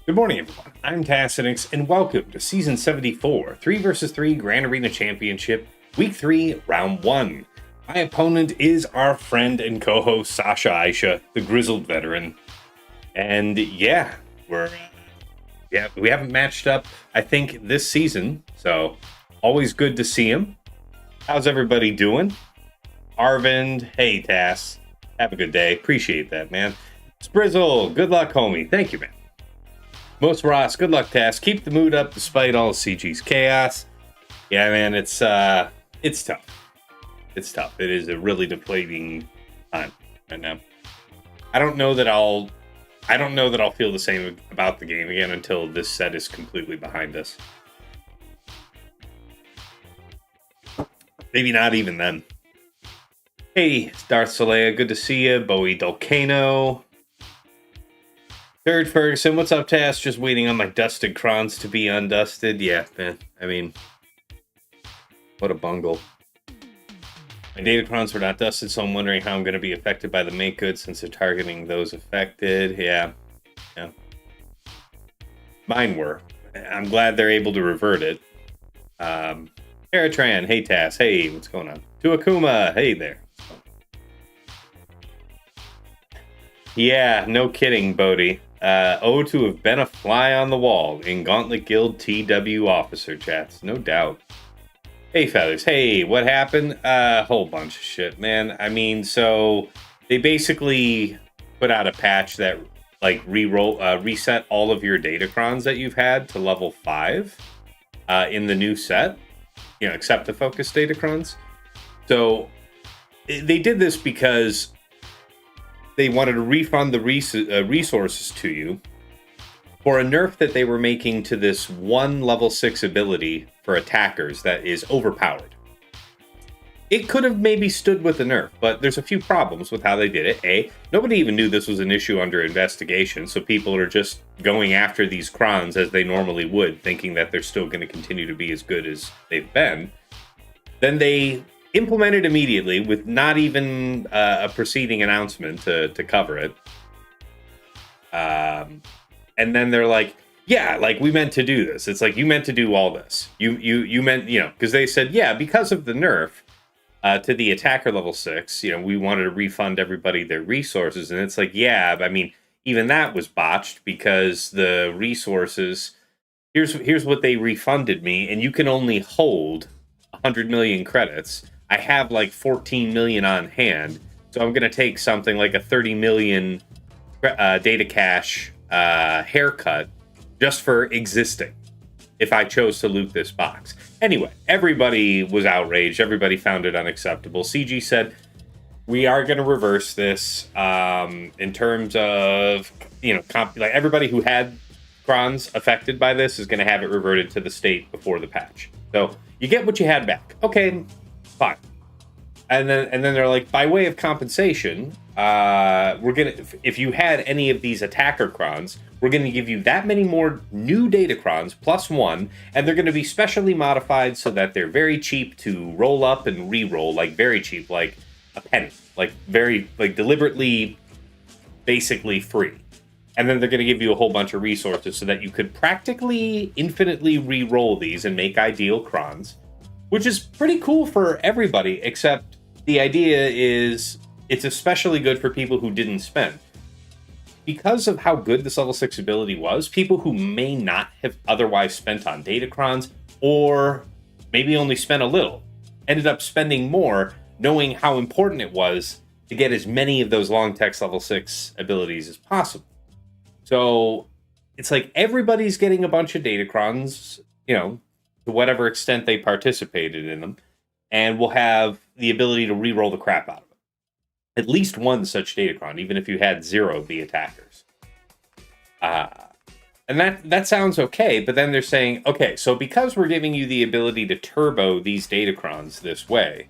Good morning, everyone. I'm Tassenix, and welcome to Season 74, 3 vs 3 Grand Arena Championship, Week 3, Round 1. My opponent is our friend and co-host Sashaisha, the grizzled veteran. And yeah, we haven't matched up, I think, this season, so always good to see him. How's everybody doing? Arvind, hey Tass, have a good day. Appreciate that, man. Sprizzle, good luck, homie. Thank you, man. Most Ross, good luck, Tass. Keep the mood up despite all of CG's chaos. Yeah, man, it's tough. It's tough. It is a really deflating time right now. I don't know that I'll feel the same about the game again until this set is completely behind us. Maybe not even then. Hey, Darth Solea, good to see you. Bowie Dolcano. Third Ferguson, what's up, Tass? Just waiting on my dusted crons to be undusted. Yeah, man. I mean, what a bungle. My datacrons were not dusted, so I'm wondering how I'm going to be affected by the make good since they're targeting those affected. Yeah. Mine were. I'm glad they're able to revert it. Paratran, hey, Tass. Hey, what's going on? Tuakuma, hey there. Yeah, no kidding, Bodhi. To have been a fly on the wall in Gauntlet Guild TW officer chats, no doubt. Hey, Feathers, hey, what happened? A whole bunch of shit, man. I mean, so they basically put out a patch that like reset all of your datacrons that you've had to level 5 in the new set, except the focus datacrons. So they did this because they wanted to refund the resources to you for a nerf that they were making to this one level 6 ability for attackers that is overpowered. It could have maybe stood with the nerf, but there's a few problems with how they did it. A, nobody even knew this was an issue under investigation, so people are just going after these crons as they normally would, thinking that they're still going to continue to be as good as they've been. Then they implemented immediately with not even a preceding announcement to cover it. And then they're like, yeah, like we meant to do this. It's like, you meant to do all this. You meant, because they said, yeah, because of the nerf to the attacker level 6, we wanted to refund everybody their resources. And it's like, yeah, I mean, even that was botched because the resources, here's what they refunded me. And you can only hold 100 million credits. I have like 14 million on hand, so I'm going to take something like a 30 million data cache haircut just for existing if I chose to loot this box. Anyway, everybody was outraged. Everybody found it unacceptable. CG said, we are going to reverse this in terms of, like everybody who had crons affected by this is going to have it reverted to the state before the patch. So you get what you had back. Okay, fine. And then they're like, by way of compensation, we're gonna, if you had any of these attacker crons, we're gonna give you that many more new datacrons plus 1, and they're gonna be specially modified so that they're very cheap to roll up and re-roll, like very cheap, like a penny, like very, like deliberately, basically free. And then they're gonna give you a whole bunch of resources so that you could practically infinitely re-roll these and make ideal crons, which is pretty cool for everybody, except the idea is it's especially good for people who didn't spend. Because of how good this level 6 ability was, people who may not have otherwise spent on datacrons, or maybe only spent a little, ended up spending more, knowing how important it was to get as many of those long text level 6 abilities as possible. So it's like everybody's getting a bunch of datacrons, to whatever extent they participated in them, and will have the ability to re-roll the crap out of it. At least one such datacron, even if you had 0 of the attackers. And that sounds okay, but then they're saying, okay, so because we're giving you the ability to turbo these datacrons this way,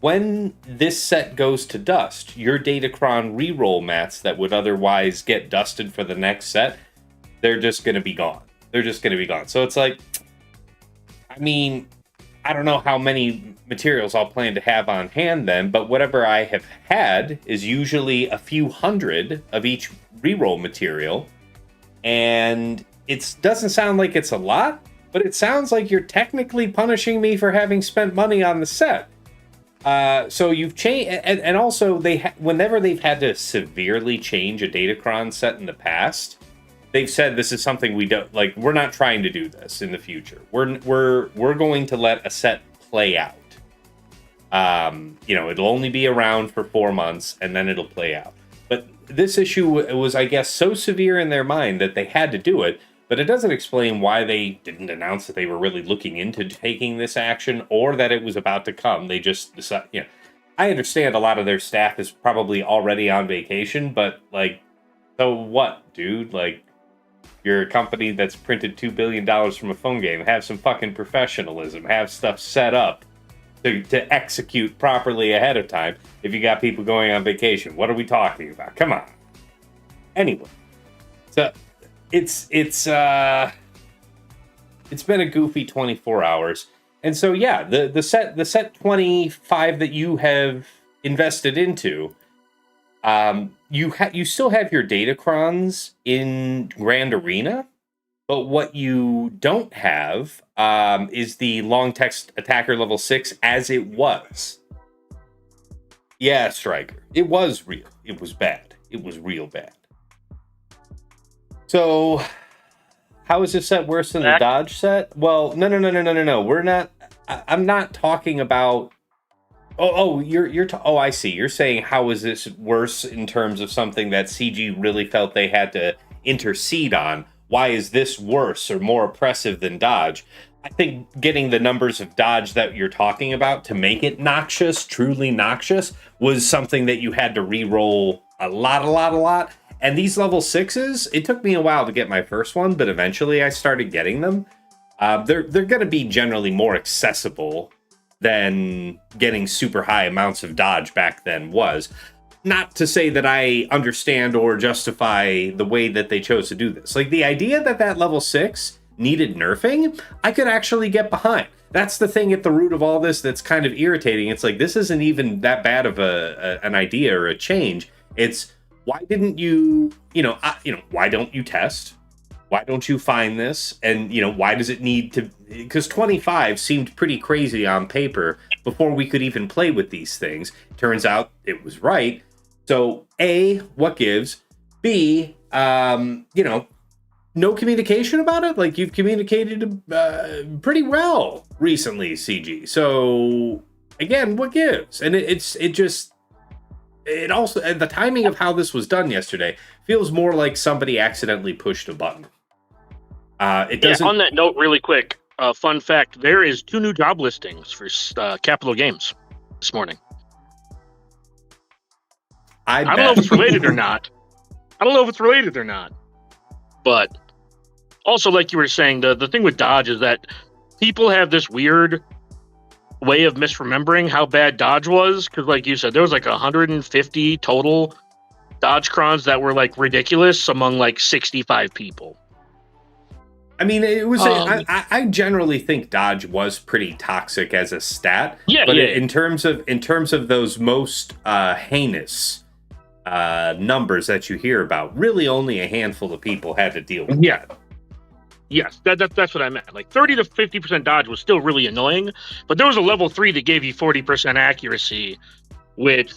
when this set goes to dust, your datacron re-roll mats that would otherwise get dusted for the next set, they're just going to be gone. They're just going to be gone. So it's like, I mean, I don't know how many materials I'll plan to have on hand then, but whatever I have had is usually a few hundred of each reroll material and it doesn't sound like it's a lot, but it sounds like you're technically punishing me for having spent money on the set. So you've changed, and also whenever they've had to severely change a datacron set in the past, they've said this is something we don't like. We're not trying to do this in the future. We're going to let a set play out. It'll only be around for 4 months and then it'll play out. But this issue was, I guess, so severe in their mind that they had to do it. But it doesn't explain why they didn't announce that they were really looking into taking this action or that it was about to come. They just decided, I understand a lot of their staff is probably already on vacation, but so what, dude? You're a company that's printed $2 billion from a phone game. Have some fucking professionalism. Have stuff set up to execute properly ahead of time. If you got people going on vacation, what are we talking about? Come on. Anyway, so it's been a goofy 24 hours, and so yeah, the set 25 that you have invested into, you still have your datacrons in Grand Arena, but what you don't have is the long text attacker level 6 as it was. Yeah, Striker, it was real. It was bad. It was real bad. So, how is this set worse than the Dodge set? Well, no. We're not. I'm not talking about. I see. You're saying how is this worse in terms of something that CG really felt they had to intercede on? Why is this worse or more oppressive than Dodge? I think getting the numbers of Dodge that you're talking about to make it noxious, truly noxious, was something that you had to re-roll a lot. And these level 6s, it took me a while to get my first one, but eventually I started getting them. They're going to be generally more accessible than getting super high amounts of Dodge back then was. Not to say that I understand or justify the way that they chose to do this. The idea that level 6 needed nerfing, I could actually get behind. That's the thing at the root of all this that's kind of irritating. It's this isn't even that bad of an idea or a change. It's why didn't you, why don't you test? Why don't you find this? And, why does it need to, because 25 seemed pretty crazy on paper before we could even play with these things. Turns out it was right. So A, what gives? B, no communication about it. You've communicated pretty well recently, CG. So again, what gives? And it also, and the timing of how this was done yesterday feels more like somebody accidentally pushed a button. It doesn't. On that note, really quick, fun fact: there is 2 new job listings for Capital Games this morning. I don't know if it's related or not. But also, like you were saying, the thing with Dodge is that people have this weird way of misremembering how bad Dodge was, because like you said, there was 150 total Dodge crons that were ridiculous among 65 people. I mean, it was. I generally think Dodge was pretty toxic as a stat. Yeah, but yeah. In terms of those most heinous numbers that you hear about, really only a handful of people had to deal with. Yeah. Yes, that's what I meant. 30 to 50% Dodge was still really annoying, but there was a level 3 that gave you 40% accuracy, which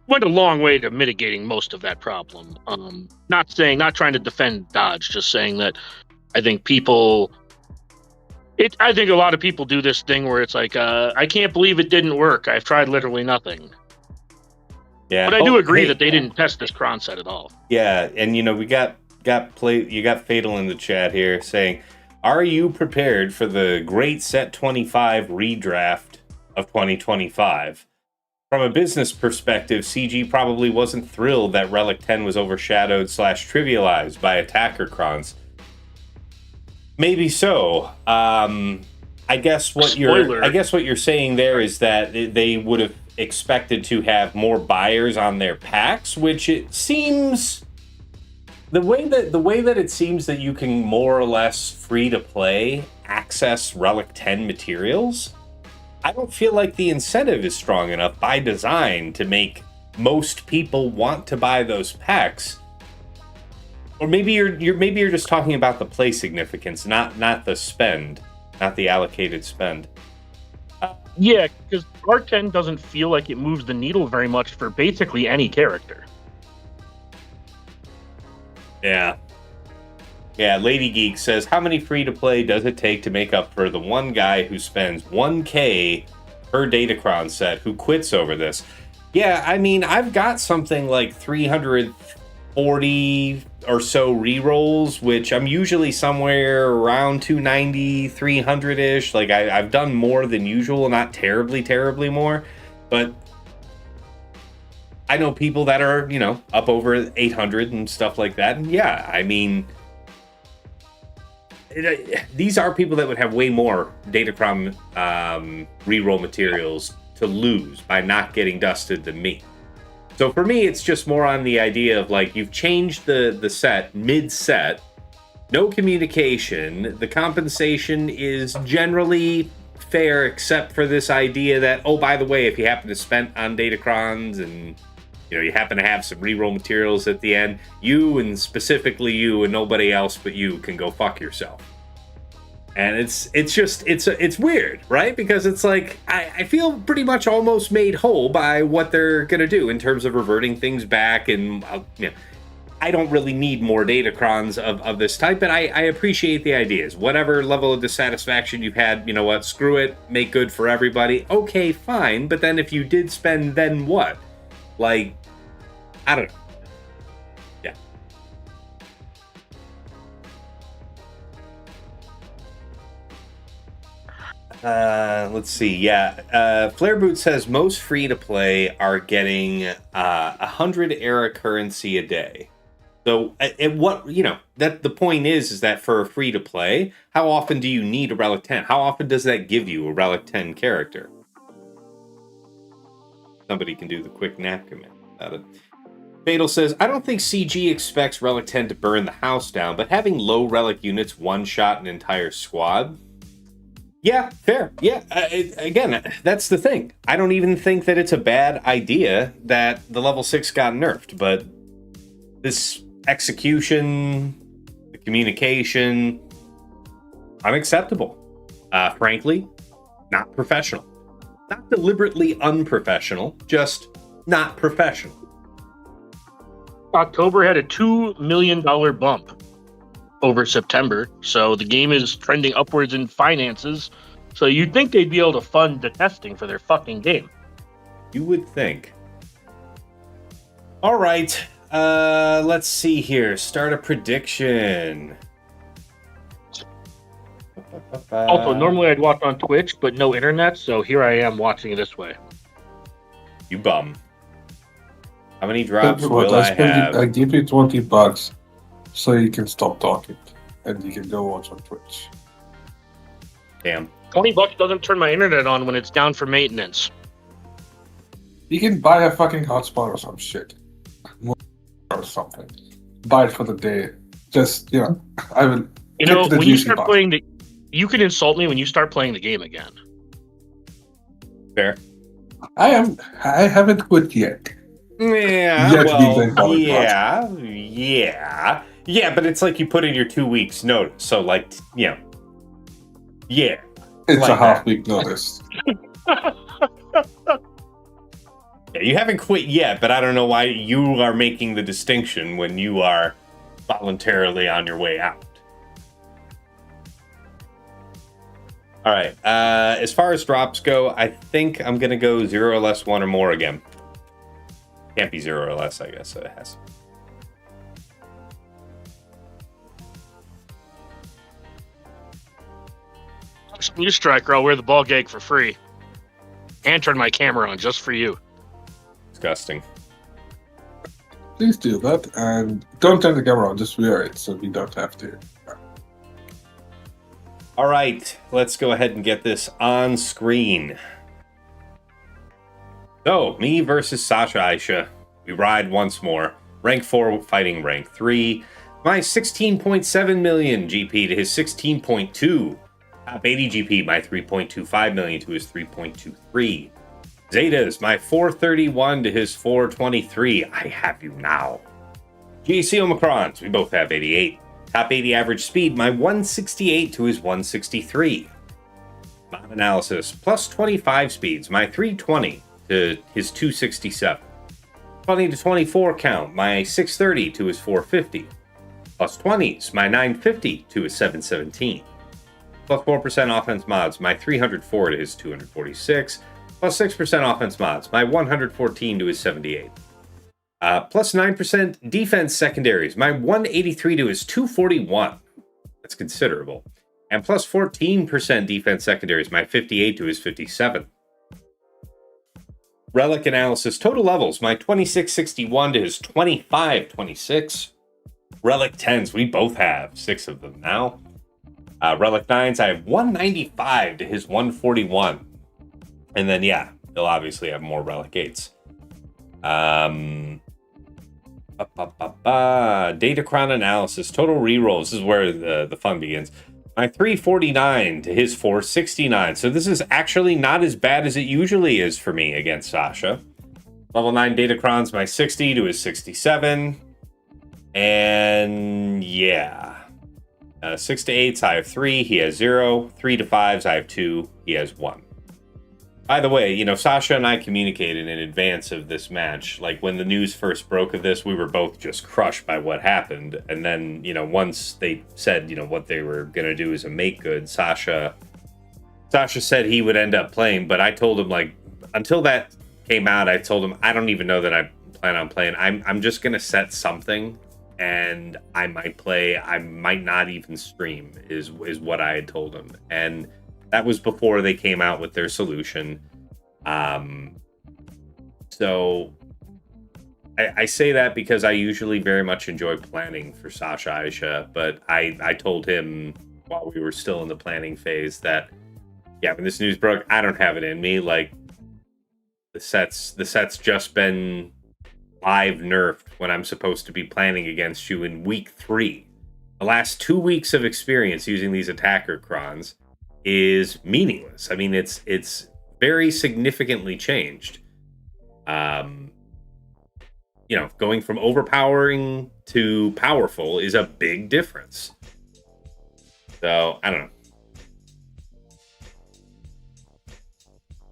went a long way to mitigating most of that problem. Not trying to defend Dodge, just saying that I think I think a lot of people do this thing where it's I can't believe it didn't work. I've tried literally nothing. Yeah, but I do agree that they didn't test this cron set at all. Yeah, and we got Fatal in the chat here saying, "Are you prepared for the Great Set 25 redraft of 2025?" From a business perspective, CG probably wasn't thrilled that Relic 10 was overshadowed / trivialized by attacker crons. Maybe so. I guess what you're saying there is that they would have expected to have more buyers on their packs, which it seems the way that it seems that you can more or less free to play access Relic 10 materials. I don't feel like the incentive is strong enough by design to make most people want to buy those packs. Or maybe you're just talking about the play significance, not the spend, not the allocated spend. Yeah, because R10 doesn't feel like it moves the needle very much for basically any character. Yeah. Yeah, Lady Geek says, how many free-to-play does it take to make up for the one guy who spends 1K per datacron set who quits over this? Yeah, I mean, I've got something like 340 or so rerolls, which I'm usually somewhere around 290, 300-ish. Like, I've done more than usual, not terribly more, but I know people that are, up over 800 and stuff like that. And yeah, I mean, these are people that would have way more datacron reroll materials to lose by not getting dusted than me. So for me, it's just more on the idea of like, you've changed the set mid-set, no communication, the compensation is generally fair except for this idea that, oh, by the way, if you happen to spend on datacrons and you happen to have some reroll materials at the end, you and specifically you and nobody else but you can go fuck yourself. And it's weird, right? Because it's like, I feel pretty much almost made whole by what they're going to do in terms of reverting things back. And, I don't really need more datacrons of this type, but I appreciate the ideas. Whatever level of dissatisfaction you've had, you know what, screw it, make good for everybody. Okay, fine. But then if you did spend, then what? Like, I don't know. Let's see. Yeah. Flare Boot says most free to play are getting 100 era currency a day. So that the point is that for a free to play, how often do you need a Relic 10? How often does that give you a Relic 10 character? Somebody can do the quick nap command about it. Fatal says, I don't think CG expects Relic 10 to burn the house down, but having low Relic units one-shot an entire squad. Yeah, fair. Yeah, again, that's the thing. I don't even think that it's a bad idea that the level 6 got nerfed, but this execution, the communication, unacceptable. Frankly, not professional. Not deliberately unprofessional, just not professional. October had a $2 million bump over September, so the game is trending upwards in finances, so you'd think they'd be able to fund the testing for their fucking game. You would think. All right, let's see here. Start a prediction. Also, normally I'd watch on Twitch, but no internet, so here I am watching this way. You bum. How many drops will I have? I give you $20 so you can stop talking and you can go watch on Twitch. Damn. $20 doesn't turn my internet on when it's down for maintenance. You can buy a fucking hotspot or some shit. Or something. Buy it for the day. Just, I will. When you start playing you can insult me when you start playing the game again. Fair. I haven't quit yet. Yeah, yeah, but it's like you put in your 2 weeks notice, so yeah. It's a half-week notice. Yeah, you haven't quit yet, but I don't know why you are making the distinction when you are voluntarily on your way out. All right, as far as drops go, I think I'm going to go 0 or less 1 or more again. Can't be 0 or less, I guess, so it has to. New striker, I'll wear the ball gag for free. And turn my camera on just for you. Disgusting. Please do that, and don't turn the camera on, just wear it so we don't have to. All right, let's go ahead and get this on screen. So, me versus Sashaisha. We ride once more. Rank 4 fighting rank 3. My 16.7 million GP to his 16.2. Top 80 GP, my 3.25 million to his 3.23. Zetas, my 431 to his 423. I have you now. GC Omicrons, we both have 88. Top 80 average speed, my 168 to his 163. Mod analysis, plus 25 speeds, my 320 to his 267. 20 to 24 count, my 630 to his 450. Plus 20s, my 950 to his 717. Plus 4% offense mods, my 304 to his 246. Plus 6% offense mods, my 114 to his 78. Plus 9% defense secondaries, my 183 to his 241. That's considerable. And plus 14% defense secondaries, my 58 to his 57. Relic analysis, total levels, my 2661 to his 2526. Relic 10s, we both have 6 of them now. Relic 9s, I have 195 to his 141. And then, yeah, they'll obviously have more Relic 8s. Datacron analysis, total rerolls. This is where the fun begins. My 349 to his 469. So this is actually not as bad as it usually is for me against Sasha. Level 9 Datacrons, my 60 to his 67. And yeah. 6 to 8s, I have 3. He has 0. 3 to 5s, I have 2. He has 1. By the way, you know, Sasha and I communicated in advance of this match. Like, when the news first broke of this, we were both just crushed by what happened. And then, you know, once they said, you know, what they were going to do as a make good, Sasha said he would end up playing. But I told him, like, until that came out, I told him, I don't even know that I plan on playing. I'm just going to set something, and I might play. I might not even stream, is what I had told him. And that was before they came out with their solution. So I say that because I usually very much enjoy planning for Sashaisha, but I told him while we were still in the planning phase that, yeah, when this news broke, I don't have it in me. Like, the set's just been live nerfed when I'm supposed to be planning against you in week 3. The last 2 weeks of experience using these attacker crons is meaningless. I mean, it's very significantly changed. You know, going from overpowering to powerful is a big difference. So, I don't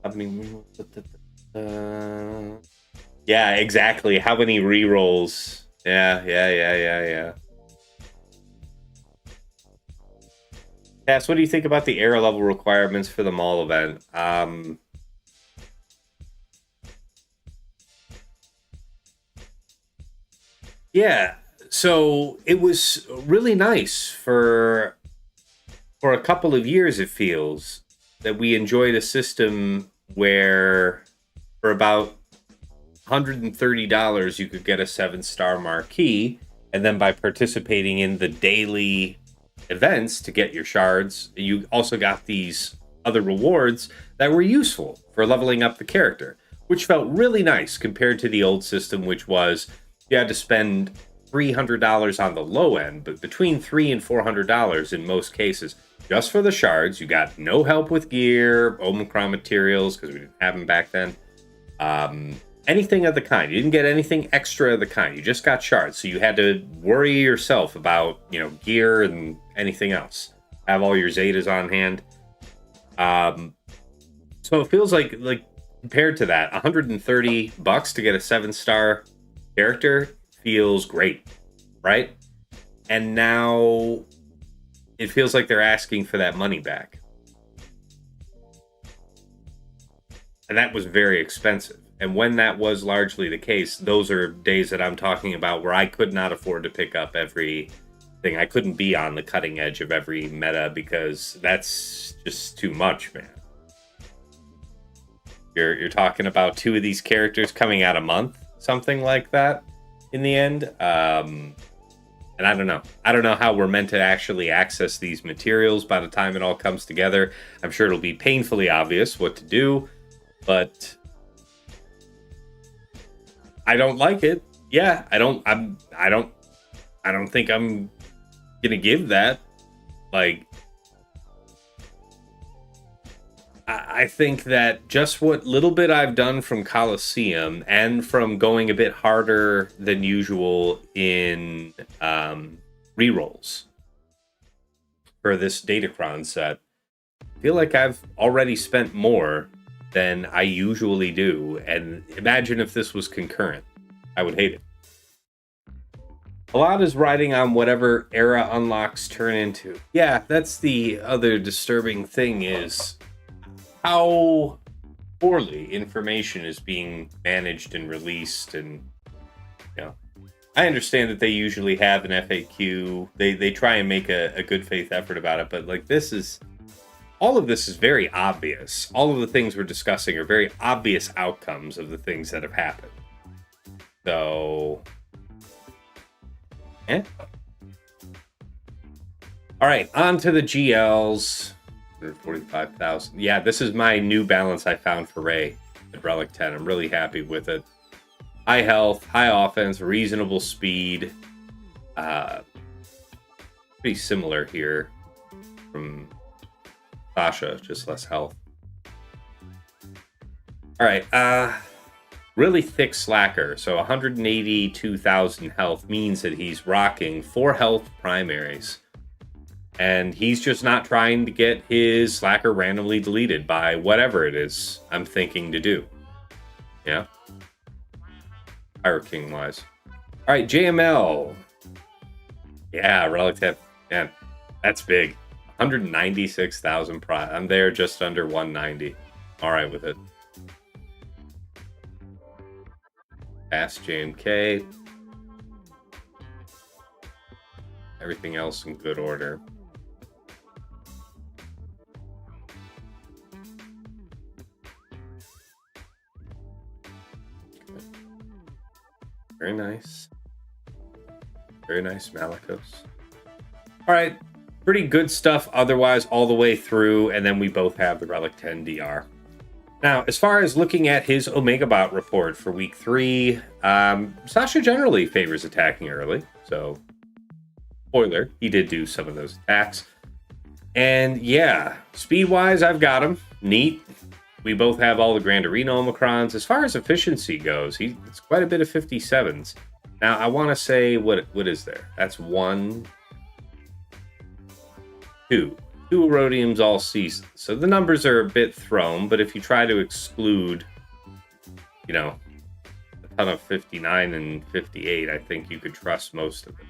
know. Yeah, exactly. How many rerolls? Yeah. Cass, what do you think about the era level requirements for the mall event? Yeah, so it was really nice for a couple of years, it feels, that we enjoyed a system where for about $130 you could get a 7-star marquee, and then by participating in the daily events to get your shards, you also got these other rewards that were useful for leveling up the character, which felt really nice compared to the old system, which was you had to spend $300 on the low end, but between $300 and $400 in most cases just for the shards. You got no help with gear, Omicron materials, because we didn't have them back then. Anything of the kind. You didn't get anything extra of the kind. You just got shards. So you had to worry yourself about, you know, gear and anything else. Have all your Zetas on hand. So it feels like compared to that, $130 to get a 7-star character feels great, right? And now it feels like they're asking for that money back. And that was very expensive. And when that was largely the case, those are days that I'm talking about where I could not afford to pick up everything. I couldn't be on the cutting edge of every meta because that's just too much, man. You're talking about 2 of these characters coming out a month, something like that, in the end. And I don't know. I don't know how we're meant to actually access these materials by the time it all comes together. I'm sure it'll be painfully obvious what to do, but I don't like it. Yeah, I don't think I'm gonna give that. Like, I think that just what little bit I've done from Coliseum and from going a bit harder than usual in rerolls for this datacron set, I feel like I've already spent more than I usually do. And imagine if this was concurrent. I would hate it. A lot is riding on whatever era unlocks turn into. Yeah, that's the other disturbing thing is how poorly information is being managed and released. And, you know, I understand that they usually have an FAQ. They try and make a good faith effort about it, but like all of this is very obvious. All of the things we're discussing are very obvious outcomes of the things that have happened. So, all right, on to the GLs. 145,000. Yeah, this is my new balance I found for Ray at Relic 10. I'm really happy with it. High health, high offense, reasonable speed. Pretty similar here from Sasha, just less health. All right, really thick slacker. So 182,000 health means that he's rocking 4 health primaries. And he's just not trying to get his slacker randomly deleted by whatever it is I'm thinking to do. Yeah. Pirate King wise. All right, JML. Yeah, Relic 10. Man, that's big. 196,000 pri. I'm there just under 190. All right with it. Past JMK. Everything else in good order. Very nice. Very nice, Malikos. All right. Pretty good stuff otherwise all the way through, and then we both have the Relic 10 DR. Now, as far as looking at his Omega Bot report for week 3, Sasha generally favors attacking early. So, spoiler, he did do some of those attacks. And yeah, speed-wise, I've got him. Neat. We both have all the Grand Arena Omicrons. As far as efficiency goes, it's quite a bit of 57s. Now, I want to say, what is there? That's 1, 2. 2 Erodiums all season. So the numbers are a bit thrown, but if you try to exclude, you know, a ton of 59 and 58, I think you could trust most of it.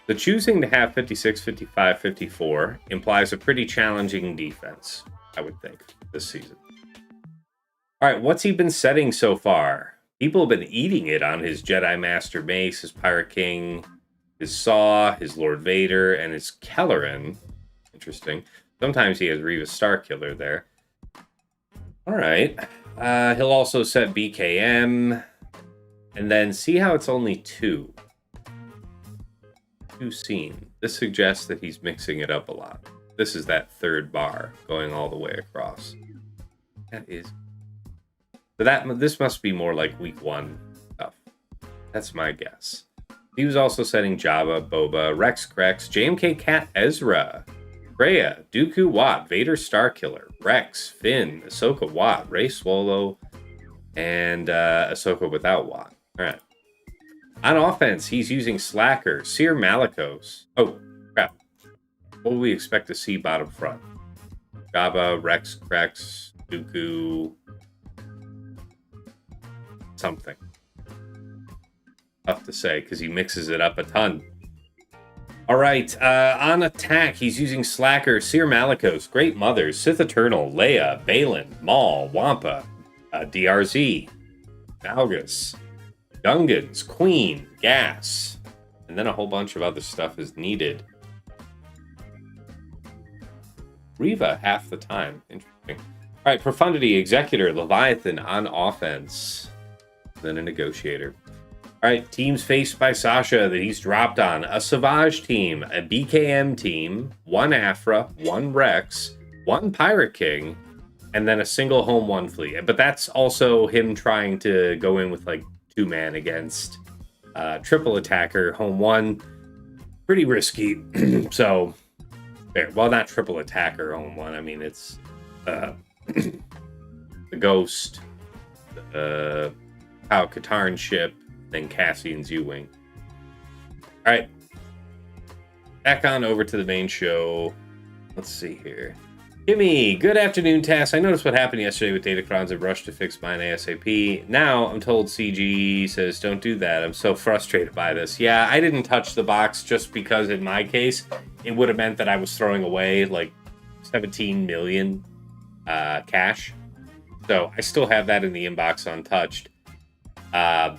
So choosing to have 56, 55, 54 implies a pretty challenging defense, I would think, this season. All right, what's he been setting so far? People have been eating it on his Jedi Master Mace, his Pirate King, his Saw, his Lord Vader, and his Kelleran. Interesting. Sometimes he has Reva Starkiller there. All right. He'll also set BKM. And then see how it's only 2. 2 seen. This suggests that he's mixing it up a lot. This is that 3rd bar going all the way across. That is... So this must be more like week 1 stuff. That's my guess. He was also setting Jabba, Boba, Rex Krex, JMK Cat Ezra, Freya, Dooku Watt, Vader Starkiller, Rex, Finn, Ahsoka Watt, Rey Swallow, and Ahsoka without Watt. All right. On offense, he's using Slacker, Seer Malikos. Oh, crap. What would we expect to see bottom front? Jabba, Rex, Krex, Dooku, something. Tough to say, because he mixes it up a ton. All right, on attack, he's using Slacker, Seer Malikos, Great Mothers, Sith Eternal, Leia, Balin, Maul, Wampa, DRZ, Malgus, Gungans, Queen, Gas, and then a whole bunch of other stuff is needed. Reva half the time. Interesting. All right, Profundity, Executor, Leviathan on offense. Then a Negotiator. All right, teams faced by Sasha that he's dropped on. A Savage team, a BKM team, 1 Afra, 1 Rex, 1 Pirate King, and then a single home 1 fleet. But that's also him trying to go in with like 2-man against triple attacker, home 1. Pretty risky. So, fair. Well, not triple attacker, home 1. I mean, it's the Ghost, the Pao Katarn ship, then Cassian's U-Wing. All right. Back on over to the main show. Let's see here. Kimmy, good afternoon, Tass. I noticed what happened yesterday with datacrons and rushed to fix mine ASAP. Now I'm told CG says don't do that. I'm so frustrated by this. Yeah, I didn't touch the box just because in my case, it would have meant that I was throwing away like 17 million cash. So I still have that in the inbox untouched. But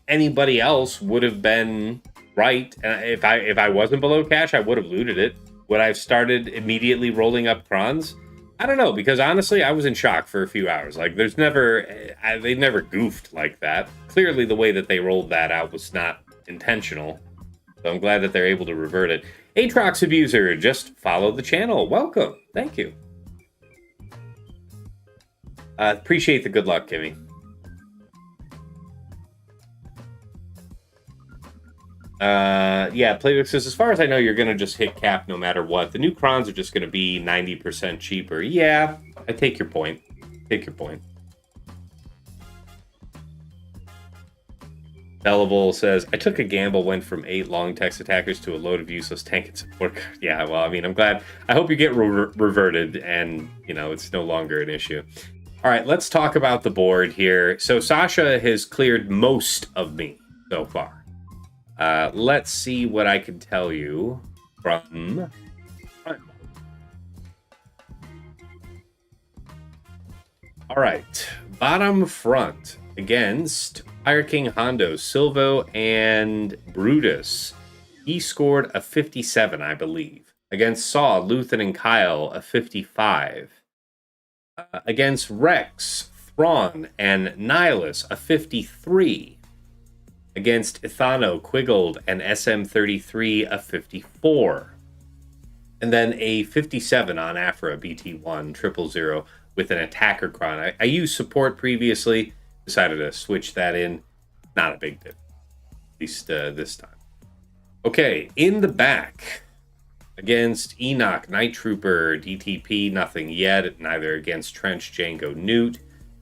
anybody else would have been right. If I wasn't below cash, I would have looted it. Would I have started immediately rolling up crons? I don't know, because honestly, I was in shock for a few hours. Like, they never goofed like that. Clearly, the way that they rolled that out was not intentional. So I'm glad that they're able to revert it. Atrox Abuser, just follow the channel. Welcome. Thank you. Appreciate the good luck, Kimmy. Yeah, Playbook says, as far as I know, you're going to just hit cap no matter what. The new crons are just going to be 90% cheaper. Yeah, I take your point. Take your point. Bellable says, I took a gamble, went from 8 long text attackers to a load of useless tank and support. Yeah, well, I mean, I'm glad. I hope you get reverted and, you know, it's no longer an issue. All right, let's talk about the board here. So Sasha has cleared most of me so far. Let's see what I can tell you from... All right, bottom front against Fire King Hondo, Silvo, and Brutus. He scored a 57, I believe. Against Saw, Luthen, and Kyle, a 55. Against Rex, Thrawn, and Nihilus, a 53. Against Ithano, Quiggled, and SM33, a 54. And then a 57 on Afra, BT1, 000, with an attacker cron. I used support previously, decided to switch that in. Not a big deal, at least this time. Okay, in the back, against Enoch, Night Trooper, DTP, nothing yet, neither against Trench, Django, Newt.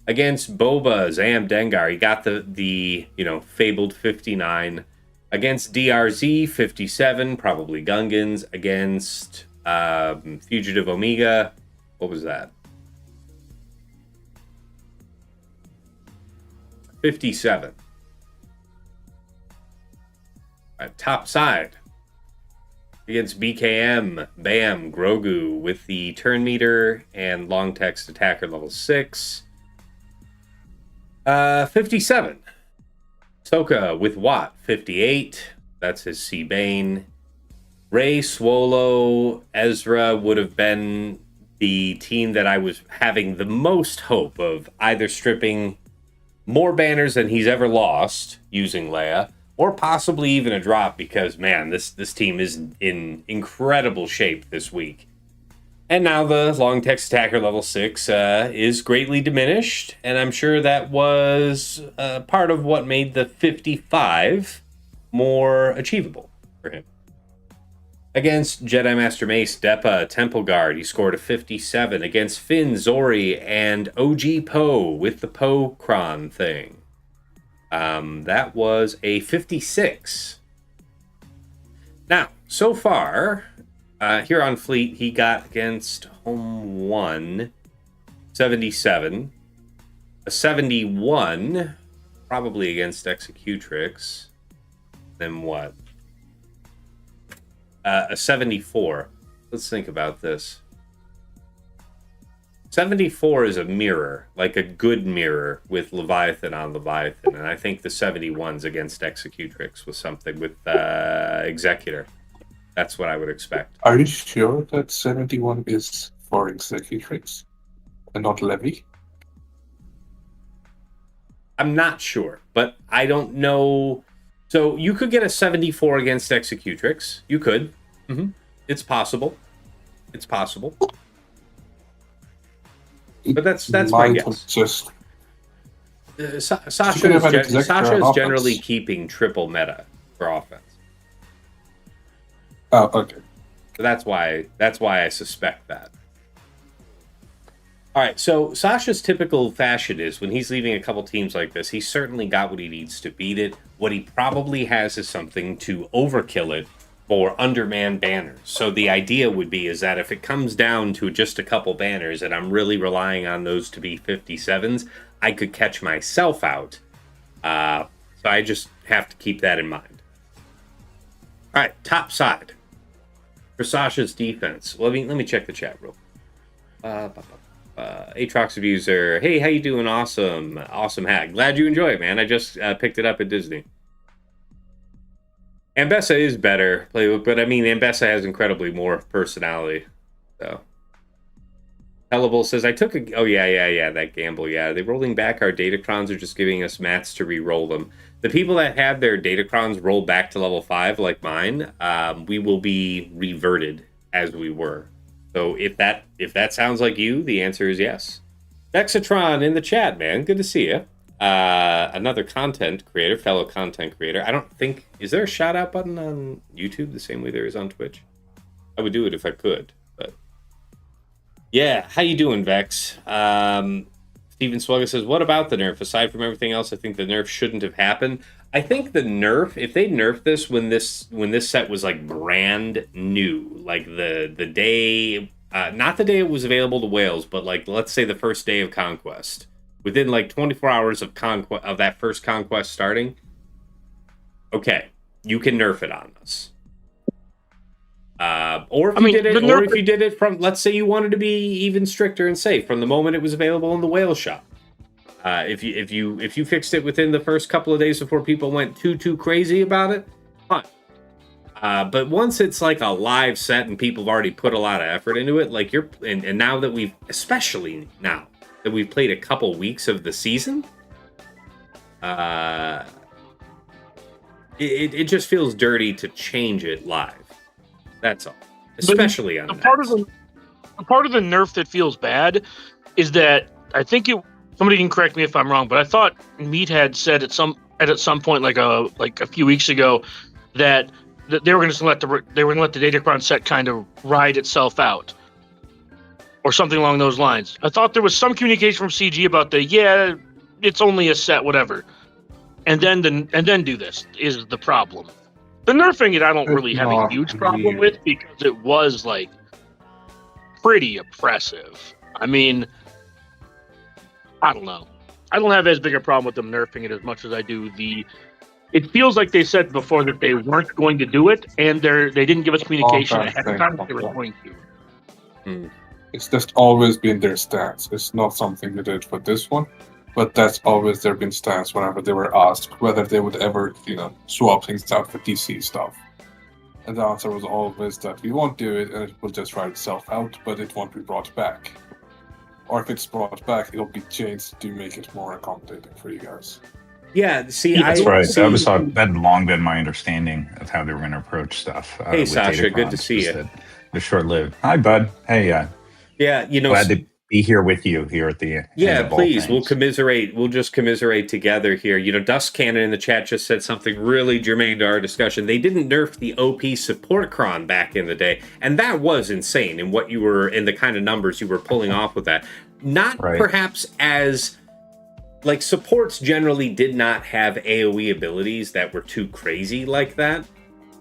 Against Boba, Zam, Dengar, he got the fabled 59. Against DRZ, 57, probably Gungans. Against Fugitive Omega, what was that? 57. Top side. Against BKM, Bam, Grogu with the turn meter and long text attacker level 6. 57. Soka with Watt, 58. That's his C-Bane. Ray, Swolo, Ezra would have been the team that I was having the most hope of either stripping more banners than he's ever lost using Leia, or possibly even a drop because, man, this team is in incredible shape this week. And now the long text attacker level 6 is greatly diminished, and I'm sure that was part of what made the 55 more achievable for him. Against Jedi Master Mace, Depa, Temple Guard, he scored a 57. Against Finn, Zori, and OG Poe with the Poe Cron thing. That was a 56. Now, so far... here on Fleet, he got against Home 1, 77. A 71, probably against Executrix. Then what? A 74. Let's think about this. 74 is a mirror, like a good mirror with Leviathan on Leviathan. And I think the 71's against Executrix was something with Executor. That's what I would expect. Are you sure that 71 is for Executrix and not Levy? I'm not sure, but I don't know. So you could get a 74 against Executrix. You could. Mm-hmm. It's possible. It's possible. But that's my guess. Just... Sasha is generally keeping triple meta for offense. Oh, okay. So that's why I suspect that. All right, so Sasha's typical fashion is when he's leaving a couple teams like this, he's certainly got what he needs to beat it. What he probably has is something to overkill it for undermanned banners. So the idea would be is that if it comes down to just a couple banners and I'm really relying on those to be 57s, I could catch myself out. So I just have to keep that in mind. All right, top side for Sasha's defense. Let me check the chat real quick. Aatrox Abuser, hey, how you doing? Awesome hat. Glad you enjoy it, man. I just picked it up at Disney. Ambessa is better, but I mean, Ambessa has incredibly more personality. So, Hellable says, I took a... Oh, yeah, that gamble, yeah. They're rolling back our datacrons or just giving us mats to re-roll them. The people that have their datacrons rolled back to level 5, like mine, we will be reverted as we were. So if that sounds like you, the answer is yes. Vexatron in the chat, man. Good to see you. Another content creator, fellow content creator. I don't think... Is there a shout-out button on YouTube the same way there is on Twitch? I would do it if I could, but... Yeah, how you doing, Vex? Steven Swugga says, what about the nerf? Aside from everything else, I think the nerf shouldn't have happened. I think the nerf, if they nerfed this when this set was like brand new, like the day, not the day it was available to whales, but like let's say the first day of Conquest, within like 24 hours of that first Conquest starting, okay, you can nerf it on us. Or if you did it from, let's say you wanted to be even stricter and safe from the moment it was available in the whale shop. If you fixed it within the first couple of days before people went too crazy about it, fine. But once it's like a live set and people have already put a lot of effort into it, like and now that especially now that we've played a couple weeks of the season, it just feels dirty to change it live. That's all. Especially on the part of the nerf that feels bad is that I think somebody can correct me if I'm wrong, but I thought Meathead said at some point like a few weeks ago that they were going to let the datacron set kind of ride itself out, or something along those lines. I thought there was some communication from CG about it's only a set, whatever, and then do this is the problem. The nerfing it I don't really have a huge problem with because it was like pretty oppressive. I mean, I don't know. I don't have as big a problem with them nerfing it as much as I do it feels like they said before that they weren't going to do it, and they didn't give us communication ahead of time that they were going to. It's just always been their stance. It's not something they did for this one, but that's always their been stance whenever they were asked whether they would ever, swap things out for DC stuff. And the answer was always that we won't do it, and it will just ride itself out, but it won't be brought back. Or if it's brought back, it'll be changed to make it more accommodating for you guys. Yeah, see, that's right. That had long been my understanding of how they were going to approach stuff. Hey, Sasha, good to see you. They're short-lived. Hi, bud. Hey, yeah, glad to be here with you here at the end of please. We'll commiserate. We'll just commiserate together here. Dust Cannon in the chat just said something really germane to our discussion. They didn't nerf the OP support cron back in the day, and that was insane. And the kind of numbers you were pulling off with that, not perhaps as. Like, supports generally did not have AoE abilities that were too crazy like that.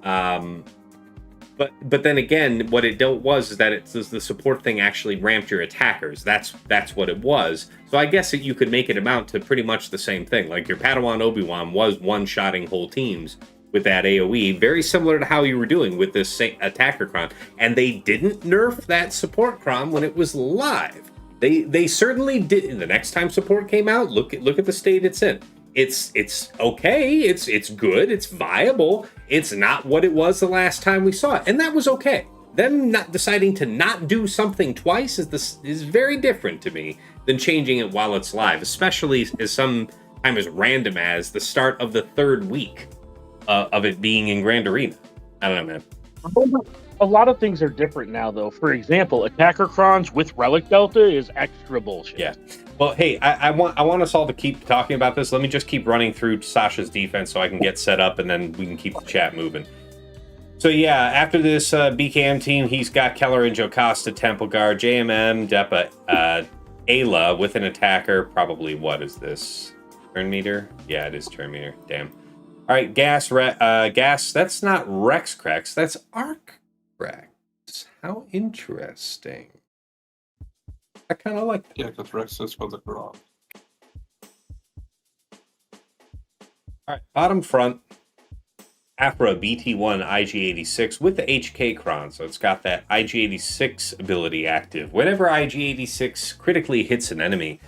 But then again, what it was is that the support thing actually ramped your attackers. That's what it was. So I guess you could make it amount to pretty much the same thing. Like, your Padawan Obi-Wan was one-shotting whole teams with that AoE, very similar to how you were doing with this attacker cron. And they didn't nerf that support cron when it was live. They certainly did. The next time support came out, look at the state it's in. It's okay. It's good. It's viable. It's not what it was the last time we saw it, and that was okay. Them not deciding to not do something twice is very different to me than changing it while it's live, especially as sometime as random as the start of the third week of it being in Grand Arena. I don't know, man. A lot of things are different now, though. For example, attacker crons with relic delta is extra bullshit. Yeah. Well, hey, I want us all to keep talking about this. Let me just keep running through Sasha's defense so I can get set up, and then we can keep the chat moving. So yeah, after this BKM team, he's got Keller and Jocasta, Temple Guard, JMM, Depa, Ayla with an attacker. Probably, what is this? Turn meter? Yeah, it is turn meter. Damn. All right, gas. That's not Rex Crex. That's Arc Crex. How interesting. I kind of like that. Yeah, because Rex is for the garage. All right, bottom front. Afra BT1 IG86 with the HK Cron, so it's got that IG86 ability active. Whenever IG86 critically hits an enemy,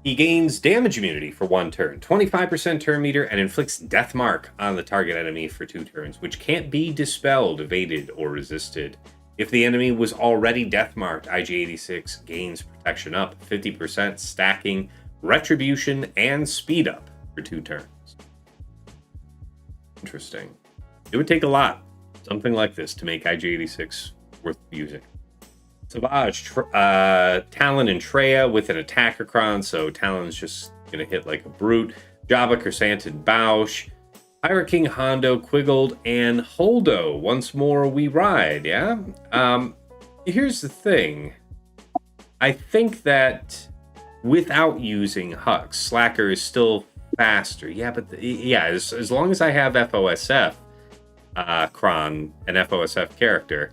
he gains damage immunity for 1 turn, 25% turn meter, and inflicts death mark on the target enemy for 2 turns, which can't be dispelled, evaded, or resisted. If the enemy was already death marked, IG86 gains protection up, 50% stacking, retribution, and speed up for 2 turns. Interesting. It would take a lot, something like this, to make IG86 worth using. Savage, Talon and Treya with an attacker cron, so Talon's just going to hit like a brute. Jabba, Chrysanthid, Bausch, Pirate King, Hondo, Quiggled, and Holdo. Once more we ride, yeah? Here's the thing. I think that without using Hux, Slacker is still faster. Yeah, but as long as I have FOSF, Kron, an FOSF character,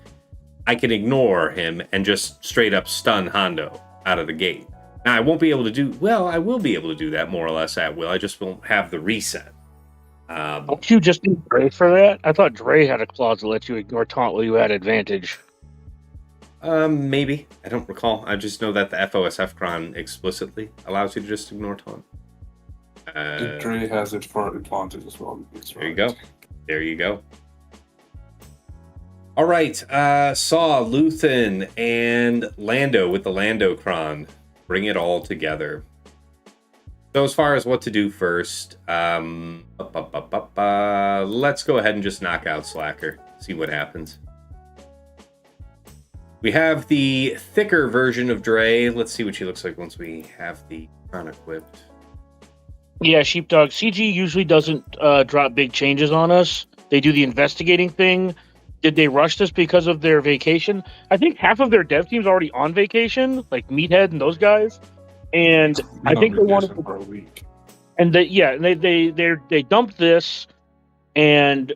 I can ignore him and just straight up stun Hondo out of the gate. Now, I won't be able to do... Well, I will be able to do that more or less at will. I just won't have the reset. Don't you just need Dre for that? I thought Dre had a clause to let you ignore taunt while you had advantage. Maybe. I don't recall. I just know that the FOSF Kron explicitly allows you to just ignore taunt. Dre has it for advantage as well. There you go. There you go. All right, Saw, Luthen, and Lando with the Lando Kron. Bring it all together. So as far as what to do first, let's go ahead and just knock out Slacker. See what happens. We have the thicker version of Dre. Let's see what she looks like once we have the Kron equipped. Yeah, Sheepdog. CG usually doesn't drop big changes on us. They do the investigating thing. Did they rush this because of their vacation? I think half of their dev team's already on vacation, like Meathead and those guys. And I think they wanted for a week. And they dumped this, and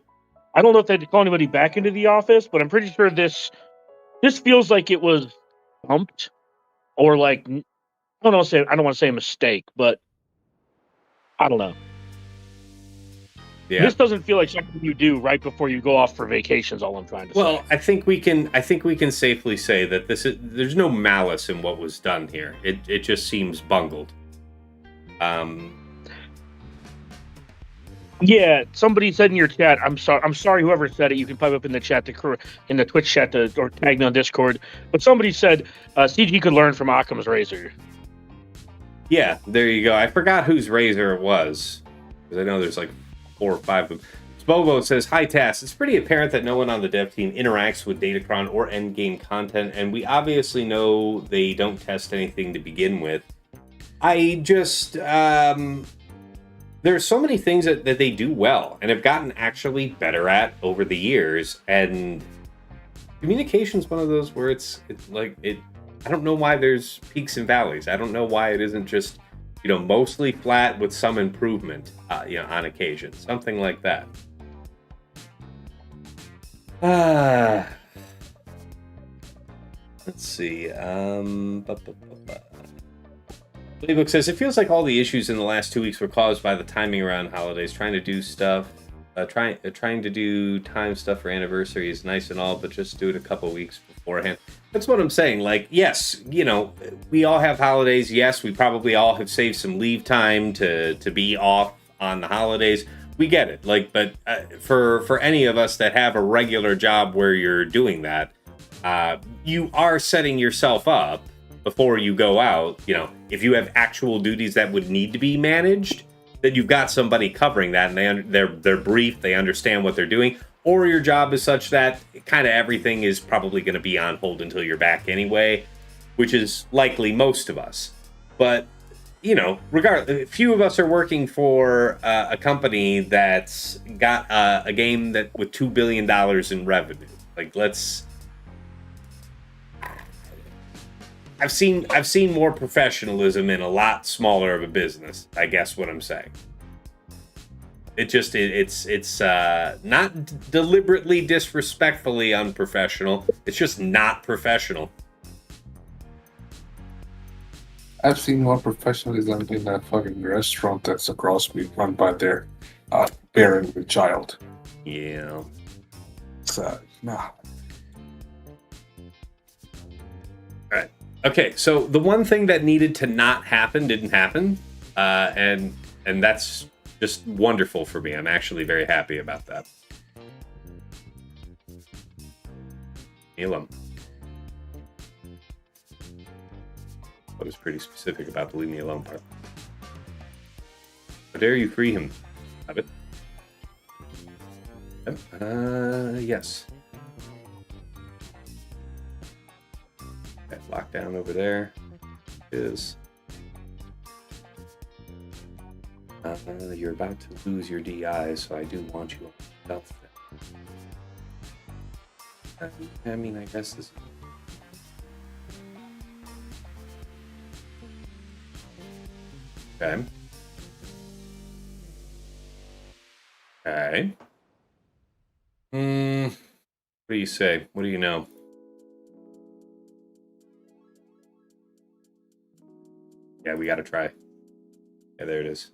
I don't know if they had to call anybody back into the office, but I'm pretty sure this feels like it was dumped, or like I don't want to say a mistake, but I don't know. Yeah. This doesn't feel like something you do right before you go off for vacations. All I'm trying to say. Well, I think we can safely say that there's no malice in what was done here. It just seems bungled. Yeah, somebody said in your chat. I'm sorry. Whoever said it, you can pipe up in the chat, in the Twitch chat, or tag me on Discord. But somebody said CG could learn from Occam's razor. Yeah, there you go. I forgot whose razor it was, because I know there's like 4 or 5 of them. Spobo says, "Hi Tass, it's pretty apparent that no one on the dev team interacts with datacron or endgame content, and we obviously know they don't test anything to begin with. I just, there's so many things that they do well, and have gotten actually better at over the years, and communication's one of those where it's like, I don't know why there's peaks and valleys. I don't know why it isn't just, mostly flat with some improvement, on occasion. Something like that. Let's see. Playbook says, it feels like all the issues in the last 2 weeks were caused by the timing around holidays. Trying to do time stuff for anniversary is nice and all, but just do it a couple weeks beforehand. That's what I'm saying. Like, yes, we all have holidays. Yes, we probably all have saved some leave time to be off on the holidays. We get it. Like, but for any of us that have a regular job where you're doing that, you are setting yourself up before you go out. If you have actual duties that would need to be managed, that you've got somebody covering that, and they're brief, they understand what they're doing. Or your job is such that kind of everything is probably going to be on hold until you're back anyway, which is likely most of us. But, regardless, few of us are working for a company that's got a game that with $2 billion in revenue. Like, I've seen more professionalism in a lot smaller of a business. I guess what I'm saying. It's not deliberately disrespectfully unprofessional. It's just not professional. I've seen more professionalism in that fucking restaurant that's across me, run by their parent with child. Yeah. So, nah. Alright. Okay, so the one thing that needed to not happen didn't happen. And that's just wonderful for me. I'm actually very happy about that. Elam. I was pretty specific about the leave me alone part. How dare you free him? Have it. Yes. Okay, lockdown over there is. You're about to lose your DI, so I do want you on stealth. I mean, I guess this. Okay. Okay. What do you say? What do you know? Yeah, we gotta try. Yeah, there it is.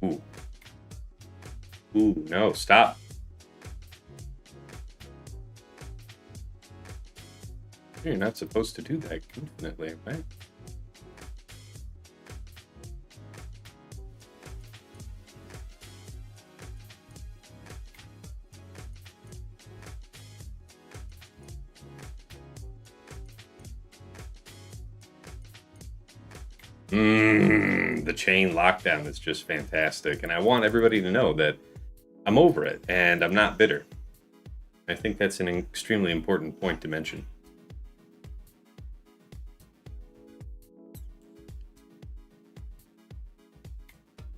Ooh. Ooh, no, stop. You're not supposed to do that infinitely, right? The chain lockdown is just fantastic, and I want everybody to know that I'm over it, and I'm not bitter. I think that's an extremely important point to mention.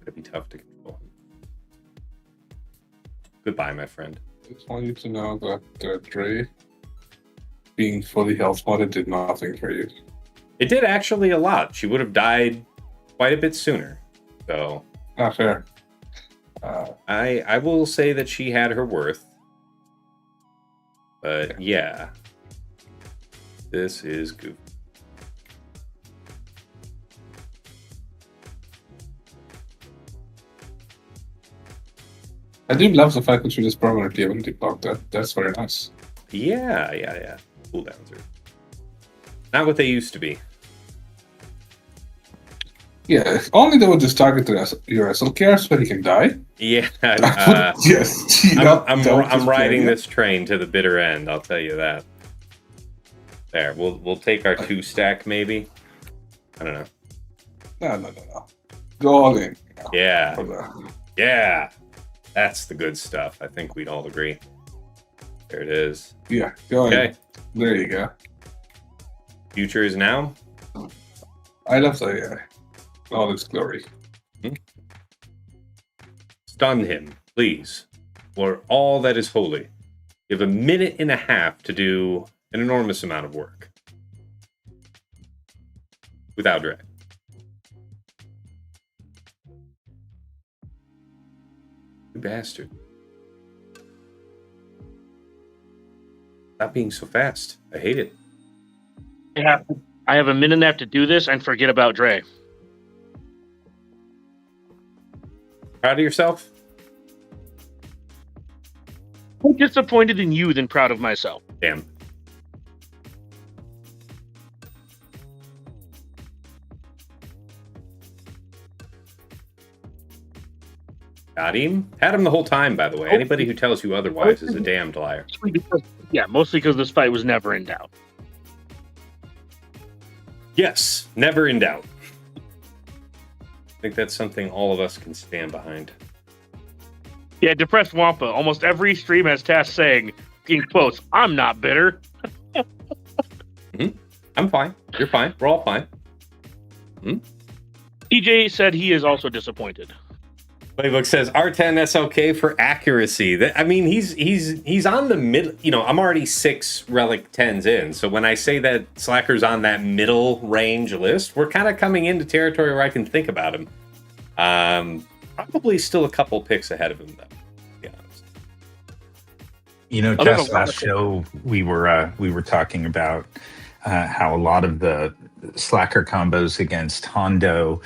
It'd be tough to control him. Goodbye, my friend. I just want you to know that Dre being fully health modded did nothing for you. It did actually a lot. She would have died quite a bit sooner. So, Not fair. I will say that she had her worth. But yeah, this is goofy. I do love the fact that you just permanently haven't deblocked that. That's very nice. Yeah. Cooldowns are not what they used to be. Yeah, if only they would just target your SLKR so he can die. Yeah, Yes. I'm riding this train to the bitter end. I'll tell you that. There, we'll take our 2-stack maybe. I don't know. No. Go all in. Yeah, For the- yeah, that's the good stuff. I think we'd all agree. There it is. Yeah, go Okay, in. There you go. future is now. I love the all its glory. Stun him, please, for all that is holy. You have a minute and a half to do an enormous amount of work. Without drag. You bastard. Stop being so fast. I hate it. Yeah, I have a minute and a half to do this and forget about Dre. Proud of yourself? More disappointed in you than proud of myself. Damn. Got him? Had him the whole time, by the way. Anybody who tells you otherwise is a damned liar. Yeah, mostly because this fight was never in doubt. Yes, never in doubt. I think that's something all of us can stand behind. Yeah, Depressed Wampa. Almost every stream has Tass saying, in quotes, I'm not bitter. I'm fine. You're fine. We're all fine. TJ said he is also disappointed. Playbook says R10 SLK for accuracy. I mean, he's on the mid. You know, I'm already 6 relic 10s in. So when I say that Slacker's on that middle range list, we're kind of coming into territory where I can think about him. Probably still a couple picks ahead of him, though. To be honest. You know, just last show we were talking about how a lot of the Slacker combos against Hondo,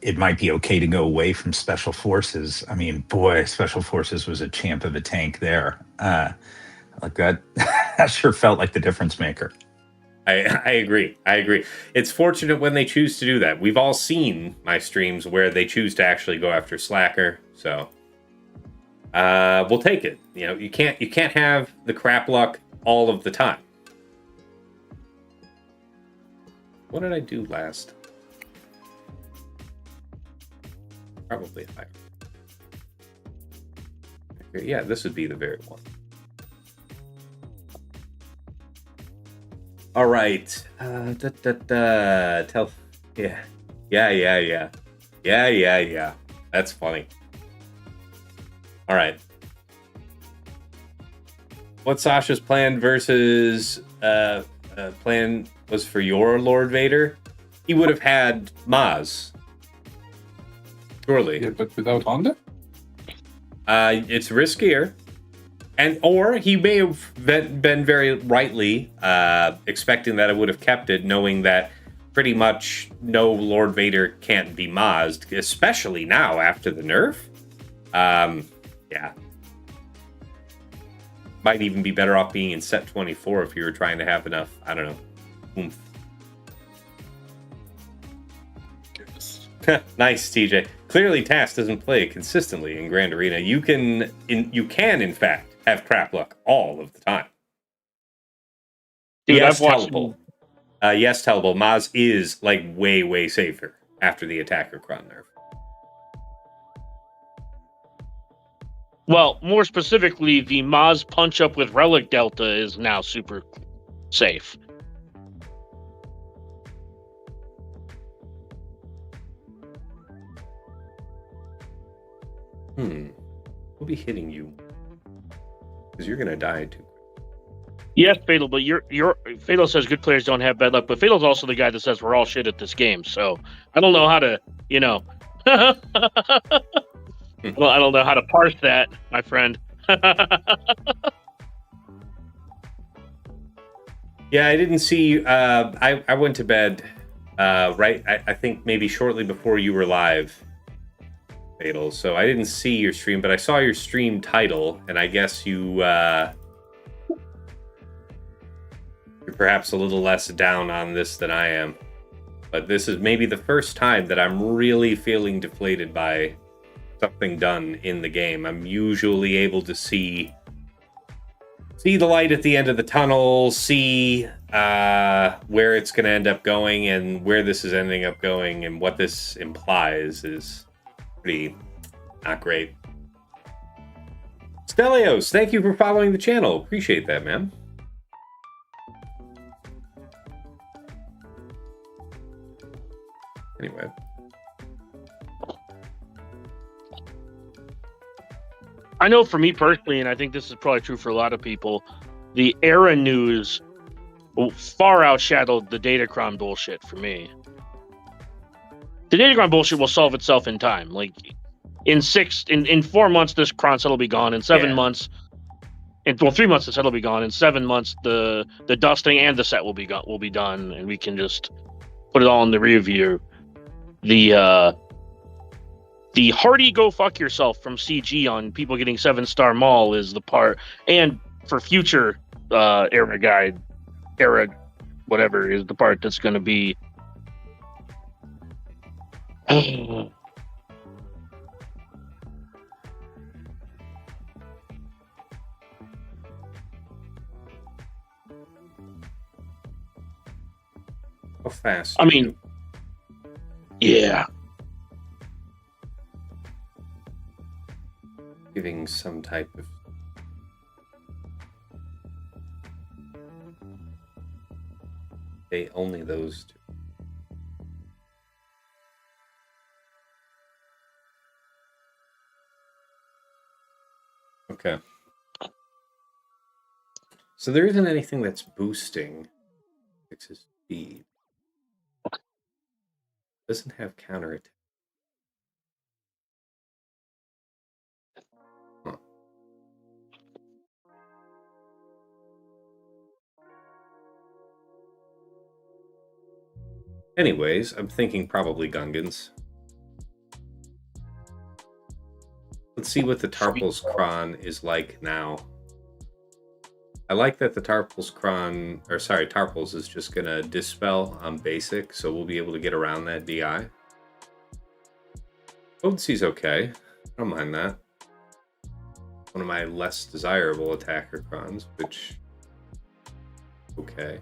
it might be okay to go away from Special Forces. I mean, boy, Special Forces was a champ of a tank there. Like that, that sure felt like the difference maker. I agree. It's fortunate when they choose to do that. We've all seen my streams where they choose to actually go after Slacker. So we'll take it. You know, you can't have the crap luck all of the time. What did I do last? Probably higher. Yeah, this would be the very one. All right. Tell. Yeah. That's funny. All right. What Sasha's plan versus plan was for your Lord Vader? He would have had Maz. Surely. Yeah, but without Honda? It's riskier. Or he may have been very rightly expecting that it would have kept it, knowing that pretty much no Lord Vader can't be Mazed, especially now after the nerf. Yeah. Might even be better off being in set 24 if you were trying to have enough, I don't know, oomph. Nice, TJ. Clearly, Tass doesn't play consistently in Grand Arena. You can, in fact, have crap luck all of the time. Dude, yes, I've watched tellable. Yes, tellable. Maz is like way safer after the attacker cron nerf. Well, more specifically, the Maz punch up with Relic Delta is now super safe. We'll be hitting you because you're gonna die too. Yes, Fatal, but your Fatal says good players don't have bad luck, but Fatal's also the guy that says we're all shit at this game. So I don't know how to, I don't know how to parse that, my friend. Yeah, I didn't see. I went to bed. Right, I think maybe shortly before you were live, Fatal. So I didn't see your stream, but I saw your stream title, and I guess you're perhaps a little less down on this than I am. But this is maybe the first time that I'm really feeling deflated by something done in the game. I'm usually able to see the light at the end of the tunnel, see where it's going to end up going, and where this is ending up going, and what this implies is pretty not great. Stelios, thank you for following the channel. Appreciate that, man. Anyway. I know for me personally, and I think this is probably true for a lot of people, the era news far outshadowed the datacron bullshit for me. The datacron bullshit will solve itself in time. Like in 4 months, this cron set will be gone. In 7 months, 3 months, the set will be gone. In 7 months, the dusting and the set will be done, and we can just put it all in the rear view. The hearty go fuck yourself from CG on people getting 7-star mall is the part, and for future era whatever is the part that's going to be How fast? I mean, yeah. Giving some type of only those two. Okay. So there isn't anything that's boosting Six's speed. Doesn't have counterattack. Huh. Anyways, I'm thinking probably Gungans. Let's see what the Tarpal's Cron is like now. I like that the Tarpal's is just gonna dispel on basic, so we'll be able to get around that DI. Potency's okay. I don't mind that. One of my less desirable attacker crons, which okay.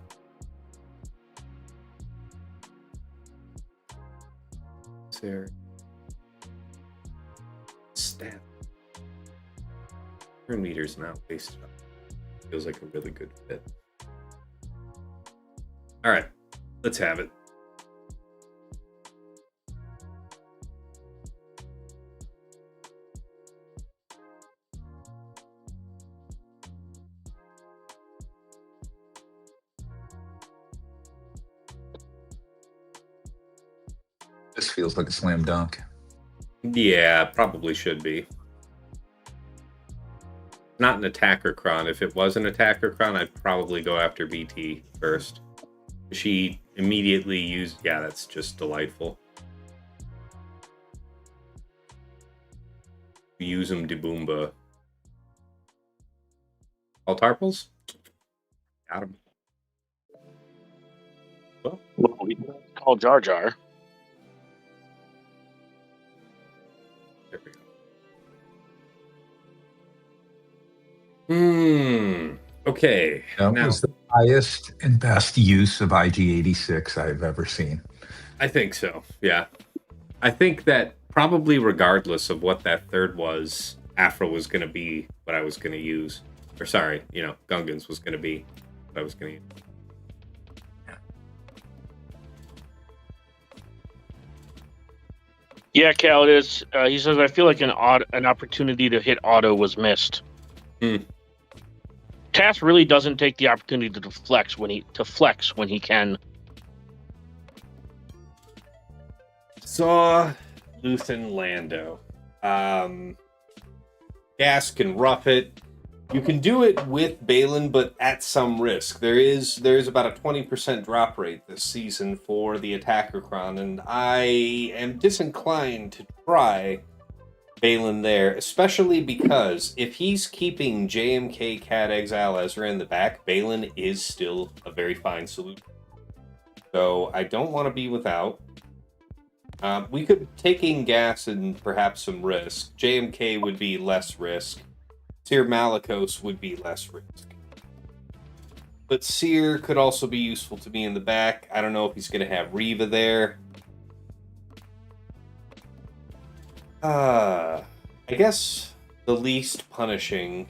There. Stat. Turn meter's not wasted. Feels like a really good fit. All right, let's have it. This feels like a slam dunk. Yeah, probably should be. Not an attacker cron. If it was an attacker cron, I'd probably go after BT first. She immediately used... Yeah, that's just delightful. Use them de Boomba. All Tarpals? Got him. Well, we can call Jar Jar. There we go. Okay. That now, was the highest and best use of IG-86 I've ever seen. I think so, yeah. I think that probably regardless of what that third was, Afro was going to be what I was going to use. Or sorry, Gungans was going to be what I was going to use. Yeah, Cal, it is. He says, I feel like an opportunity to hit auto was missed. Tass really doesn't take the opportunity to flex when he can. Saw Luthen Lando. Gas can rough it. You can do it with Balin, but at some risk. There is about a 20% drop rate this season for the attacker cron, and I am disinclined to try Balin there, especially because if he's keeping JMK, Cat Exile, Ezra in the back, Balin is still a very fine solution. So I don't want to be without. We could take in gas and perhaps some risk. JMK would be less risk. Seer Malicos would be less risk. But Seer could also be useful to me in the back. I don't know if he's going to have Reva there. I guess the least punishing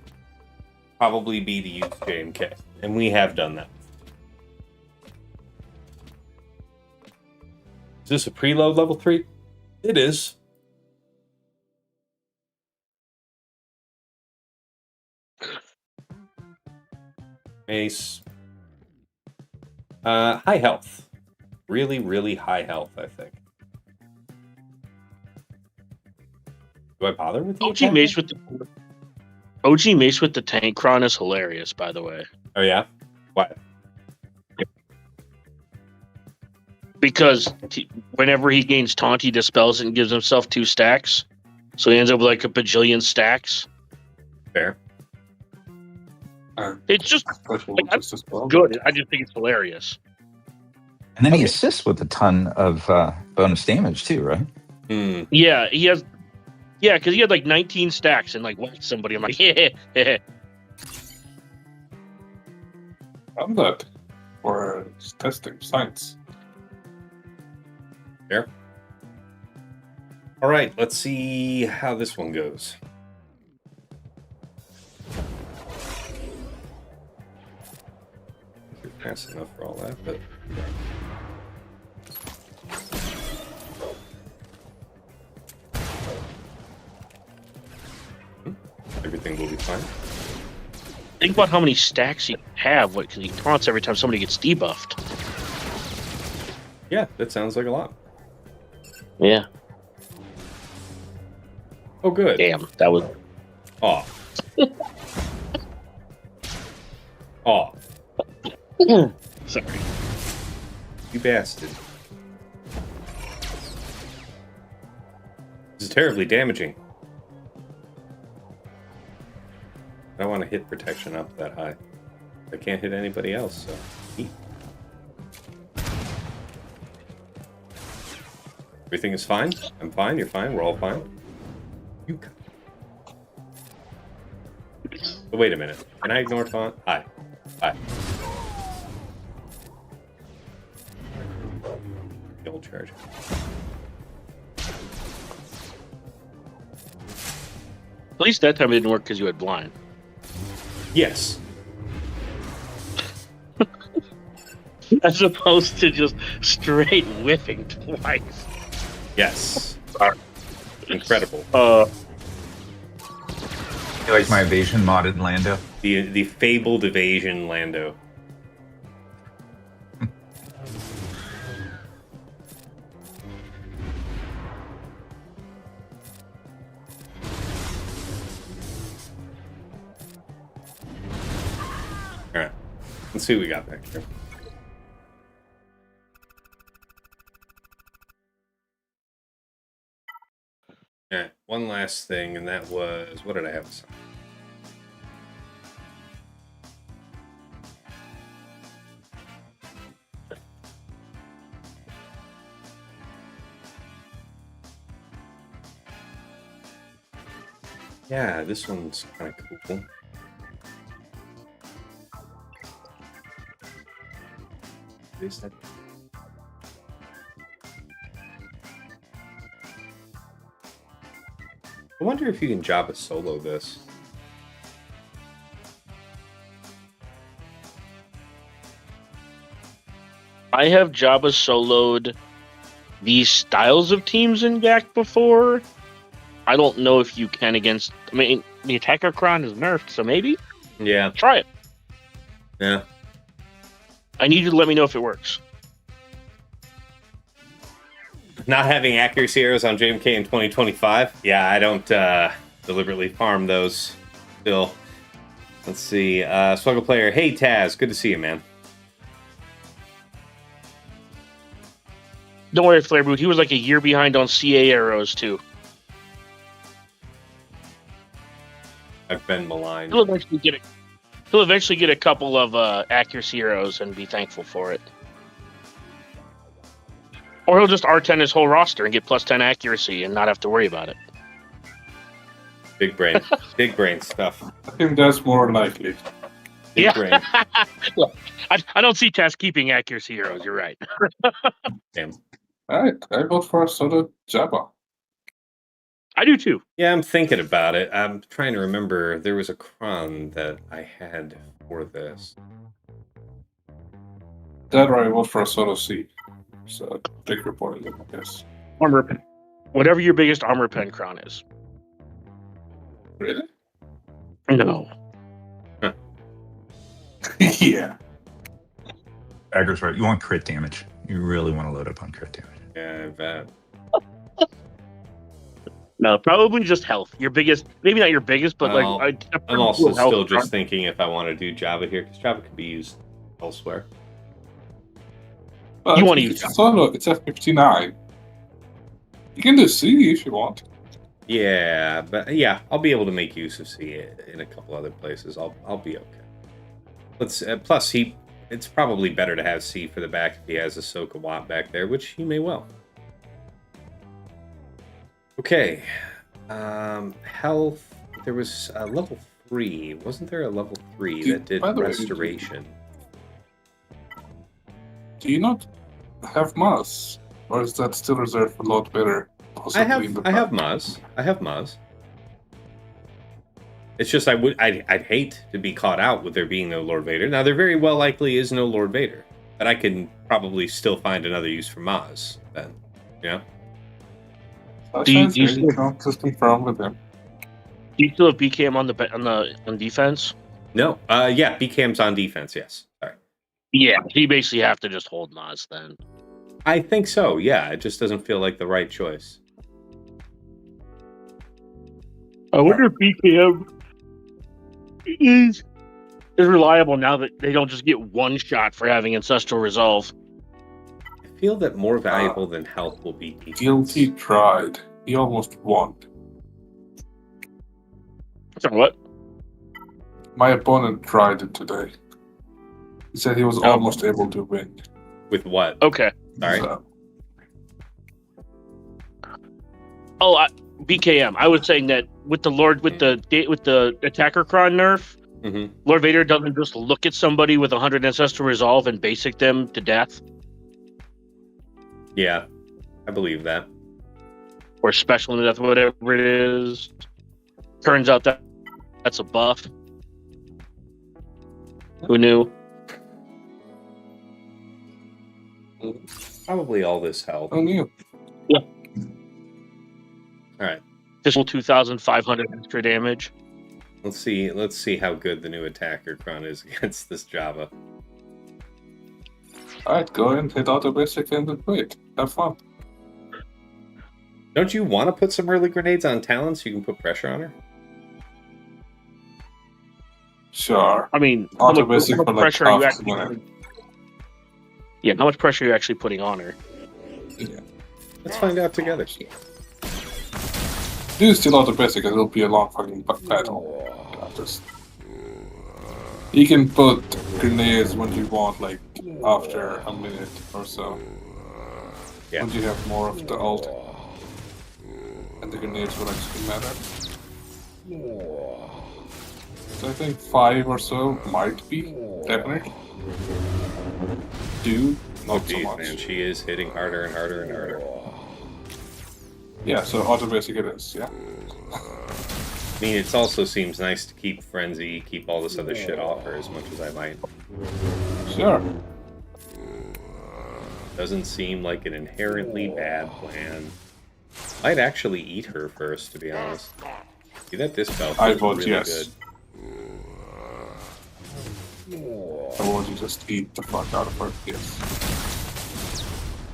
probably be to use JMK. And we have done that. Is this a preload level 3? It is. Ace. High health. Really, really high health, I think. Do I bother with the OG Mace with the tank cron is hilarious, by the way. Oh yeah? What? Because whenever he gains taunt, he dispels it and gives himself 2 stacks. So he ends up with like a bajillion stacks. Fair. It's just Well. good. I just think it's hilarious. And then he assists with a ton of bonus damage too, right? Yeah, he has. Yeah, because he had like 19 stacks and like whacked somebody. I'm like, yeah. I'm not for testing science. Fair. All right, let's see how this one goes. You're fast enough for all that, but everything will be fine. Think about how many stacks you have, because he taunts every time somebody gets debuffed. Yeah, that sounds like a lot. Yeah. Oh, good. Damn, that was... Aw. Aw. Sorry. You bastard. This is terribly damaging. I don't want to hit protection up that high. I can't hit anybody else, so... Eat. Everything is fine? I'm fine, you're fine, we're all fine. You... Oh, wait a minute. Can I ignore taunt? Hi. Hi. The old charge. At least that time it didn't work because you had blind. Yes. As opposed to just straight whiffing twice. Yes. Sorry. Incredible. You like my evasion modded Lando? The fabled evasion Lando. Alright. Let's see what we got back here. Alright, one last thing, and that was... What did I have assigned? Yeah, this one's kind of cool. Is that... I wonder if you can Jabba solo this. I have Jabba soloed these styles of teams in GAC before. I don't know if you can against... I mean, the attacker cron is nerfed, so maybe? Yeah. Try it. Yeah. I need you to let me know if it works. Not having accuracy arrows on JMK in 2025? Yeah, I don't deliberately farm those still. Let's see. Swuggle player. Hey, Taz. Good to see you, man. Don't worry, Flairboot. He was like a year behind on CA arrows, too. I've been maligned. He'll eventually get a couple of accuracy arrows and be thankful for it. Or he'll just R10 his whole roster and get plus 10 accuracy and not have to worry about it. Big brain. Big brain stuff. I think that's more likely. Big brain. Look, I don't see Taz keeping accuracy arrows. You're right. Damn. Alright, I vote for Soda Jabba. I do too. Yeah, I'm thinking about it. I'm trying to remember. There was a cron that I had for this. That or I vote for Soda C. So, big report, I guess. Armor pen. Whatever your biggest armor pen cron is. Really? No. Huh. Yeah. Agger's right. You want crit damage. You really want to load up on crit damage. Yeah, I bet. No, probably just health. Your biggest, maybe not your biggest, but Well, like I'm also health still cron. just thinking if I want to do Java here, because Java could be used elsewhere. But You wanna use it's Soda, it's at 59. You can do C if you want. Yeah, but yeah, I'll be able to make use of C in a couple other places. I'll be okay. Let's plus it's probably better to have C for the back if he has Ahsoka Watt back there, which he may well. Okay, health. There was a level 3. Wasn't there a level 3 that did By the way, restoration? Do you not have Maz? Or is that still reserved for Lord Bitter? I have Maz. I have Maz. It's just I'd hate to be caught out with there being no Lord Vader. Now there very well likely is no Lord Vader, but I can probably still find another use for Maz then. Yeah. Do you Just confirm with him. Do you still have BKM on defense? No. Yeah, BKM's on defense. Yes. Sorry. Yeah, so you basically have to just hold Maz then. I think so. Yeah, it just doesn't feel like the right choice. I wonder if BKM is reliable now that they don't just get one shot for having Ancestral Resolve. I feel that more valuable than health will be defense. Guilty tried. He almost won. So what? My opponent tried it today. He said he was almost able to win. With what? Okay. Sorry. So, BKM. I was saying that with the attacker cron nerf, Mm-hmm. Lord Vader doesn't just look at somebody with 100 Ancestral Resolve and basic them to death. Yeah, I believe that. Or special to death, whatever it is. Turns out that's a buff. Who knew? Probably all this health. who knew? Yeah. All right. Additional 2,500 extra damage. Let's see how good the new attacker cron is against this Java. Alright, go and hit auto basic and wait. Have fun. Don't you want to put some early grenades on Talon so you can put pressure on her? Sure. I mean, Auto how much basic for like pressure are you half actually a minute. putting? Yeah, how much pressure are you actually putting on her? Yeah. Let's find out together. Do still auto basic, it'll be a long fucking battle. Just you can put grenades when you want, like after a minute or so. Yeah. When you have more of the ult. And the grenades will actually matter. So I think 5 or so might be, definitely. 2, Oh, not so geez, much. man, she is hitting harder and harder and harder. Yeah, so auto basic it is, yeah. I mean, it also seems nice to keep Frenzy, keep all this other shit off her as much as I might. Sure. Doesn't seem like an inherently bad plan. Might actually eat her first, to be honest. See, that dispel I feels vote really yes. good. I want you just eat the fuck out of her, yes.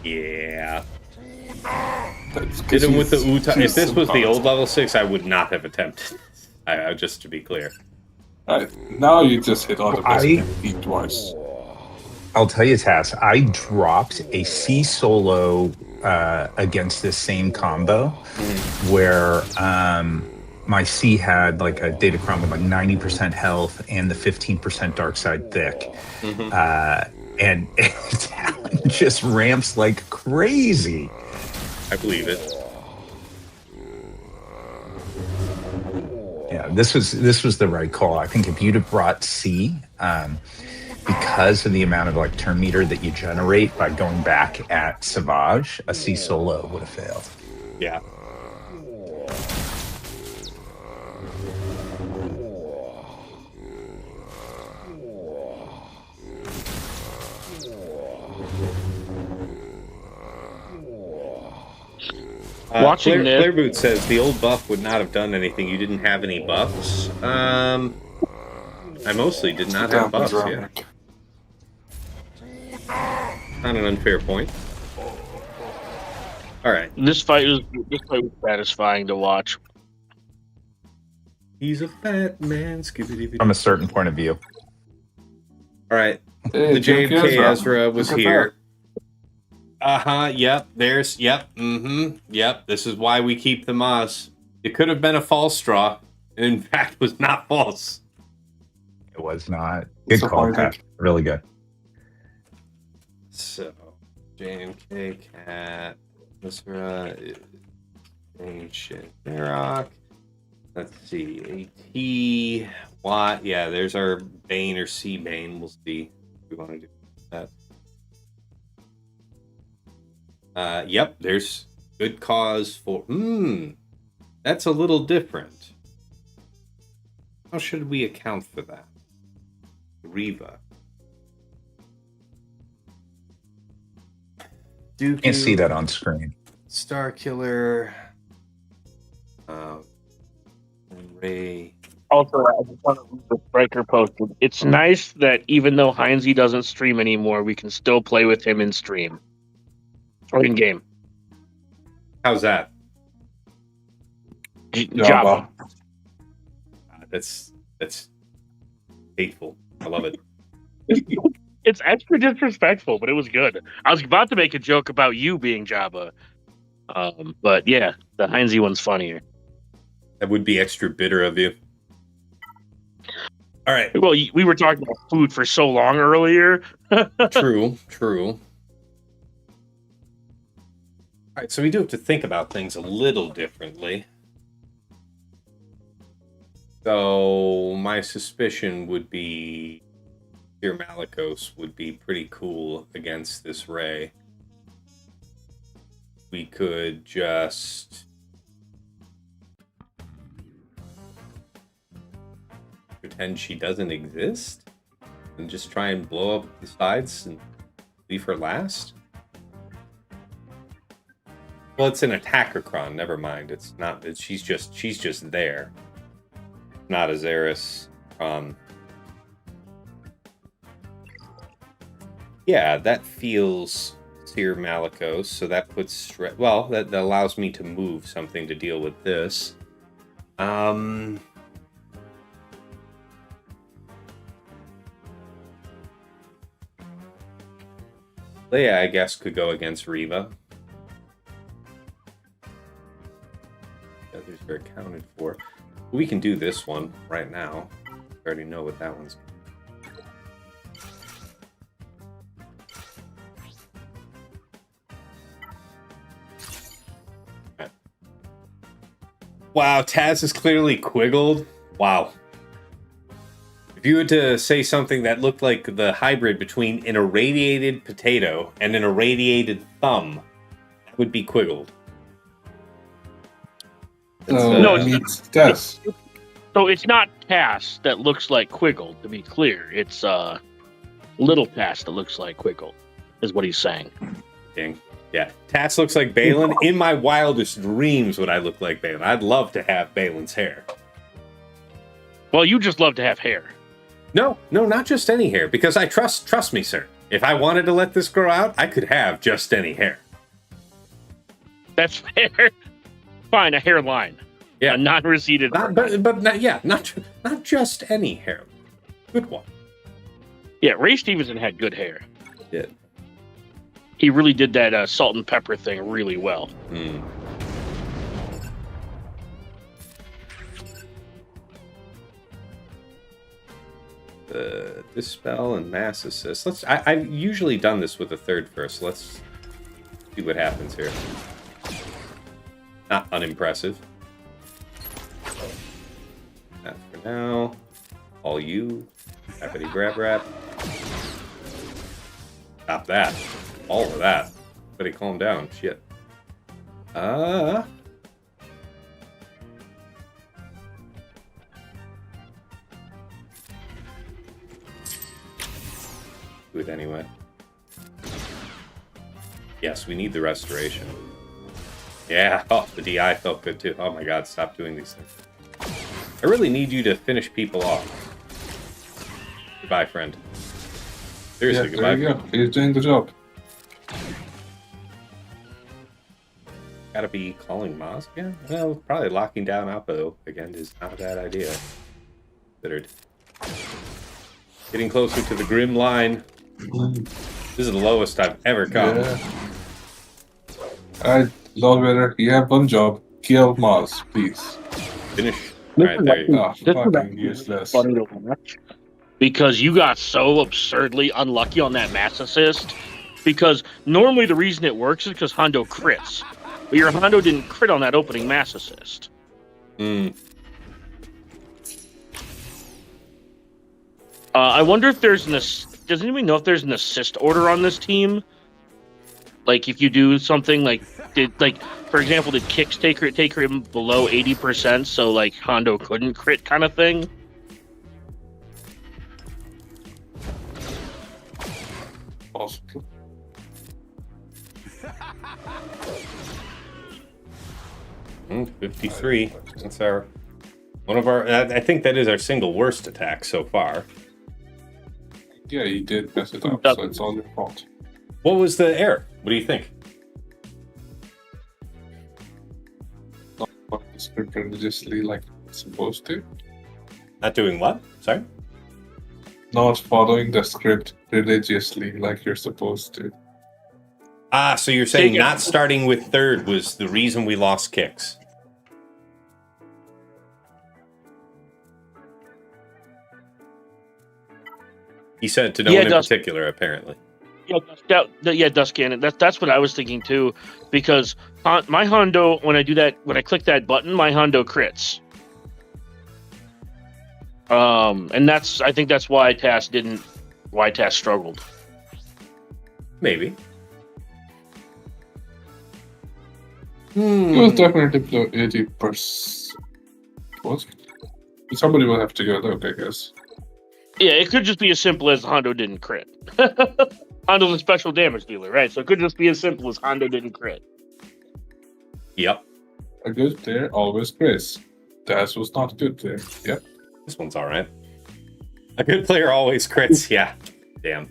Yeah. That's Did him with the Uta. If she's this was the old sympathetic. level 6, I would not have attempted. Just to be clear. Right, now you just hit auto basic I- and eat twice. I'll tell you, Tass, I dropped a C solo against this same combo where my C had like a datacron with like 90% health and the 15% dark side thick. And Talon just ramps like crazy. I believe it. Yeah, this was the right call. I think if you'd have brought C, because of the amount of like turn meter that you generate by going back at Savage, a C solo would have failed. Yeah. Watching this- Claire Boot says the old buff would not have done anything. You didn't have any buffs. I mostly did not have buffs. Yeah, not an unfair point. All right, This fight was satisfying to watch. he's a fat man. Scooby-Doo. From a certain point of view. All right, Hey, the JMK Ezra. Ezra was Look at here. Yep. There's. Yep. Yep. This is why we keep the Maz. It could have been a false straw. And in fact, was not false. It was not. Good call, Disappointed. Pat. Really good. So, JMK Cat, Ezra, Ancient Rock. Let's see. AT, Watt. Yeah, there's our Bane or C Bane. We'll see if we want to do that. Yep, there's good cause for. That's a little different. How should we account for that? Riva. Dooku, Can't see that on screen. Star Killer. And Ray. Also, I just want to read the Striker posted. It's nice that even though Heinze doesn't stream anymore, we can still play with him in stream or in game. How's that? Java. That's hateful. I love it. It's extra disrespectful, but it was good. I was about to make a joke about you being Java, but yeah, the Heinze one's funnier. That would be extra bitter of you. All right. Well, we were talking about food for so long earlier. True. All right, so we do have to think about things a little differently. So my suspicion would be Seer Malicos would be pretty cool against this Ray. We could just pretend she doesn't exist and just try and blow up the sides and leave her last. Well, it's an attackercron. Never mind. It's not. She's just there. Not a Xeris. Yeah, that feels Seer Malicos. So that puts that allows me to move something to deal with this. Leia, I guess, could go against Reva. The others are accounted for. We can do this one right now. I already know what that one's. Okay. Wow, Taz is clearly quiggled. Wow. If you were to say something that looked like the hybrid between an irradiated potato and an irradiated thumb, that would be quiggled. No, it's Tess. So it's not Cass that looks like Quiggle, to be clear. It's little Cass that looks like Quiggle, is what he's saying. Dang. Yeah, Tass looks like Balin. In my wildest dreams would I look like Balin. I'd love to have Balin's hair. Well, you just love to have hair. No, not just any hair, because I trust me, sir. If I wanted to let this grow out, I could have just any hair. That's fair. Fine, a hairline. Yeah, a non-receded. Not just any hair. Good one. Yeah, Ray Stevenson had good hair. He did. He really did that salt and pepper thing really well. Mm. Dispel and mass assist. I've usually done this with a third first. Let's see what happens here. Not unimpressive. That for now. All you. Rappity grab rap. Stop that. All of that. Everybody calm down. Shit. Do it anyway. Yes, we need the restoration. Yeah, the DI felt good too. Oh my god, stop doing these things. I really need you to finish people off. Goodbye, friend. Seriously, goodbye. There you go. He's doing the job. Gotta be calling Maz again? Well, probably locking down Oppo again is not a bad idea. Considered. Getting closer to the grim line. This is the lowest I've ever come. Yeah. Alright, Lawbetter, you have one job. Kill Maz, please. Finish. Alright, there you go. This Fucking is useless. funny to watch because you got so absurdly unlucky on that mass assist. Because normally the reason it works is because Hondo crits, but your Hondo didn't crit on that opening mass assist. I wonder if there's does anybody know if there's an assist order on this team? Like if you do something for example, did Kix take him below 80% so like Hondo couldn't crit kind of thing? Possible. Mm, 53. That's our One of our, I think that is our single worst attack so far. Yeah, you did mess it up, so it's all your fault. What was the error? What do you think? Not the script religiously like it's supposed to. Not doing what? Sorry? Not following the script religiously like you're supposed to. Ah, so you're saying not starting with third was the reason we lost kicks. He said to no one in particular, apparently. Yeah, Dust Cannon. That's what I was thinking too, because my Hondo, when I click that button, my Hondo crits. And I think that's why Tass struggled. It Maybe. was definitely below 80%. Was it? Somebody will have to go look, I guess. Yeah, it could just be as simple as Hondo didn't crit. Hondo's a special damage dealer, right? So it could just be as simple as Hondo didn't crit. Yep. A good player always crits. That was not a good player. Yep. This one's alright. A good player always crits, yeah. Damn.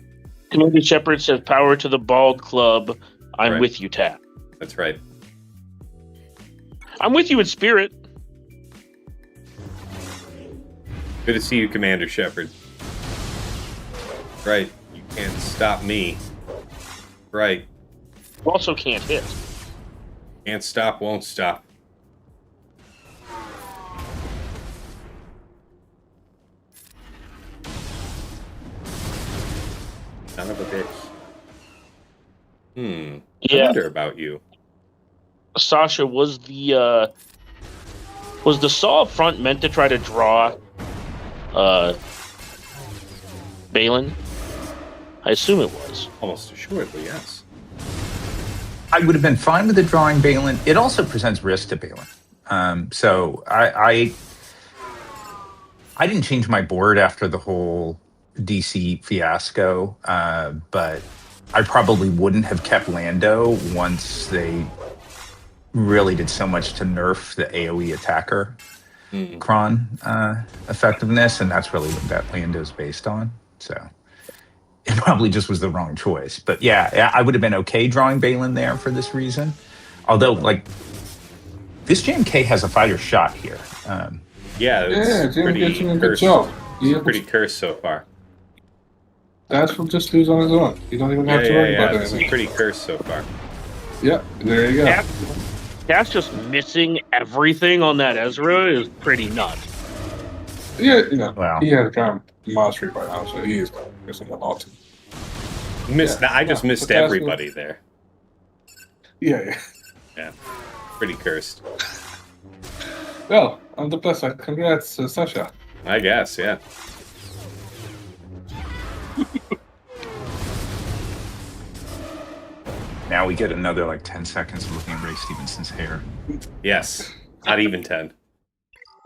Commander Shepard says, "Power to the bald club. I'm with you, Tap." That's right. I'm with you in spirit. Good to see you, Commander Shepard. Right. You can't stop me. Right. You also can't hit. Can't stop, won't stop. Son of a bitch. I wonder about you. Sasha, was the saw up front meant to try to draw Balin? I assume it was. Almost assuredly, yes. I would have been fine with the drawing Balin. It also presents risk to Balin. So I didn't change my board after the whole DC fiasco, but I probably wouldn't have kept Lando once they really did so much to nerf the AoE attacker cron effectiveness, and that's really what that Lando's based on. So it probably just was the wrong choice. But yeah, I would have been okay drawing Balin there for this reason. Although, like, this JMK has a fighter shot here. It's pretty doing a good cursed. job. It's pretty cursed so far. That will just lose on his own. You don't even have to worry about This anything. is pretty cursed so far. Yeah, there you go. That's just missing everything on that Ezra is pretty nuts. Yeah, Wow. he has ground mastery by now, so he is missing a lot. I just missed everybody there. Yeah. Yeah, pretty cursed. Well, on the plus side, congrats, Sasha. I guess, yeah. Now we get another like 10 seconds of looking at Ray Stevenson's hair. Yes, not even 10.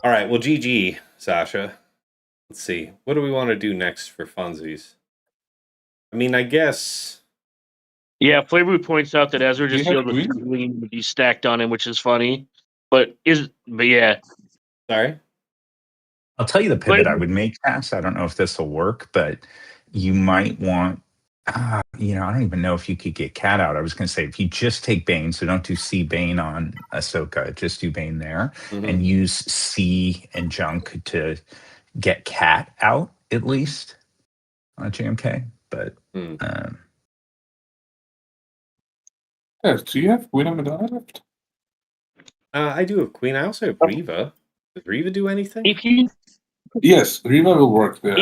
All right, well, GG, Sasha. Let's see. What do we want to do next for funsies? I mean, I guess... Yeah, Flavorwood points out that Ezra just feels to be stacked on him, which is funny. But yeah. Sorry? I'll tell you the pivot I would make, Cass. I don't know if this will work, but you might want... I don't even know if you could get Cat out. I was going to say, if you just take Bane, so don't do C Bane on Ahsoka, just do Bane there, and use C and Junk to get Cat out, at least, on JMK. But... Yes, do you have Queen Amidala left? I do have Queen. I also have Reva. Does Reva do anything? Yes, Reva will work there.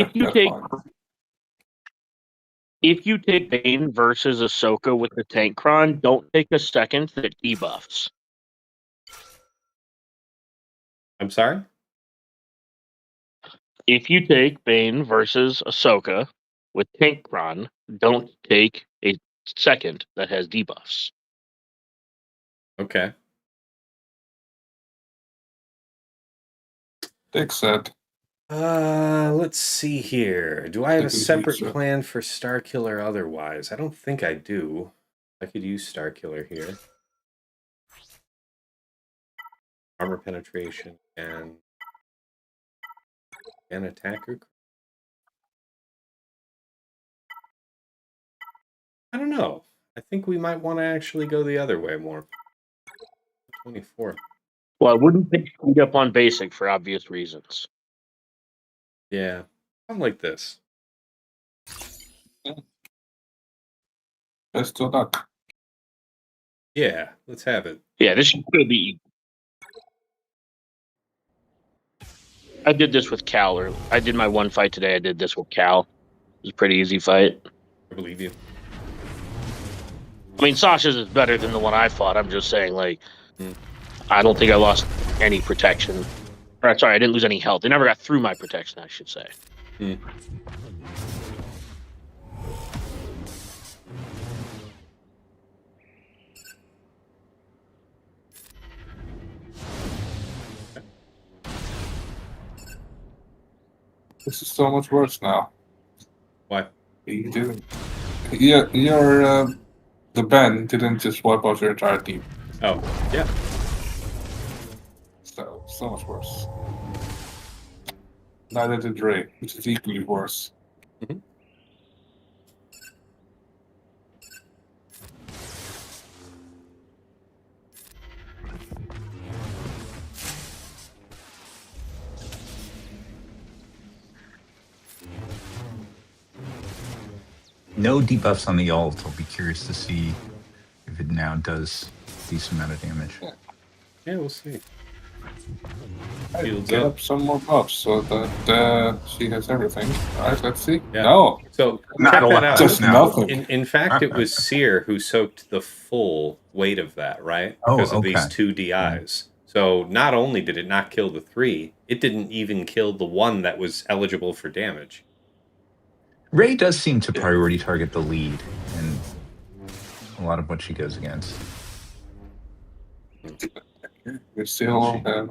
If you take Bane versus Ahsoka with the tank cron, don't take a second that debuffs. I'm sorry? If you take Bane versus Ahsoka with tank cron, don't take a second that has debuffs. Okay. Take said. Let's see here. Do I have a separate plan for Starkiller otherwise? I don't think I do. I could use Starkiller here. Armor penetration and An attacker. I don't know. I think we might want to actually go the other way more. 24. Well, I wouldn't pick speed up on basic for obvious reasons. Yeah. Something like this. Let's do that. Yeah, let's have it. Yeah, this should be. I did this with Cal, or I did my one fight today. I did this with Cal. It was a pretty easy fight. I believe you. I mean, Sasha's is better than the one I fought. I'm just saying, like, Hmm. I don't think I lost any protection. Or, sorry, I didn't lose any health. They never got through my protection, I should say. Hmm. This is so much worse now. Why? You didn't. Your the Ben didn't just wipe out your entire team. Oh, yeah. So much worse. Neither did Ray, which is equally worse. Mhm. No debuffs on the ult. I'll be curious to see if it now does a decent amount of damage. Yeah, we'll see. Hey, Shields get up. up some more buffs so that she has everything. Alright, let's see. Yeah. No, So Not check a that lot, out. just no. nothing. In fact, it was Seer who soaked the full weight of that, right? Oh, Because of these okay. 2 DIs. So not only did it not kill the 3, it didn't even kill the 1 that was eligible for damage. Ray does seem to priority target the lead in a lot of what she goes against. we still have.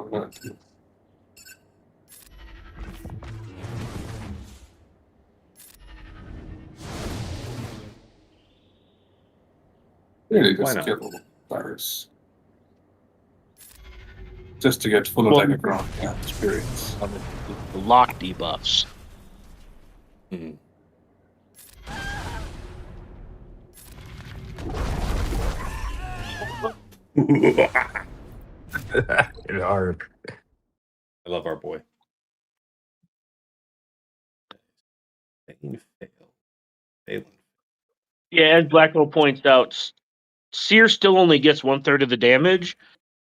Really, Why just not? kill virus. Just to get full Well, attack ground experience. The lock debuffs. Hmm. It's hard. I love our boy. Fail. Yeah, as Blackwell points out, Seer still only gets 1/3 of the damage,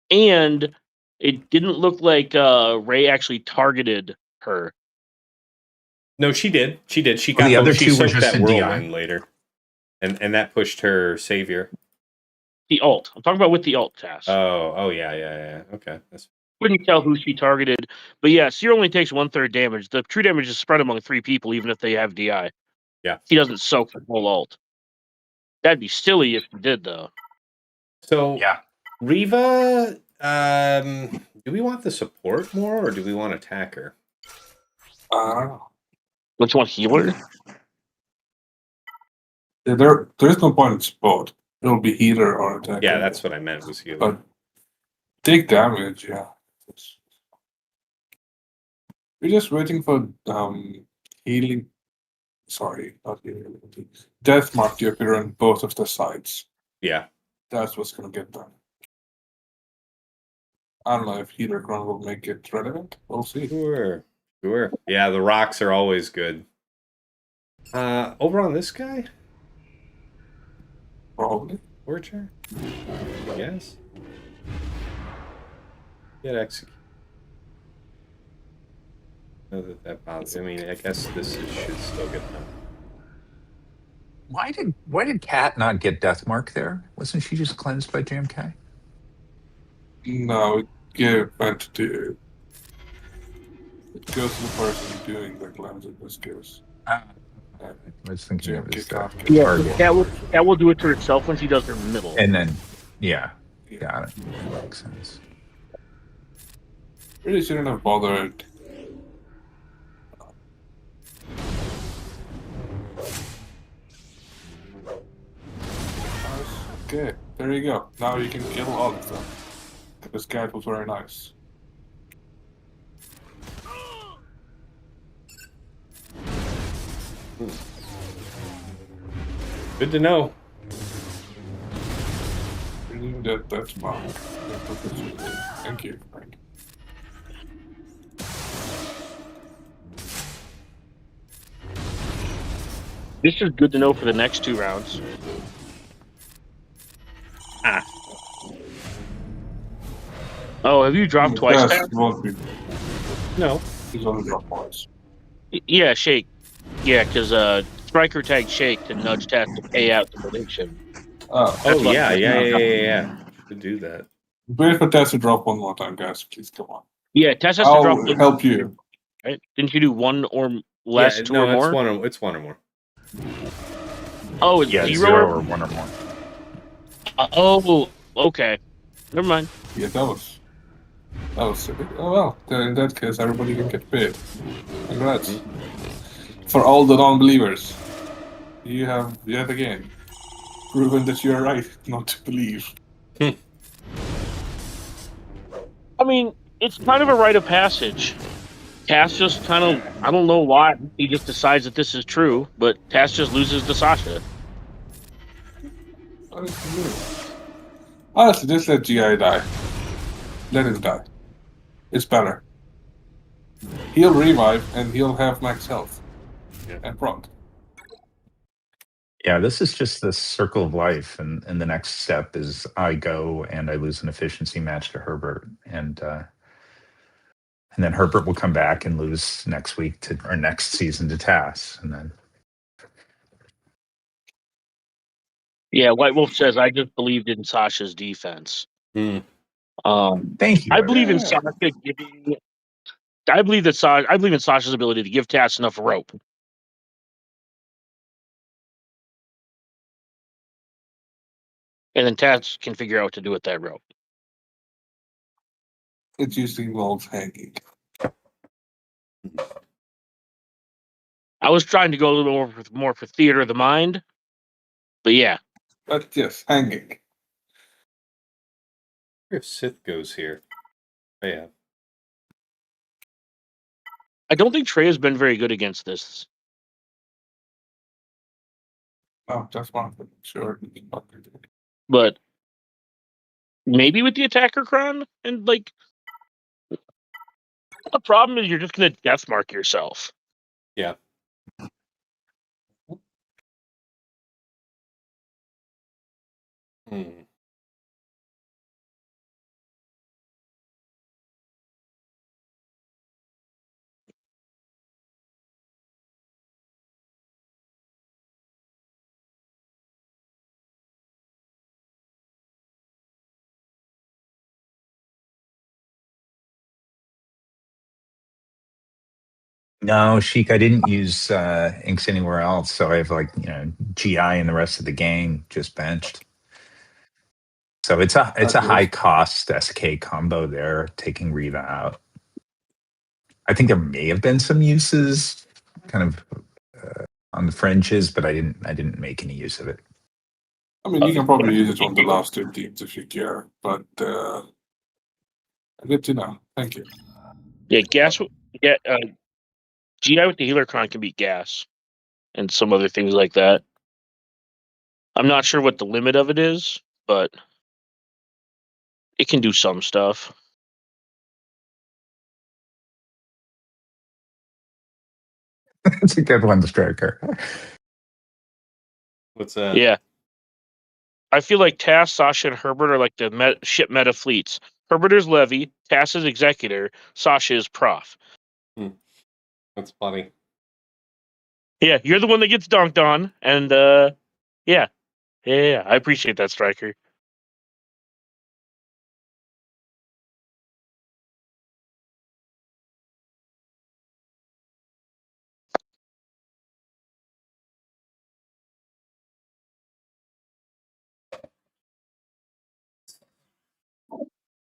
and it didn't look like Ray actually targeted her. No, she did. She did. She Well, got the other she two were soaked just that a DI. whirlwind later. And that pushed her savior. The ult. I'm talking about with the ult task. Oh yeah. Okay. That's Couldn't tell who she targeted, but yeah, Seer only takes 1/3 damage. The true damage is spread among 3 people, even if they have DI. Yeah. He doesn't soak the whole ult. That'd be silly if he did, though. so Yeah. Riva, do we want the support more or do we want attacker? I don't know. Which one, healer? Yeah, there's no point in support. It'll be healer or attack. Yeah, that's what I meant was healer. But take damage, yeah. We're just waiting for healing. Sorry, not healing. Death mark to appear on both of the sides. Yeah. That's what's gonna get done. I don't know if healer crown will make it relevant. We'll see. Sure. Yeah, the rocks are always good. Over on this guy? Probably. Torture? Yes. Get execute. Know that bothers. I mean, I guess this should still get done. Why did Kat not get death mark there? Wasn't she just cleansed by JMK? No, it meant to. It goes to the person doing the cleanse in this case. I was thinking of this stuff. Yeah, Target. that will do it to herself when she does her middle. And then, yeah, got it. That makes sense. Really shouldn't have bothered. Okay, there you go. Now you can kill all of them. This guy was very nice. Good to know. That's fine. Thank you, Frank. This is good to know for the next 2 rounds. Oh, have you dropped twice? Yes, won't be. No. He's only dropped once. Yeah, Shake. Yeah, because Striker tagged Shake to nudge Tess to pay out the prediction. Oh, Oh, what- yeah. To do that. wait for Tess to drop one more time, guys. Please, come on. Yeah, Tess has to drop. I'll help you. Right? Didn't you do 1 or less, 2 or more? It's one or more. Oh, it's Yeah, 0 0 or 1 or more. Oh, okay. Never mind. Yeah, that was silly. Oh well, then in that case, everybody can get paid. Congrats. For all the non-believers, you have yet again proven that you are right not to believe. I mean, it's kind of a rite of passage. Tass just kind of, I don't know why, he just decides that this is true, but Tass just loses to Sasha. Honestly, just let GI die. Let him die. It's better. He'll revive and he'll have max health. Yeah. And prompt. Yeah, this is just the circle of life, and the next step is I go and I lose an efficiency match to Herbert, and then Herbert will come back and lose next week to or next season to Tass, and then Yeah, White Wolf says, I just believed in Sasha's defense. Hmm. thank you. I believe in Yeah. Sasha giving. I believe in Sasha's ability to give Tass enough rope. And then Tass can figure out what to do with that rope. It usually involves hanging. I was trying to go a little more for theater of the mind, but yeah. But yes, hanging. If Sith goes here. Oh, yeah. I don't think Trey has been very good against this. Oh, just one. Sure. But maybe with the attacker cron, and like the problem is you're just gonna death mark yourself. Yeah. Hmm. No, Sheik, I didn't use inks anywhere else, so I have GI and the rest of the game just benched. So it's a high cost SK combo there, taking Riva out. I think there may have been some uses, kind of on the fringes, but I didn't make any use of it. I mean, you can probably use it on the last 2 teams if you care, but good to know. Thank you. Yeah, GI with the healer cron can beat gas and some other things like that. I'm not sure what the limit of it is, but it can do some stuff. It's a good one, the striker. What's that? Yeah. I feel like Tass, Sasha, and Herbert are like the ship meta fleets. Herbert is Levy, Tass is Executor, Sasha is Prof. That's funny. Yeah, you're the one that gets dunked on, and yeah. I appreciate that, Striker.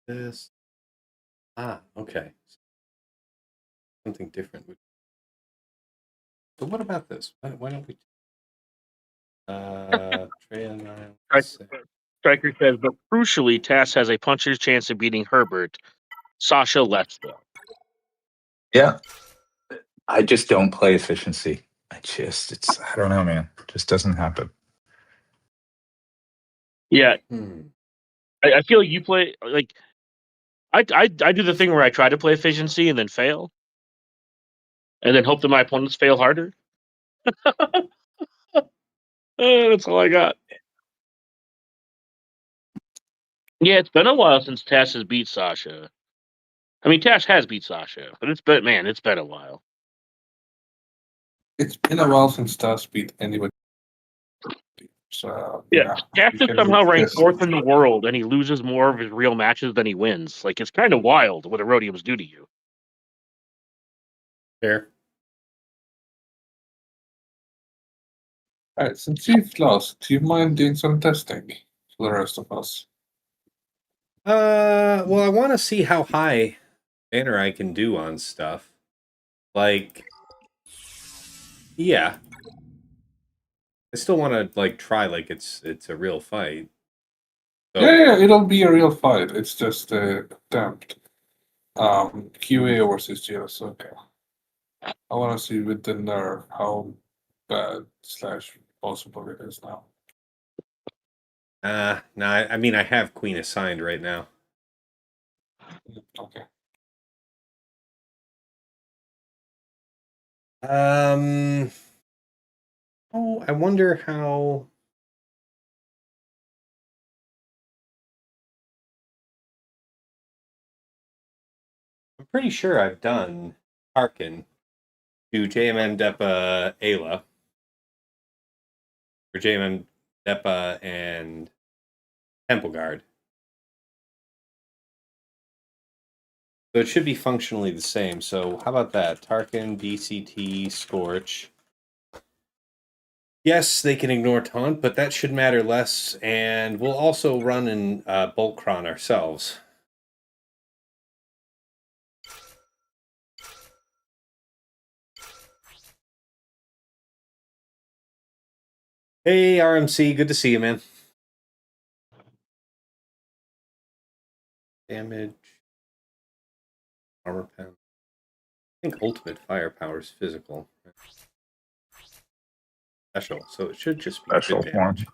This. Okay. Something different. So what about this? Why don't we? Striker says, but crucially, Tass has a puncher's chance of beating Herbert. Sasha less though. Yeah. I just don't play efficiency. I don't know, man. It just doesn't happen. Yeah, Hmm. I feel like you play like I do the thing where I try to play efficiency and then fail, and then hope that my opponents fail harder. That's all I got. Yeah, it's been a while since Tash has beat Sasha. I mean, Tash has beat Sasha, but it's been a while. It's been a while since Tash beat anybody. So Yeah, Tash you is can somehow ranked guess. 4th in the world, and he loses more of his real matches than he wins. Like, it's kind of wild what Erodiums do to you. Fair. Alright, since you've lost, do you mind doing some testing for the rest of us? Well, I want to see how high banner I can do on stuff. Like, yeah. I still want to like try like it's a real fight. So, Yeah, it'll be a real fight. It's just a attempt. QA versus GS, okay. I want to see with the nerf how bad / possible it is now. no, I mean I have Queen assigned right now. Okay. Oh, I wonder how. I'm pretty sure I've done Harkin to JMM Depa Ayla. Or JMM Depa and Temple Guard. So it should be functionally the same. So how about that? Tarkin, DCT, Scorch. Yes, they can ignore Taunt, but that should matter less. And we'll also run in Boltcron ourselves. Hey, RMC, good to see you, man. Damage. Armor pen. I think ultimate firepower is physical. Special, so it should just be Special good form. damage.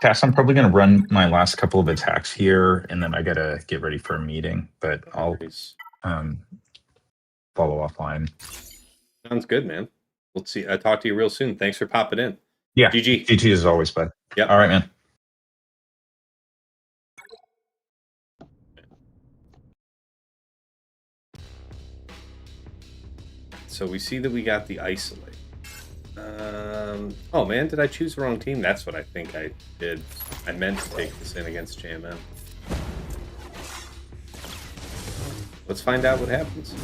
Cass, I'm probably going to run my last couple of attacks here, and then I got to get ready for a meeting, but I'll follow offline. Sounds good, man. We'll see. I'll talk to you real soon. Thanks for popping in. Yeah. GG. GG as always, bud. Yep. All right, man. So we see that we got the isolate. Oh man, did I choose the wrong team? That's what I think I did. I meant to take this in against JMM. Let's find out what happens.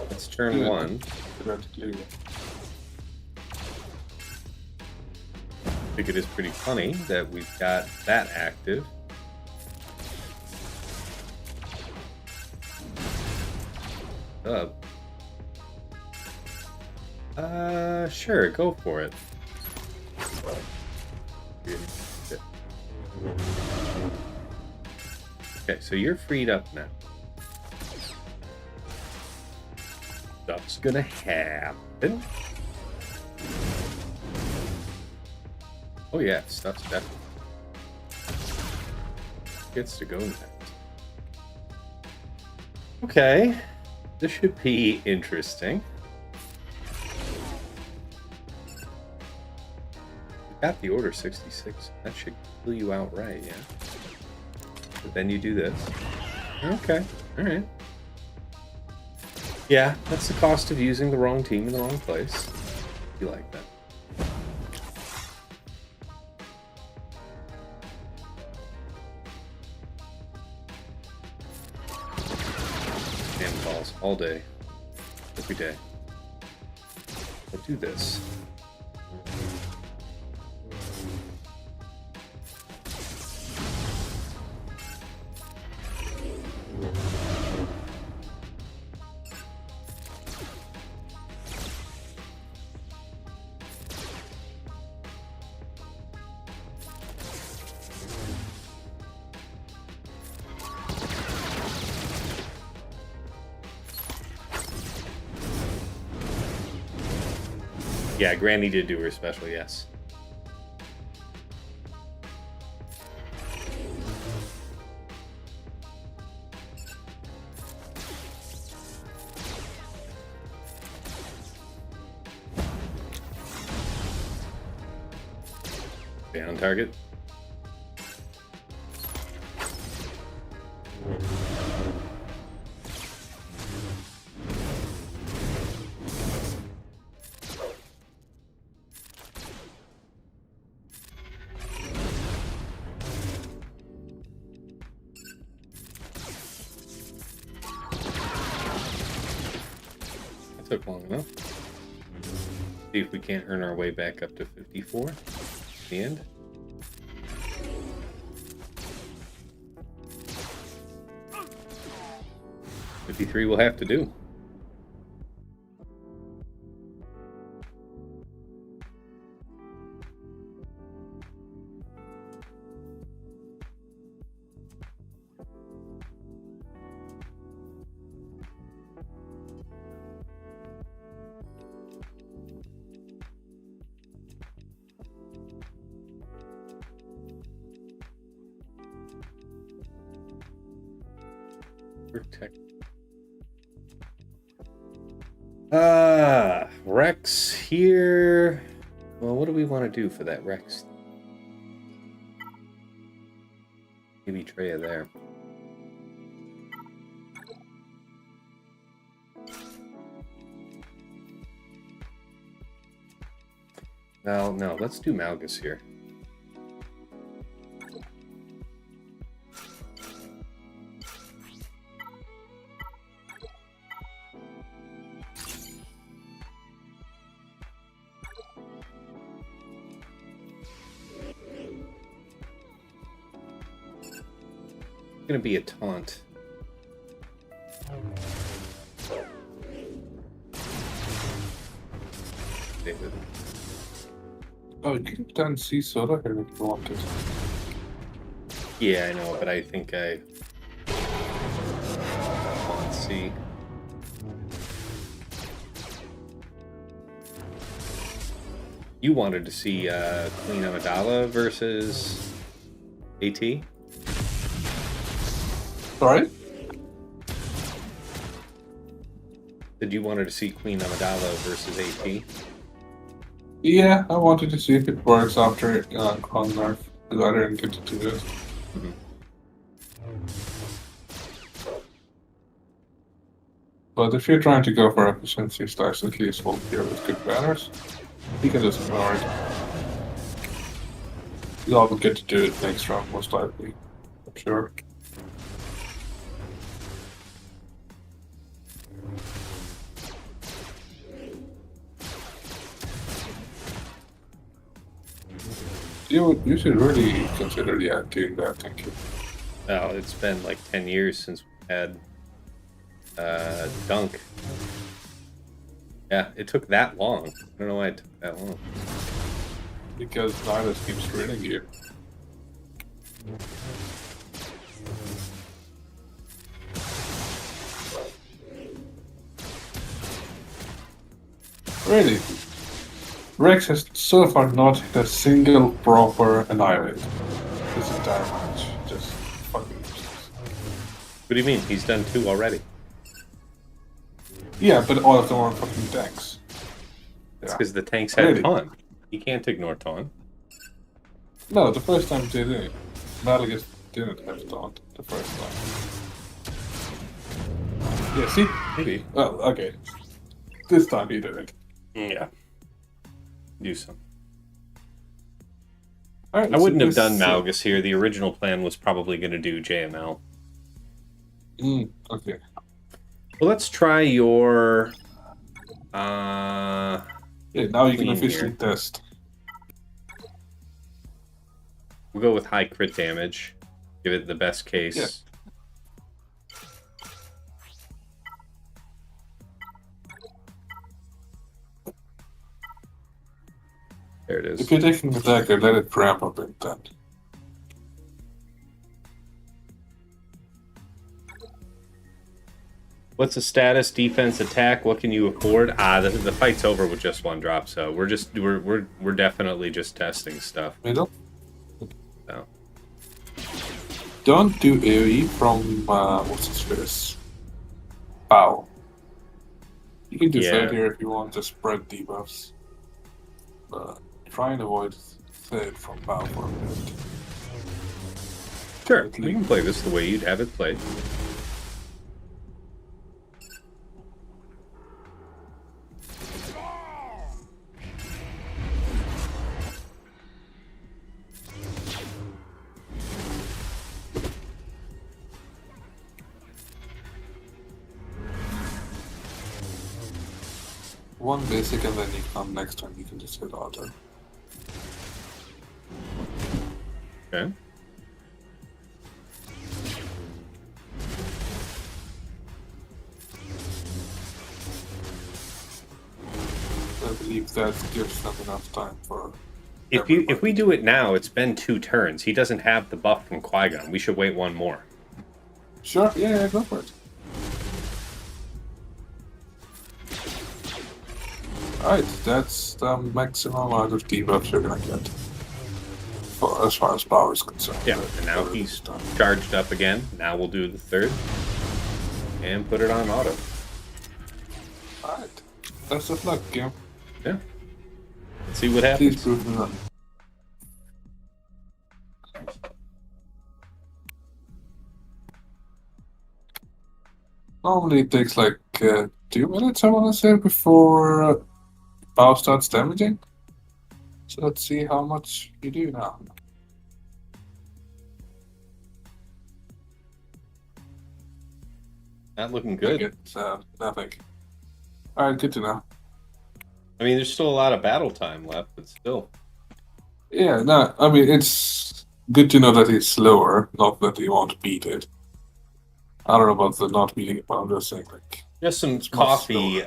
It's turn 1. I think it is pretty funny that we've got that active. Sure, go for it. Okay, so you're freed up now. Stuff's gonna happen. Oh yeah, stuff's definitely gets to go next. Okay, this should be interesting. Got the order 66. That should kill you outright, yeah. But then you do this. Okay, alright. Yeah, that's the cost of using the wrong team in the wrong place. You like that. Damn balls all day. Every day. I'll do this. Yeah, Granny did do her special, yes. Stay on target. That took long enough. See if we can't earn our way back up to 54 at the end. $53 will have to do. Protect. Rex here. Well, what do we want to do for that Rex? Maybe Treya there. No, let's do Malgus here. Gonna be a taunt. David. Oh, you can done see Soda here if you wanted. Yeah, I know, but I think I want C. You wanted to see Queen Amidala versus AT? Sorry? Did you wanted to see Queen Amidala versus AT? Yeah, I wanted to see if it works after Crown Nerf, because I didn't get to do it. Mm-hmm. But if you're trying to go for efficiency stacks, at least we'll here with good banners, you can just ignore it. You'll get to do it next round, most likely. I'm sure. You should really consider doing that, thank you. Oh, it's been like 10 years since we had Dunk. Yeah, it took that long. I don't know why it took that long. Because Nihilus keeps ruining you. Really? Rex has so far not hit a single proper Annihilate this entire match. Just fucking useless. What do you mean? He's done 2 already. Yeah, but all of them are fucking tanks. That's because the tanks had Taunt. You can't ignore Taunt. No, the first time they didn't. Malgus didn't have Taunt the first time. Yeah, see? Maybe. Well, okay. This time he didn't. Yeah. Do some. Right, I wouldn't have done Malgus here. The original plan was probably going to do JML. Okay. Well, let's try your... Yeah, now you can officially test. We'll go with high crit damage. Give it the best case. Yeah. There it is. If you're taking the dagger, let it ramp up in then. What's the status? Defense, attack. What can you afford? The fight's over with just one drop. So we're definitely just testing stuff. Middle. So. Don't do AoE from what's his face? Bow. You can do third here if you want to spread debuffs. But try and avoid third from Bow for a minute. Sure, we can play this the way you'd have it played. One basic and then you come next time you can just hit auto. Okay. I believe that gives them enough time for. If we do it now, it's been 2 turns. He doesn't have the buff from Qui-Gon. We should wait one more. Sure, yeah, go for it. Alright, that's the maximum amount of debuffs you're gonna get. For, as far as power is concerned. Yeah, and now he's charged up again. Now we'll do the third. And put it on auto. Alright. Best of luck, Kim. Yeah. Let's see what happens. Please prove me wrong. Normally it takes like 2 minutes, I want to say, before Bow starts damaging. So let's see how much you do now. Not looking good. It's nothing. Alright, good to know. I mean, there's still a lot of battle time left, but still. Yeah, no, I mean, it's good to know that he's slower, not that he won't beat it. I don't know about the not beating it, but I'm just saying, like... Just some coffee,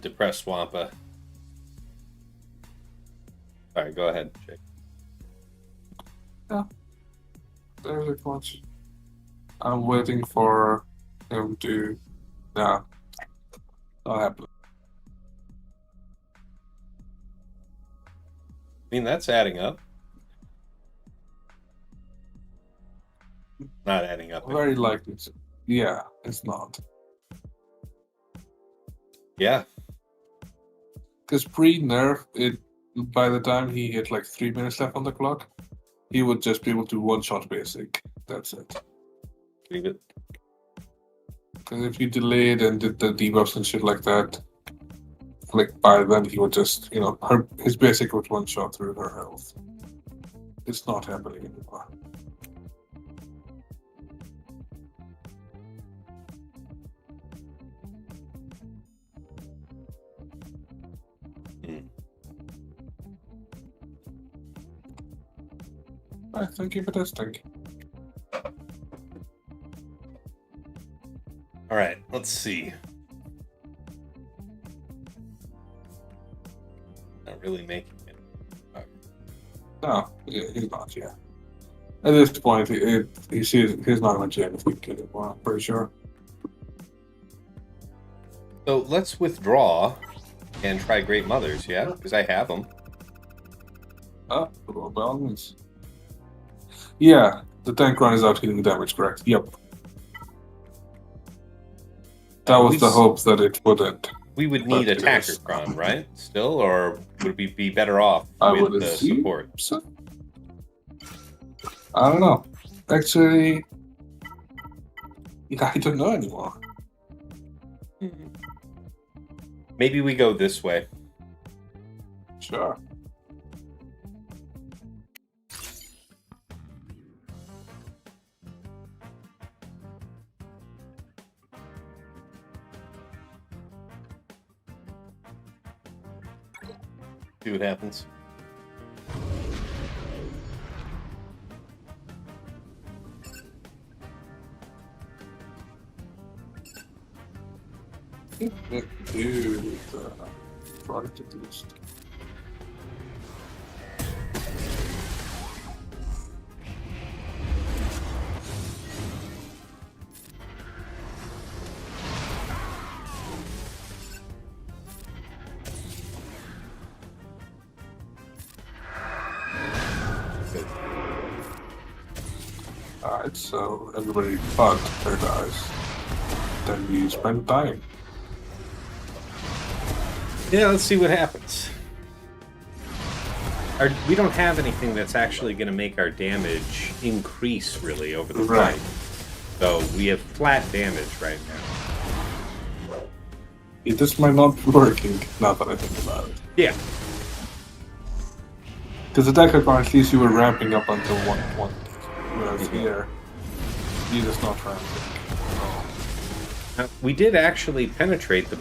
depressed Wampa. Alright, go ahead, Jake. Yeah. There's a much. I'm waiting for him to... Nah. Not happening. I mean, that's adding up. Not adding up. Very likely. Yeah, it's not. Yeah. Because pre-nerf, by the time he hit like 3 minutes left on the clock, he would just be able to one-shot basic. That's it. Leave it. Because if you delayed and did the debuffs and shit like that, like by then he would just, his basic would one-shot through her health. It's not happening anymore. Thank you for testing. All right, let's see. Not really making it. No, he's not yet. At this point, he's not going to anything good anymore, I'm pretty sure. So let's withdraw and try Great Mothers, yeah? Because I have them. Well, by all means. Yeah, the tank run is out healing damage, correct? Yep. That was the hope that it wouldn't. We would need attacker cron, right? Still, or would we be better off with the support? So. I don't know. Actually, I don't know anymore. Maybe we go this way. Sure. See what happens. Dude, product at least. right? So everybody but her dies. Then we spend time. Yeah, let's see what happens. We don't have anything that's actually going to make our damage increase, really, over the Right. fight. So we have flat damage right now. This might not be working, now that I think about it. Yeah. Because the datacron, at least you were ramping up until one point. Whereas here, you're just not ramping. We did actually penetrate the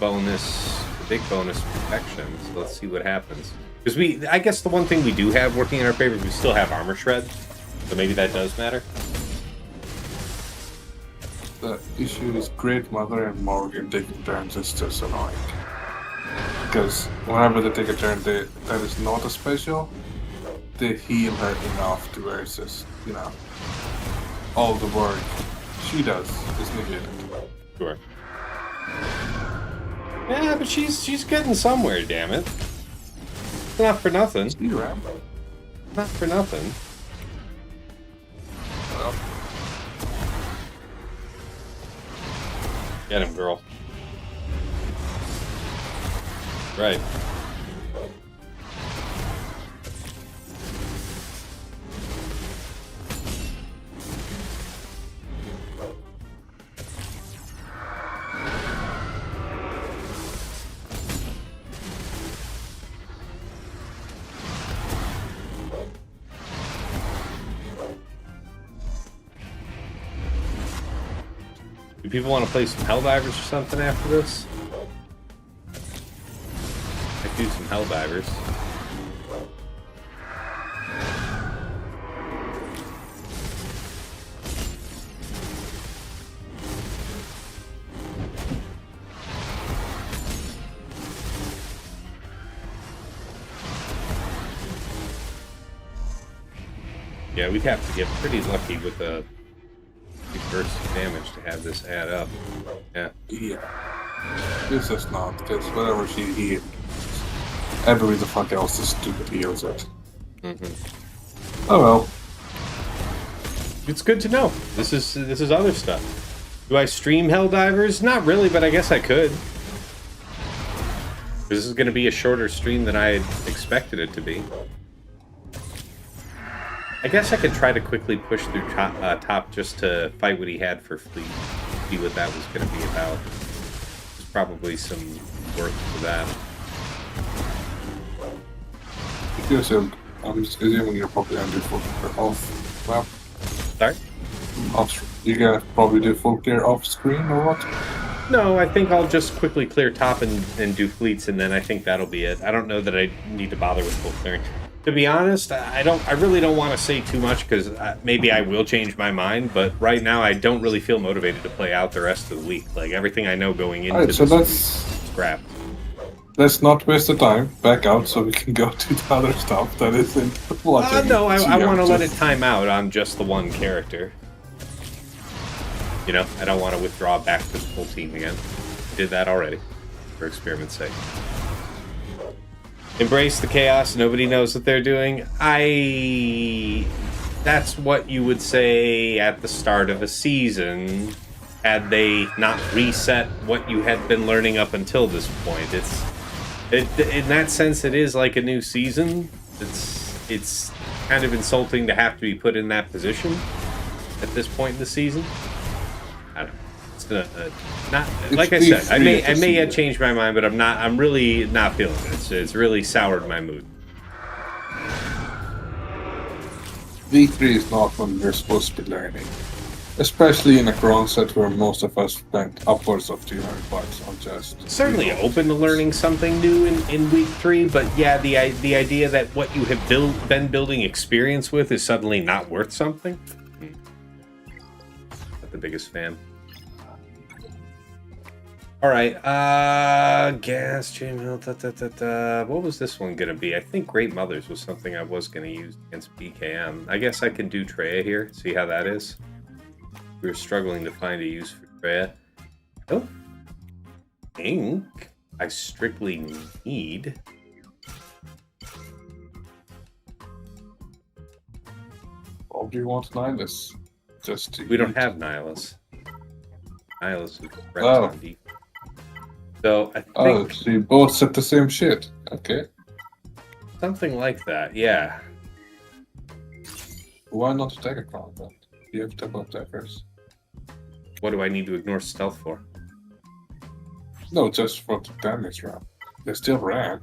big bonus protection, so let's see what happens. Because I guess the one thing we do have working in our favor is we still have armor shred, so maybe that does matter. The issue is Great Mother and Morgan taking turns is just annoying. Because whenever they take a turn that is not a special, they heal her enough to where it's just, all the work she does is negated. Sure. Yeah, but she's getting somewhere, damn it. Not for nothing. Not for nothing. Well, Get him, girl. Right. Do people want to play some Helldivers or something after this? I could do some Helldivers. Yeah, we'd have to get pretty lucky with the burst of damage to have this add up. Yeah. This is not, because whatever she heals, everybody the fuck else is stupid heals it. Oh well. It's good to know. This is other stuff. Do I stream Helldivers? Not really, but I guess I could. This is going to be a shorter stream than I had expected it to be. I guess I could try to quickly push through top just to fight what he had for Fleet. See what that was going to be about. There's probably some work for that. Because I'm assuming you're probably gonna do full clear off. Well, Sorry? You gonna probably do full clear off screen or what? No, I think I'll just quickly clear top and do fleets, and then I think that'll be it. I don't know that I need to bother with full clearing. To be honest, I really don't want to say too much because maybe I will change my mind. But right now, I don't really feel motivated to play out the rest of the week. Like everything I know going into Alright, so this scrap. Let's not waste the time. Back out so we can go to the other stuff that isn't watching. No, I want to let it time out on just the one character. You know, I don't want to withdraw back to the full team again. Did that already, for experiment's sake. Embrace the chaos. Nobody knows what they're doing. That's what you would say at the start of a season, had they not reset what you had been learning up until this point. In that sense, it is like a new season. It's kind of insulting to have to be put in that position at this point in the season. I don't know. It's gonna not like I said. I may have changed my mind, but I'm really not feeling it. It's really soured my mood. V3 is not when we're supposed to be learning, especially in a Cron set where most of us spent upwards of 200 bucks on just. Certainly open to learning something new in week 3, but yeah, the idea that what you have been building experience with is suddenly not worth something. Not the biggest fan. All right, gas, chainmail, what was this one gonna be? I think Great Mothers was something I was gonna use against BKM. I guess I can do Treya here, see how that is. We were struggling to find a use for Treya. I don't think I strictly need. All do you want Nihilus? just to We don't eat. have Nihilus. Nihilus is Rex Oh. on defense. So I Oh, think so you both said the same shit. Okay. something like that, yeah. Why not datacron then? You have double attackers. What do I need to ignore stealth for? No, just for the damage round. They still ran.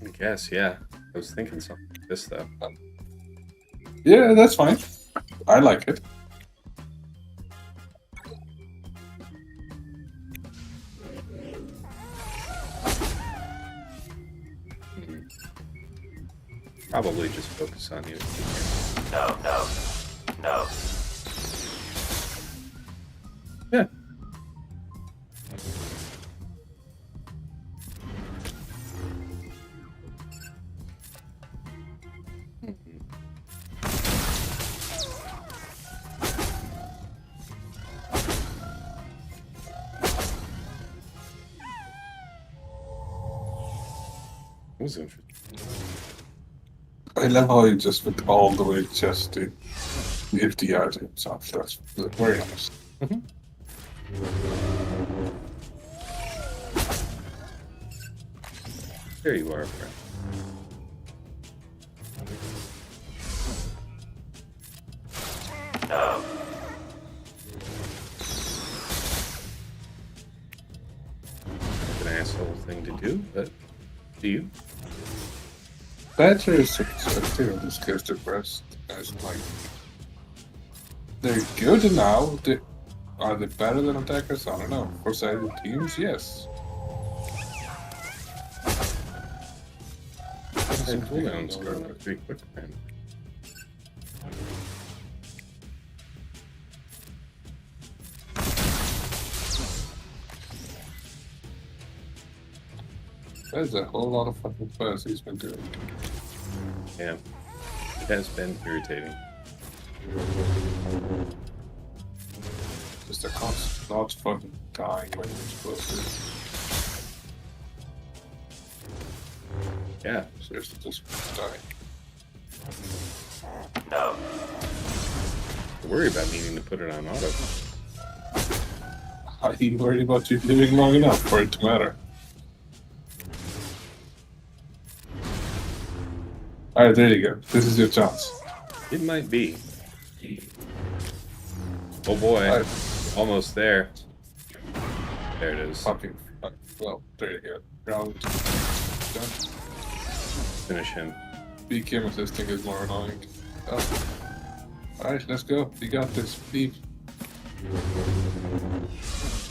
I guess, yeah. I was thinking something like this, though. Yeah, that's fine. I like it. Probably just focus on you. No. Yeah. It was interesting. I love how he just went all the way just to give the art himself. That's very nice. There you are, friend. No. It's an asshole thing to do, but do you? Better is subjective in this case, the rest as like they're good now. Are they better than attackers? I don't know. For certain teams, yes. And cooldowns are pretty quick, man. There's a whole lot of fucking fuzz he's been doing. Yeah. It has been irritating. Just a constant not fucking dying when you're supposed to. Yeah. Seriously, just die. No. I worry about needing to put it on auto. Are you worried about you living long enough for it to matter? Alright, there you go. This is your chance. It might be. Oh boy. Alright, Almost there. There it is. fucking. Well, there you go. Round done. Finish him. BKM assisting is more annoying. Oh. Alright, let's go. You got this. Leave.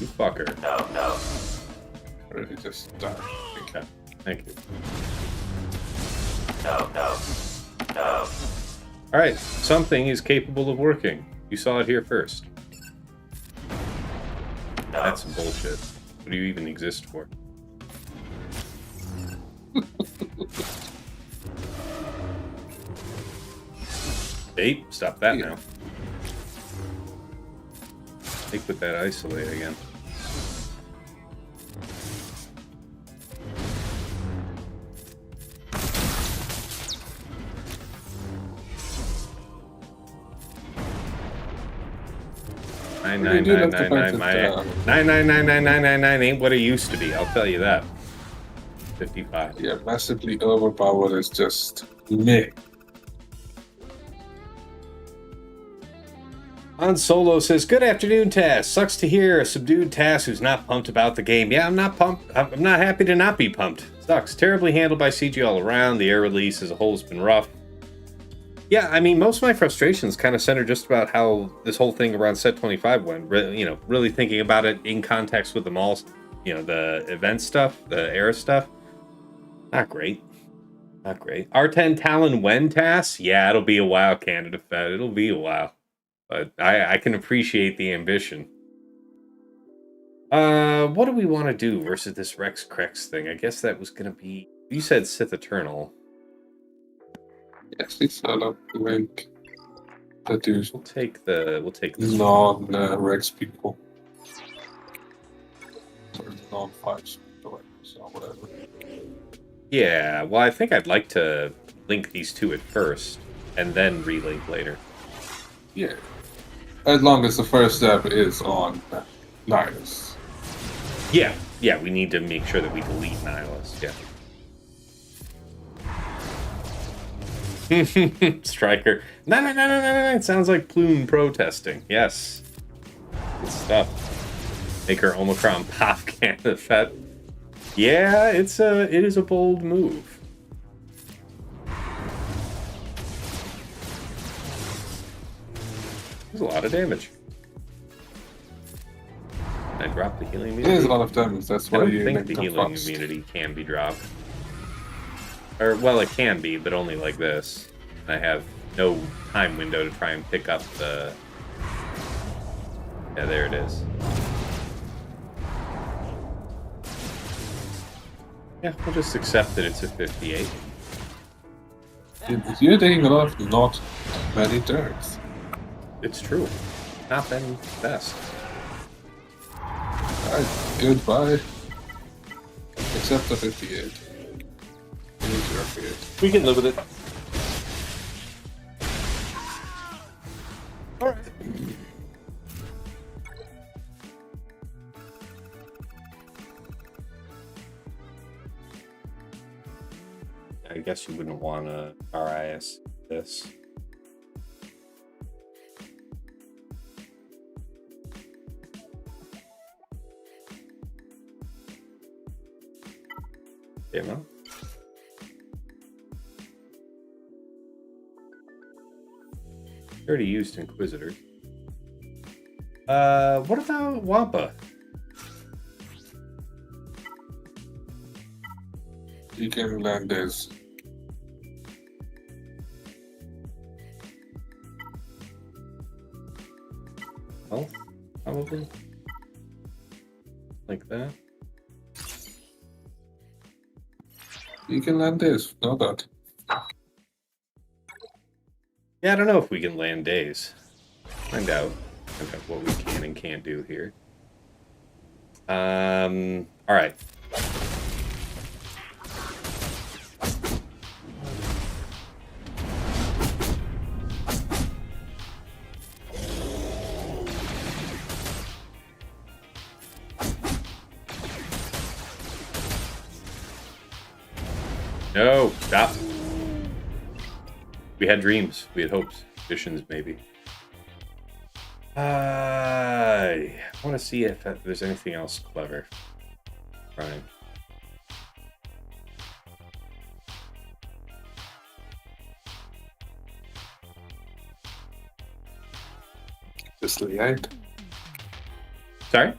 You fucker. No. Already just die. Okay. Thank you. No. Alright. Something is capable of working. You saw it here first. That's some bullshit. What do you even exist for? Hey, stop that Yeah. now. Take with that isolate again. Nine Well, you nine do nine have to nine fight nine it, nine 99999 ain't what it used to be. I'll tell you that. 55. Yeah, massively overpowered is just meh. On Solo says, "Good afternoon, Tass. Sucks to hear a subdued Tass who's not pumped about the game. Yeah, I'm not pumped. I'm not happy to not be pumped. Sucks. Terribly handled by CG all around. The air release as a whole has been rough. Yeah, I mean, most of my frustrations kind of center just about how this whole thing around Set 25 went. Really thinking about it in context with them all. The event stuff, the era stuff. Not great. Not great. R10 Talon when Tass? Yeah, it'll be a while, Canada Fed. It'll be a while. But I can appreciate the ambition. What do we want to do versus this Rex Crex thing? I guess that was going to be... You said Sith Eternal. Yes, it's set up to make the dudes We'll take this. non-Rex people. Or non-5s, so whatever. Yeah, well, I think I'd like to link these two at first, and then relink later. Yeah. As long as the first step is on Nihilus. Yeah, we need to make sure that we delete Nihilus, yeah. Striker. No, it sounds like Plume protesting. Yes. Good stuff. Make her Omicron pop can effect. Yeah, it is a bold move. There's a lot of damage. I dropped the healing immunity. It is a lot of damage, that's why you think make the them healing fast. immunity can be dropped. Or, well, it can be, but only like this. I have no time window to try and pick up the... Yeah, there it is. Yeah, we'll just accept that it's a 58. You're taking a lot of not many turns. It's true. Not been best. Alright, goodbye. Except the 58. We can live with it. Alright. I guess you wouldn't want to RIS this. Demo. Already used Inquisitor. What about Wampa? You can land this. Oh, probably. Like that. You can land this. Know that. Yeah, I don't know if we can land days. Find out what we can and can't do here. All right. No, stop. We had dreams. We had hopes. Visions, maybe. I want to see if there's anything else clever. Right. Just lay out. Sorry?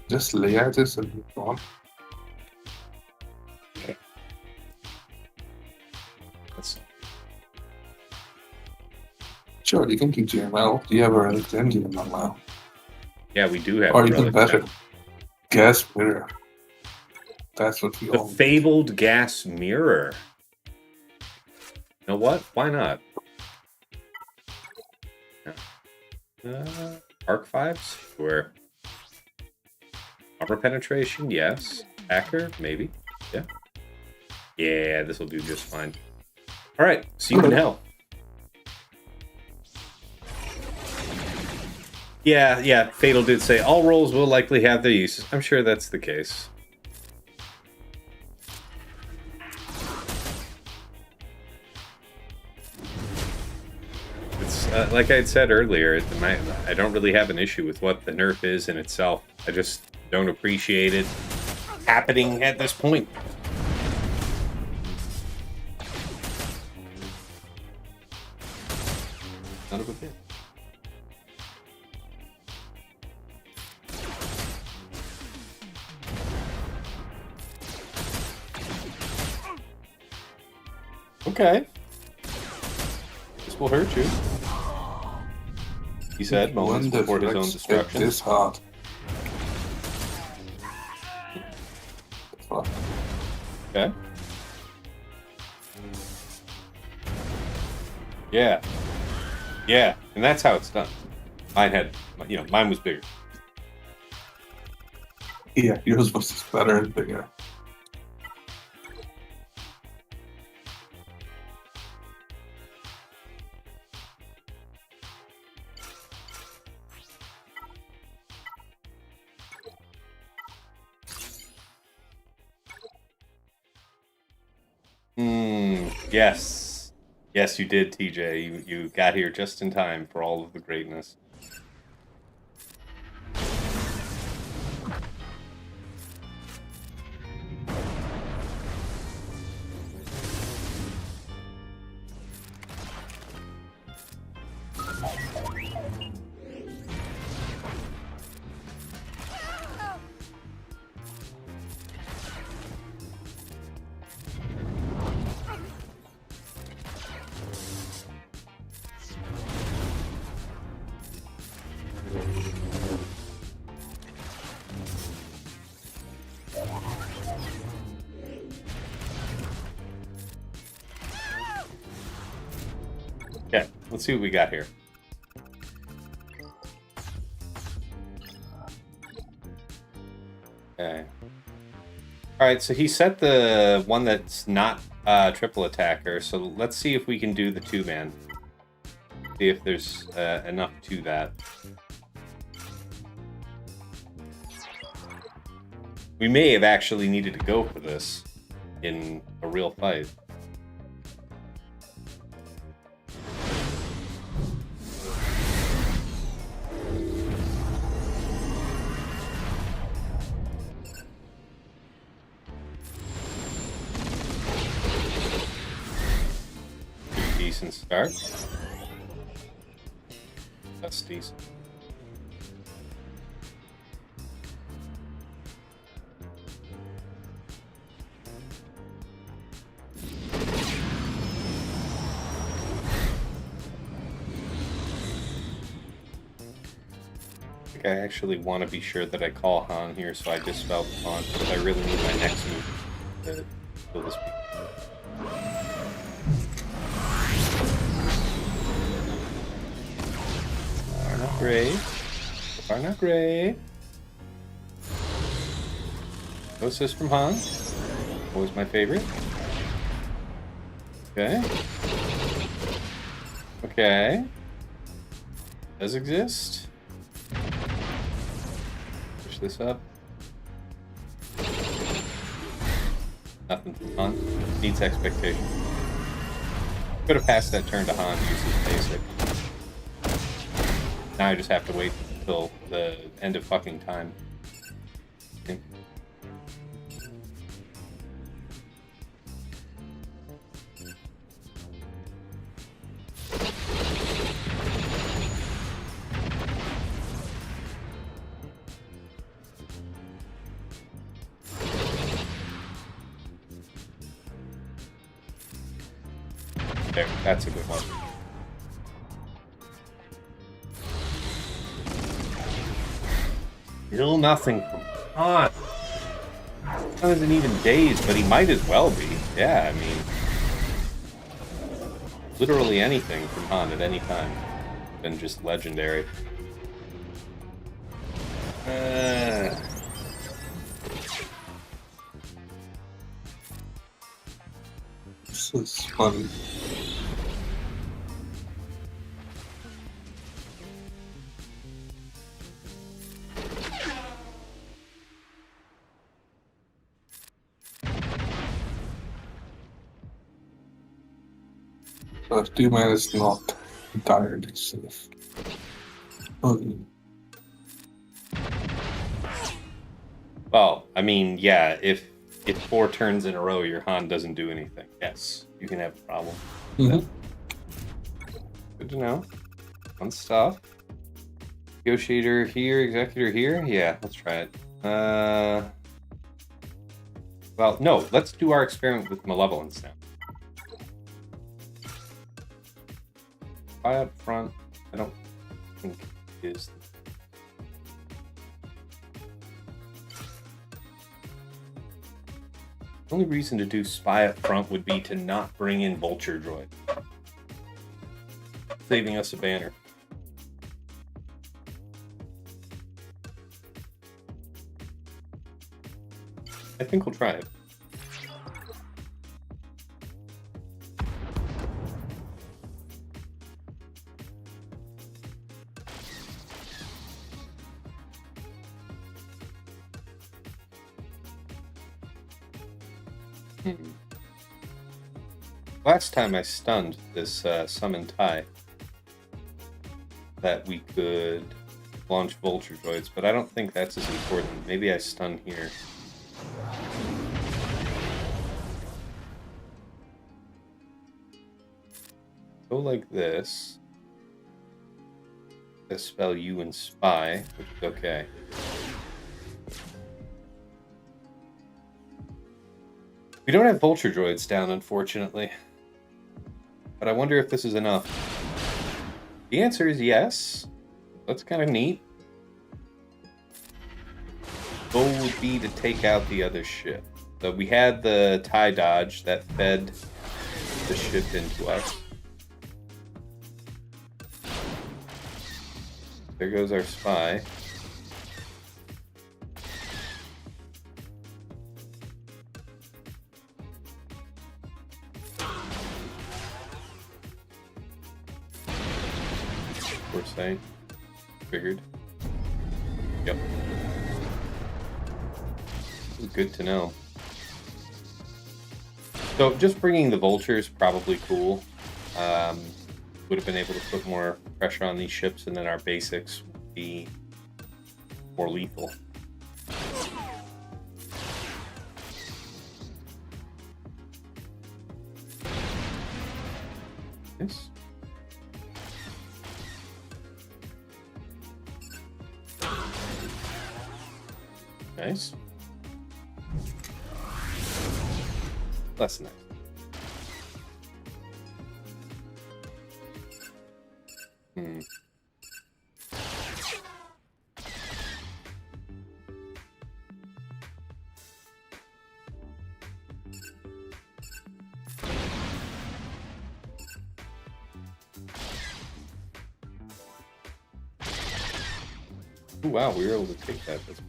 Just lay out this and move on. That's... Sure, you can keep GML. You have a relic and GML now. Yeah, we do have Or a even relic better, now. gas mirror. That's what we The all fabled gas mirror. You know what? Why not? Arc 5s? Sure. Armor penetration? Yes. Hacker? Maybe. Yeah. Yeah, this will do just fine. Alright, see you in hell. Yeah, Fatal did say all roles will likely have their uses. I'm sure that's the case. It's like I had said earlier, I don't really have an issue with what the nerf is in itself. I just don't appreciate it happening at this point. None of a bit. Okay. This will hurt you. He said moments before his own destruction. This hard. Fuck. Okay. Yeah. Yeah, and that's how it's done. Mine was bigger. Yeah, yours was better and bigger. Yes. Yes, you did, TJ. You got here just in time for all of the greatness. Okay, let's see what we got here. Okay. Alright, so he set the one that's not triple attacker, so let's see if we can do the 2-man. See if there's enough to that. We may have actually needed to go for this in a real fight. Decent start. That's decent. I actually want to be sure that I call Han here, so I dispel the taunt, because I really need my next move to kill this people. Are not great. Are not great. No assist from Han. Always my favorite. Okay. Okay. Does exist. Push this up. Nothing from Han. Needs expectation. Could have passed that turn to Han to use his basic. Now I just have to wait until the end of fucking time. Okay. There, that's a good one. Still nothing from Han. Han isn't even dazed, but he might as well be. Yeah, I mean, literally anything from Han at any time. Been just legendary. This is funny. But 2-man is not entirely safe. Well, I mean, yeah, if 4 turns in a row your Han doesn't do anything, yes, you can have a problem. Mm-hmm. Good to know. Fun stuff. Negotiator here, Executor here. Yeah, let's try it. Well, no, let's do our experiment with Malevolence now. Spy up front, I don't think is. The only reason to do Spy up front would be to not bring in Vulture Droid. Saving us a banner. I think we'll try it. Last time I stunned this summon tie that we could launch Vulture Droids, but I don't think that's as important. Maybe I stun here. Go like this. Spell you and Spy, which is okay. We don't have Vulture Droids down, unfortunately. But I wonder if this is enough. The answer is yes. That's kind of neat. Goal would be to take out the other ship. So we had the TIE dodge that fed the ship into us. There goes our spy. Foresight. Figured. Yep. This is good to know. So just bringing the vultures probably cool. Would have been able to put more pressure on these ships, and then our basics would be more lethal. Yes. Nice. Less nice. Ooh, wow, we were able to take that. That's...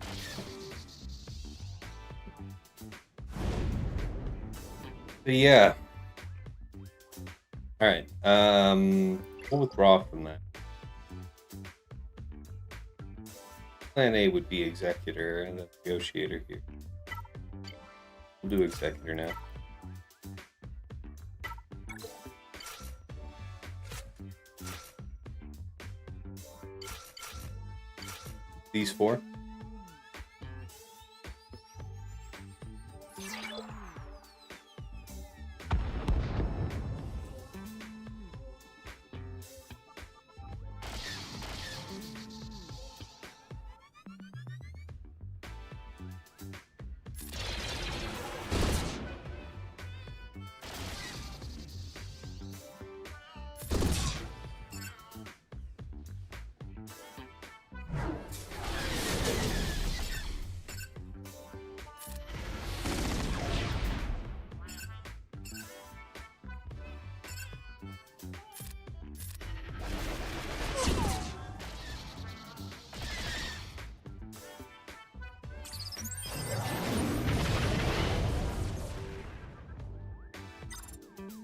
But yeah. Alright. We'll withdraw from that. Plan A would be Executor and the Negotiator here. We'll do Executor now. These four.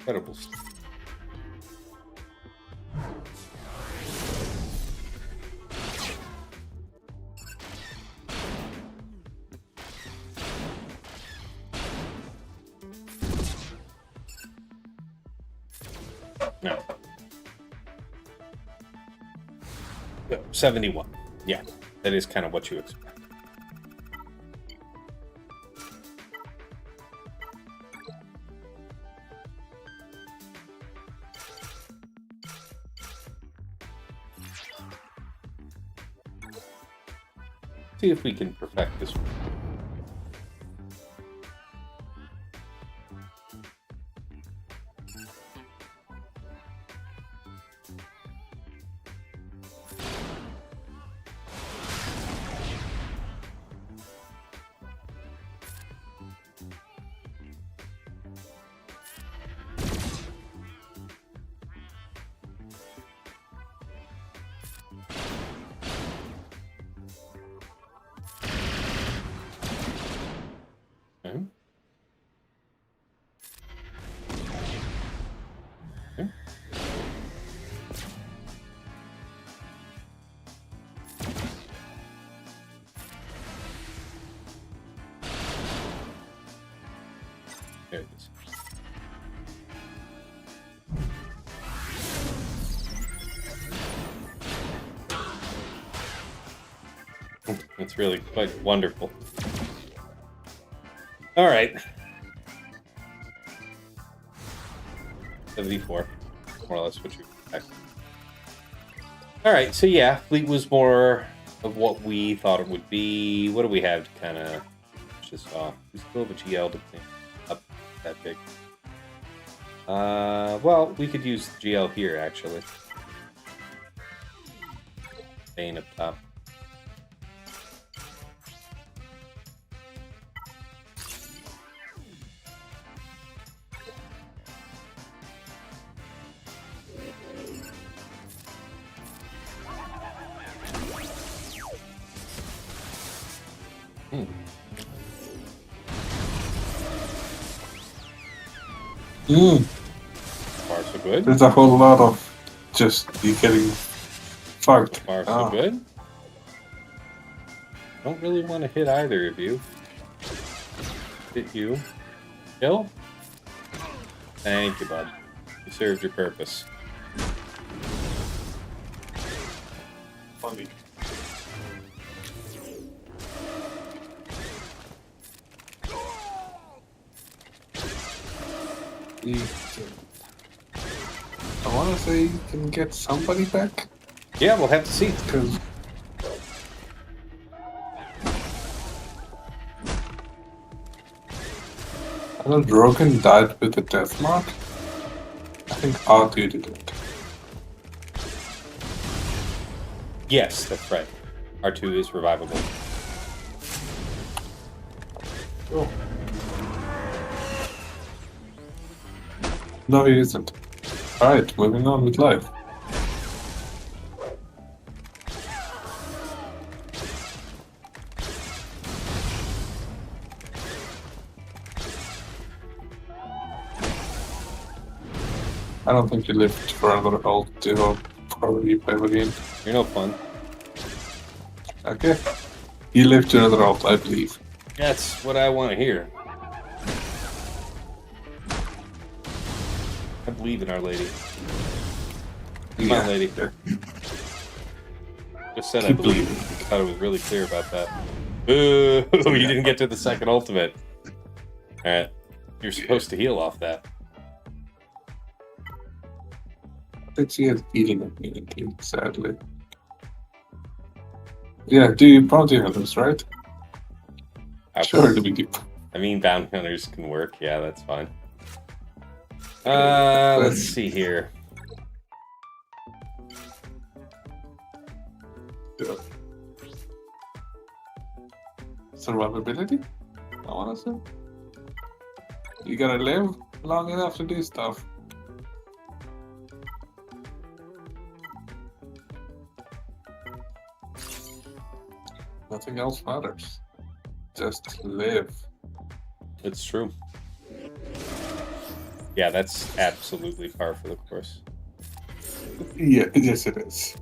Incredible stuff. No. 71. Yeah, that is kind of what you expect. See if we can perfect this one. Okay. Okay. There it is. It's really quite wonderful. All right. 74, more or less what you expect. All right, so yeah, fleet was more of what we thought it would be. What do we have to kind of push this off? We still have a GL to clean up that big. Well, we could use the GL here, actually. Staying up top. Far so good. There's a whole lot of just you getting fucked. Far so good. Don't really want to hit either of you. Hit you. Kill. Thank you, bud. You served your purpose. Funny. I want to say you can get somebody back. Yeah, we'll have to see. Because I know Drogon died with the death mark. I think R2 did it. Yes, that's right. R2 is revivable. Oh. No, he isn't. Alright, moving on with life. I don't think you lived for another ult to probably play the game. You're no fun. Okay. You lived to another ult, I believe. That's what I want to hear. I believe in Our Lady. Come on, lady. Just said I believe. I thought it was really clear about that. Boo! You didn't get to the second ultimate. Alright. You're supposed to heal off that. I think she has healing immunity, sadly. Yeah, do you bounty hunters, right? Sure, to be deep. I mean, bounty hunters can work. Yeah, that's fine. Let's see here. Yeah. Survivability? I wanna say. You gotta live long enough to do stuff. Nothing else matters. Just live. It's true. Yeah, that's absolutely par for the course. Yeah, yes it is.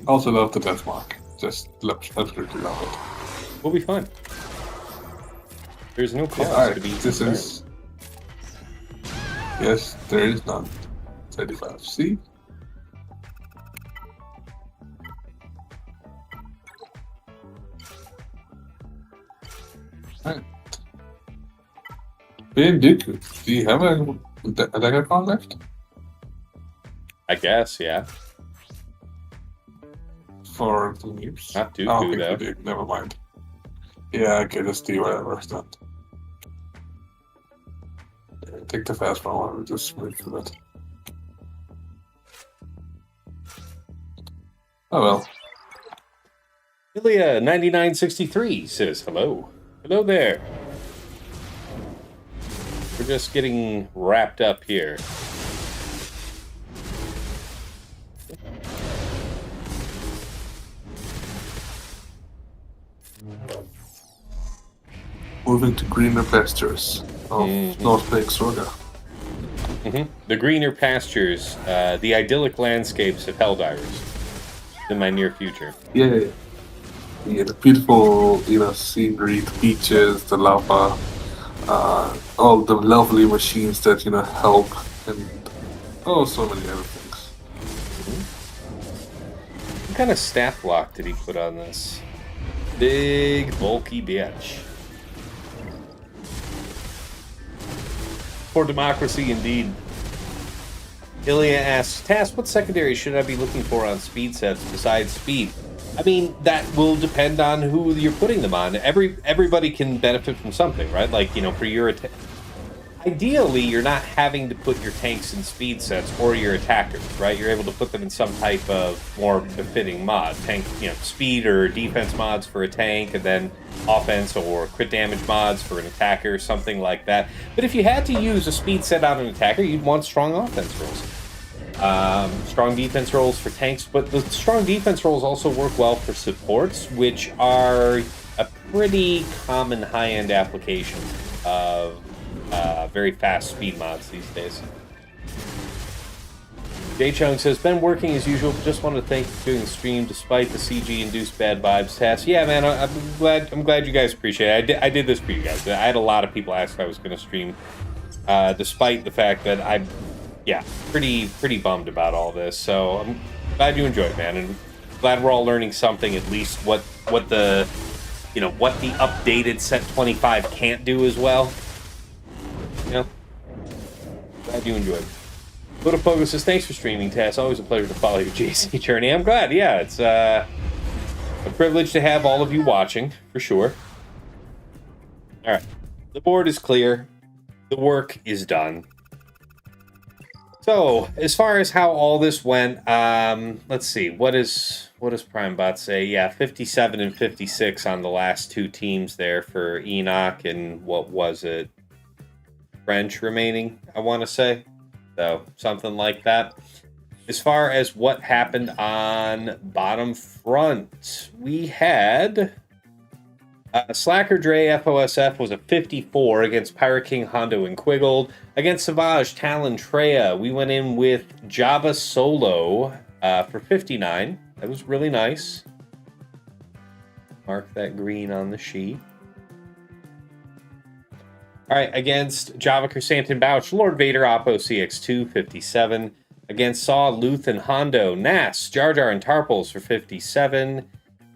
Also love the death mark. Just absolutely love it. We'll be fine. There's no cause Alright, to be this concerned. is... Yes, there is none. 35. See? Alright. Hey, Dooku, do you have a datacron left? I guess, yeah. For the news? Not Dooku, I don't think though. we do. Never mind. Yeah, okay, just do whatever. Then. Yeah, take the fast one and just wait for that. Oh well. Ilya9963 says hello. Hello there. We're just getting wrapped up here. Moving to greener pastures of North Lake Sorga. The greener pastures, the idyllic landscapes of Helldivers in my near future. Yeah, the beautiful, scenery, the beaches, the lava, all the lovely machines that, help, and so many other things. kind of staff block did he put on this? Big, bulky bitch. For democracy, indeed. Ilya asks, Tass, what secondary should I be looking for on speed sets besides speed? I mean, that will depend on who you're putting them on. Everybody can benefit from something, right? Like, you know, for your... Ideally, you're not having to put your tanks in speed sets or your attackers, right? You're able to put them in some type of more befitting mod. Tank, you know, speed or defense mods for a tank, and then offense or crit damage mods for an attacker, something like that. But if you had to use a speed set on an attacker, you'd want strong offense rolls. Strong defense rolls for tanks, but the strong defense rolls also work well for supports, which are a pretty common high-end application of very fast speed mods these days. Jay Chung says, been working as usual, but just wanted to thank you for doing the stream despite the CG-induced bad vibes. Tass, yeah, man, I'm glad you guys appreciate it. I did this for you guys. I had a lot of people ask if I was going to stream, despite the fact that I'm, pretty bummed about all this. So I'm glad you enjoyed it, man, and glad we're all learning something, at least what the updated set 25 can't do as well. You know, glad you enjoyed. Little Pogo says, thanks for streaming, Tass. Always a pleasure to follow your JC journey. I'm glad. Yeah, it's a privilege to have all of you watching, for sure. All right. The board is clear. The work is done. So, as far as how all this went, let's see. What does PrimeBot say? Yeah, 57 and 56 on the last two teams there for Enoch, and what was it? French remaining, I want to say. So, something like that. As far as what happened on bottom front, we had Slacker Dre FOSF was a 54 against Pirate King, Hondo, and Quiggled. Against Savage, Talon, Treya, we went in with Java Solo for 59. That was really nice. Mark that green on the sheet. All right, against Java Chrysanthemum Bouch, Lord Vader, Oppo CX2, 57. Against Saw, Luth, and Hondo, Nas, Jar Jar, and Tarples for 57.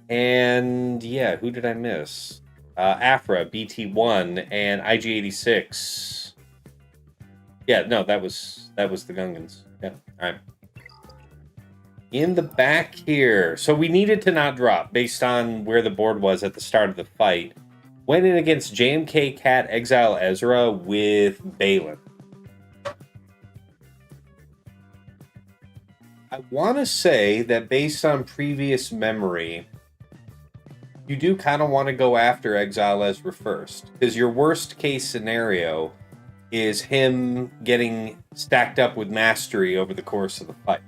And, yeah, who did I miss? Afra, BT1, and IG86. Yeah, no, that was the Gungans. Yeah, all right. In the back here, so we needed to not drop based on where the board was at the start of the fight. Went in against JMK Cat Exile Ezra with Balin. I want to say that based on previous memory, you do kind of want to go after Exile Ezra first. Because your worst case scenario is him getting stacked up with Mastery over the course of the fight.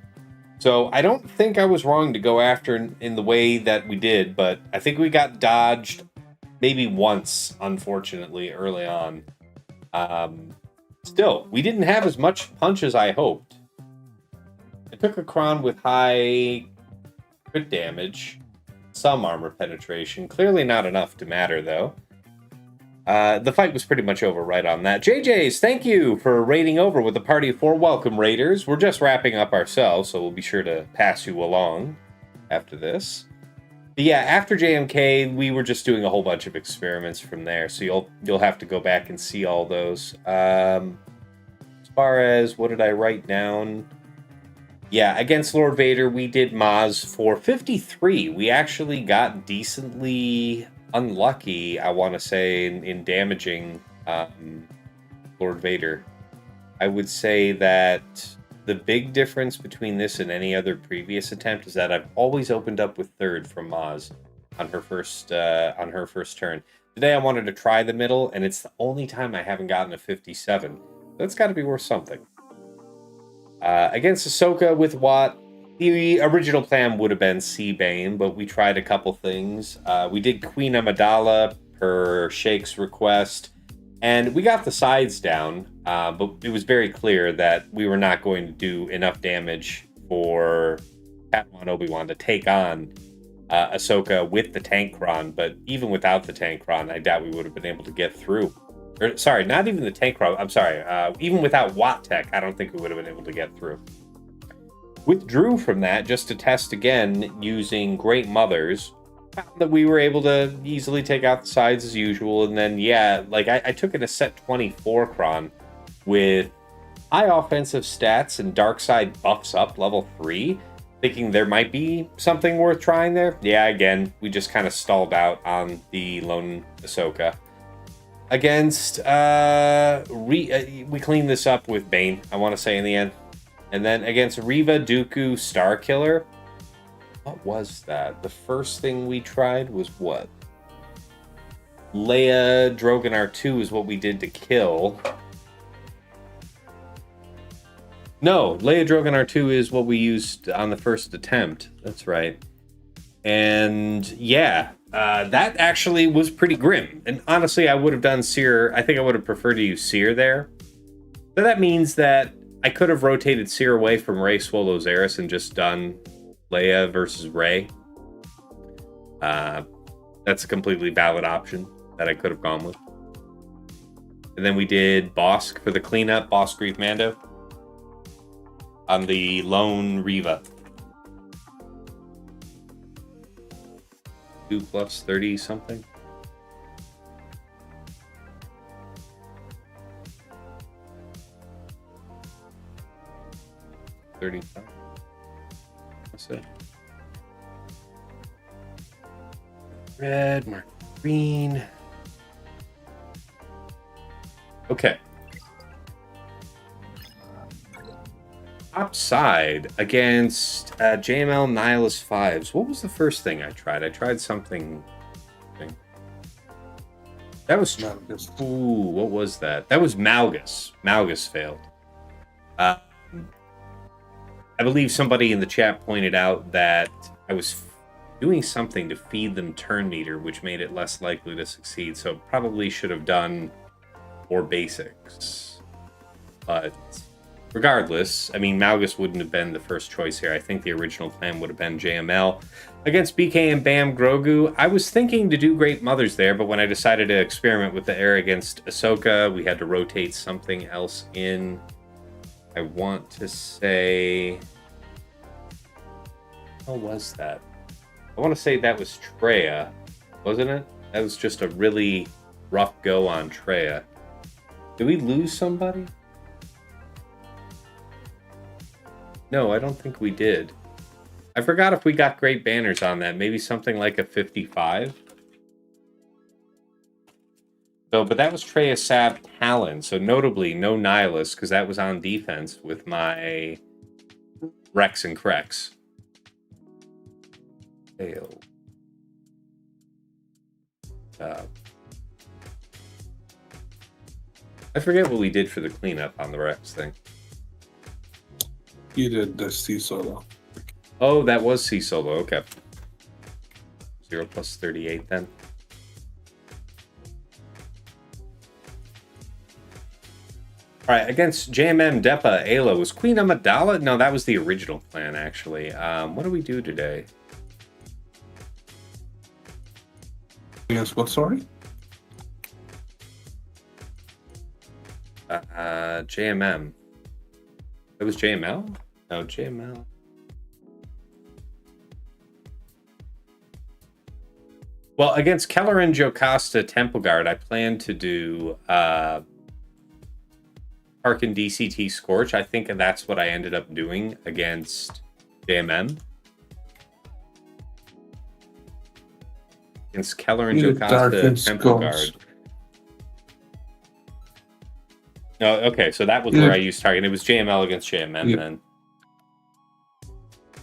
So I don't think I was wrong to go after in the way that we did, but I think we got dodged maybe once, unfortunately, early on. Still, we didn't have as much punch as I hoped. I took a Kron with high crit damage, some armor penetration. Clearly not enough to matter, though. The fight was pretty much over right on that. JJ's, thank you for raiding over with a party of 4. Welcome, raiders. We're just wrapping up ourselves, so we'll be sure to pass you along after this. But yeah, after JMK, we were just doing a whole bunch of experiments from there, so you'll have to go back and see all those. As far as what did I write down? Yeah, against Lord Vader, we did Maz for 53. We actually got decently unlucky, I want to say, in damaging Lord Vader. I would say that the big difference between this and any other previous attempt is that I've always opened up with third from Maz on her first turn. Today I wanted to try the middle, and it's the only time I haven't gotten a 57. That's got to be worth something. Against Ahsoka with Watt, the original plan would have been C-Bane, but we tried a couple things. We did Queen Amidala per Shake's request, and we got the sides down, but it was very clear that we were not going to do enough damage for Padawan Obi-Wan to take on Ahsoka with the Tankron, but even without the Tankron, I doubt we would have been able to get through. Or, sorry, not even the Tankron, I'm sorry. Even without Watt Tech, I don't think we would have been able to get through. withdrew from that just to test again using Great Mothers. Found that we were able to easily take out the sides as usual, and then I took it a set 24 cron with high offensive stats and dark side buffs up level 3, thinking there might be something worth trying there. Yeah, again, we just kind of stalled out on the lone Ahsoka. Against we cleaned this up with Bane, I want to say, in the end. And then against Reva, Dooku, Starkiller. What was that? The first thing we tried was what? Leia Drogon R2 is what we did to kill. No, Leia Drogon R2 is what we used on the first attempt. That's right. And yeah, that actually was pretty grim. And honestly, I would have done Seer. I think I would have preferred to use Seer there. So that means that I could have rotated Seer away from Rey Swolo Zaris and just done Leia versus Rey. That's a completely valid option that I could have gone with. And then we did Bosk for the cleanup, Bosk Grief Mando, on the lone Reva. 2 plus 30 something. $35. That's it. Red, mark green. Okay. Upside against JML Nihilus 5s. What was the first thing I tried? I tried something. That was... Malgus. Ooh, what was that? That was Malgus. Malgus failed. I believe somebody in the chat pointed out that I was doing something to feed them turn meter, which made it less likely to succeed. So probably should have done more basics. But... regardless, I mean, Malgus wouldn't have been the first choice here. I think the original plan would have been JML. Against BK and Bam Grogu, I was thinking to do Great Mothers there, but when I decided to experiment with the air against Ahsoka, we had to rotate something else in. I want to say... what was that? I want to say that was Treya, wasn't it? That was just a really rough go on Treya. Did we lose somebody? No, I don't think we did. I forgot if we got great banners on that. Maybe something like a 55. So, but that was Treya Sab Talon. So notably, no Nihilus, because that was on defense with my Rex and Crex. Fail. I forget what we did for the cleanup on the Rex thing. You did the C solo. Oh, that was C solo. Okay. 0 plus 38 then. All right, against JMM Depa Ayla was Queen Amidala. No, that was the original plan actually. What do we do today? Yes, what? Sorry. JMM. It was JML? No, JML. Well, against Keller and Jocasta Temple Guard, I plan to do Harkin DCT Scorch. I think that's what I ended up doing against JMM. Against Keller and Jocasta Temple Guard. No, okay, so that was where I used target. It was JML against JMM then.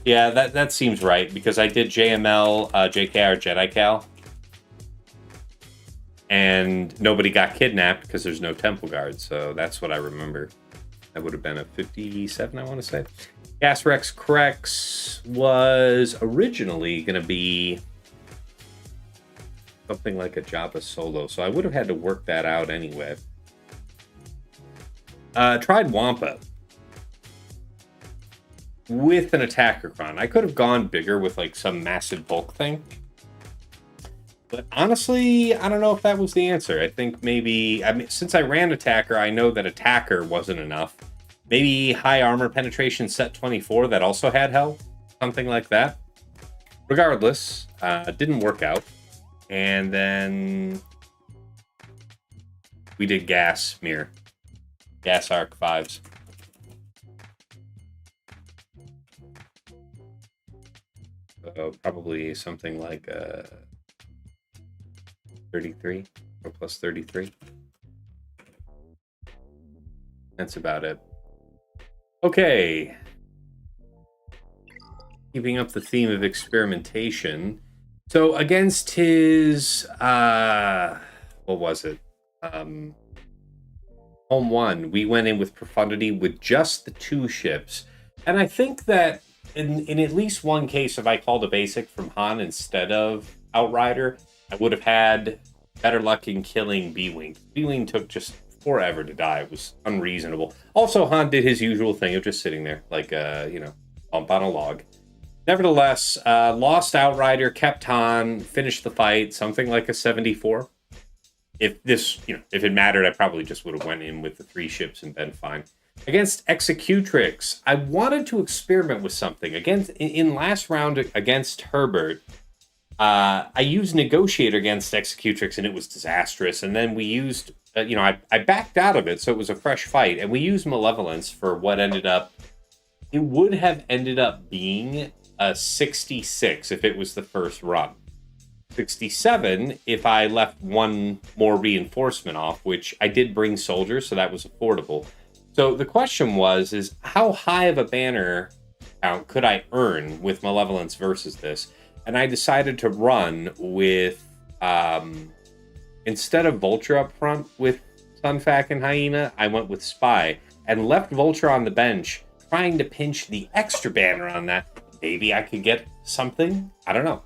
Yeah, that seems right, because I did JML, JKR, Jedi Cal. And nobody got kidnapped because there's no Temple Guard, so that's what I remember. That would have been a 57, I want to say. Gas Rex Crex was originally going to be something like a Jabba Solo, so I would have had to work that out anyway. Tried Wampa with an attacker cron. I could have gone bigger with like some massive bulk thing. But honestly, I don't know if that was the answer. I think maybe, I mean, since I ran attacker, I know that attacker wasn't enough. Maybe high armor penetration set 24 that also had hell, something like that. Regardless, didn't work out. And then we did gas mirror, gas arc 5s. So probably something like 33 or plus 33. That's about it. Okay. Keeping up the theme of experimentation. So against his, what was it? Home 1, we went in with Profundity with just the 2 ships. And I think that in at least one case, if I called a basic from Han instead of Outrider, I would have had better luck in killing B-Wing. B-Wing took just forever to die. It was unreasonable. Also, Han did his usual thing of just sitting there, like, bump on a log. Nevertheless, lost Outrider, kept Han, finished the fight, something like a 74. If this, if it mattered, I probably just would have went in with the 3 ships and been fine. Against Executrix, I wanted to experiment with something. In last round against Herbert, I used Negotiator against Executrix, and it was disastrous. And then we used, I backed out of it, so it was a fresh fight. And we used Malevolence for what it would have ended up being a 66 if it was the first run. 67 if I left one more reinforcement off, which I did bring soldiers, so that was affordable. So the question is how high of a banner count could I earn with Malevolence versus this? And I decided to run with, instead of Vulture up front with Sunfac and Hyena, I went with Spy and left Vulture on the bench, trying to pinch the extra banner on that. Maybe I could get something. I don't know.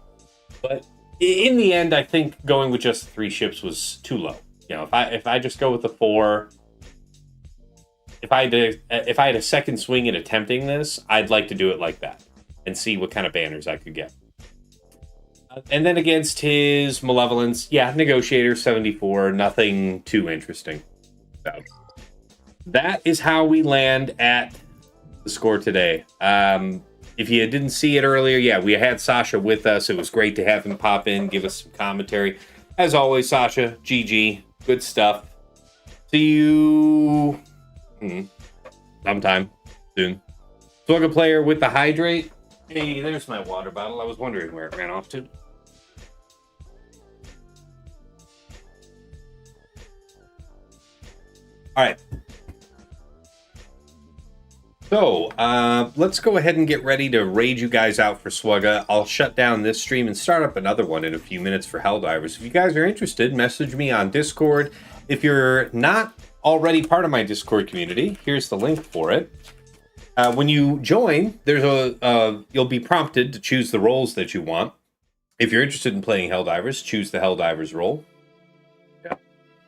But in the end, I think going with just 3 ships was too low. If I just go with the 4, if I had a second swing at attempting this, I'd like to do it like that and see what kind of banners I could get. And then against his Malevolence, Negotiator 74, nothing too interesting. So that is how we land at the score today. If you didn't see it earlier, we had Sasha with us. It was great to have him pop in, give us some commentary. As always, Sasha, GG, good stuff. See you sometime soon. Slugga player with the hydrate. Hey, there's my water bottle. I was wondering where it ran off to. All right. So, let's go ahead and get ready to raid you guys out for Slugga. I'll shut down this stream and start up another one in a few minutes for Helldivers. If you guys are interested, message me on Discord. If you're not already part of my Discord community, here's the link for it. When you join, you'll be prompted to choose the roles that you want. If you're interested in playing Helldivers, choose the Helldivers role. Yeah.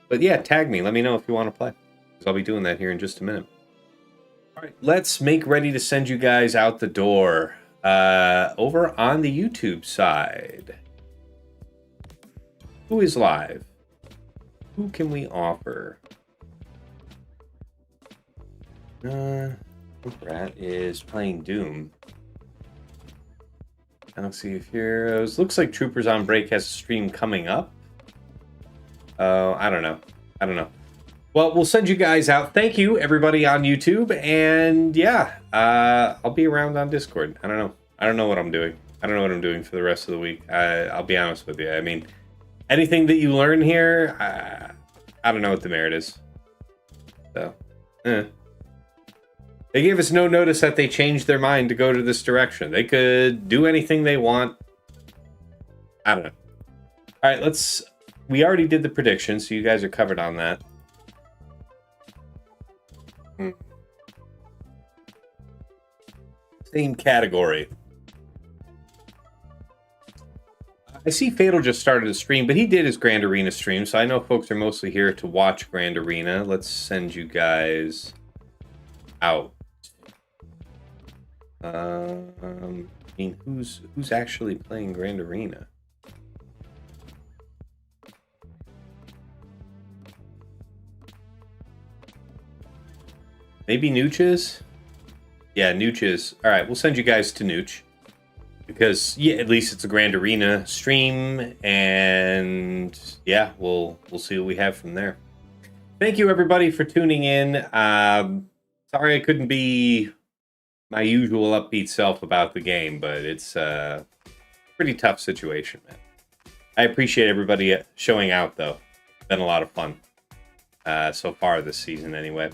But tag me. Let me know if you want to play, because I'll be doing that here in just a minute. All right, let's make ready to send you guys out the door. Over on the YouTube side, who is live? Who can we offer? Brad is playing Doom. I don't see if heroes. Looks like Troopers on Break has a stream coming up. I don't know. Well, we'll send you guys out. Thank you, everybody on YouTube. And I'll be around on Discord. I don't know. I don't know what I'm doing. I don't know what I'm doing for the rest of the week. I'll be honest with you. I mean, anything that you learn here, I don't know what the merit is. So, They gave us no notice that they changed their mind to go to this direction. They could do anything they want. I don't know. All right, we already did the prediction, so you guys are covered on that. Same category. I see Fatal just started a stream, but he did his Grand Arena stream, so I know folks are mostly here to watch Grand Arena. Let's send you guys out. Who's actually playing Grand Arena? Maybe Nooch's? Yeah, Nooch's. All right, we'll send you guys to Nooch. Because, yeah, at least it's a Grand Arena stream. And, yeah, we'll see what we have from there. Thank you, everybody, for tuning in. Sorry I couldn't be my usual upbeat self about the game, but it's a pretty tough situation, man. I appreciate everybody showing out, though. Been a lot of fun so far this season, anyway.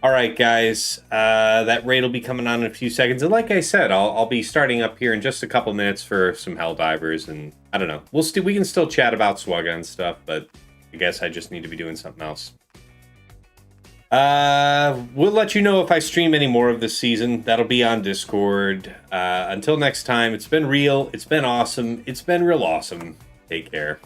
All right, guys. That raid will be coming on in a few seconds, and like I said, I'll be starting up here in just a couple minutes for some Helldivers, and I don't know. We can still chat about Swugga and stuff, but I guess I just need to be doing something else. We'll let you know if I stream any more of this season. That'll be on Discord. Until next time, it's been real. It's been awesome. It's been real awesome. Take care.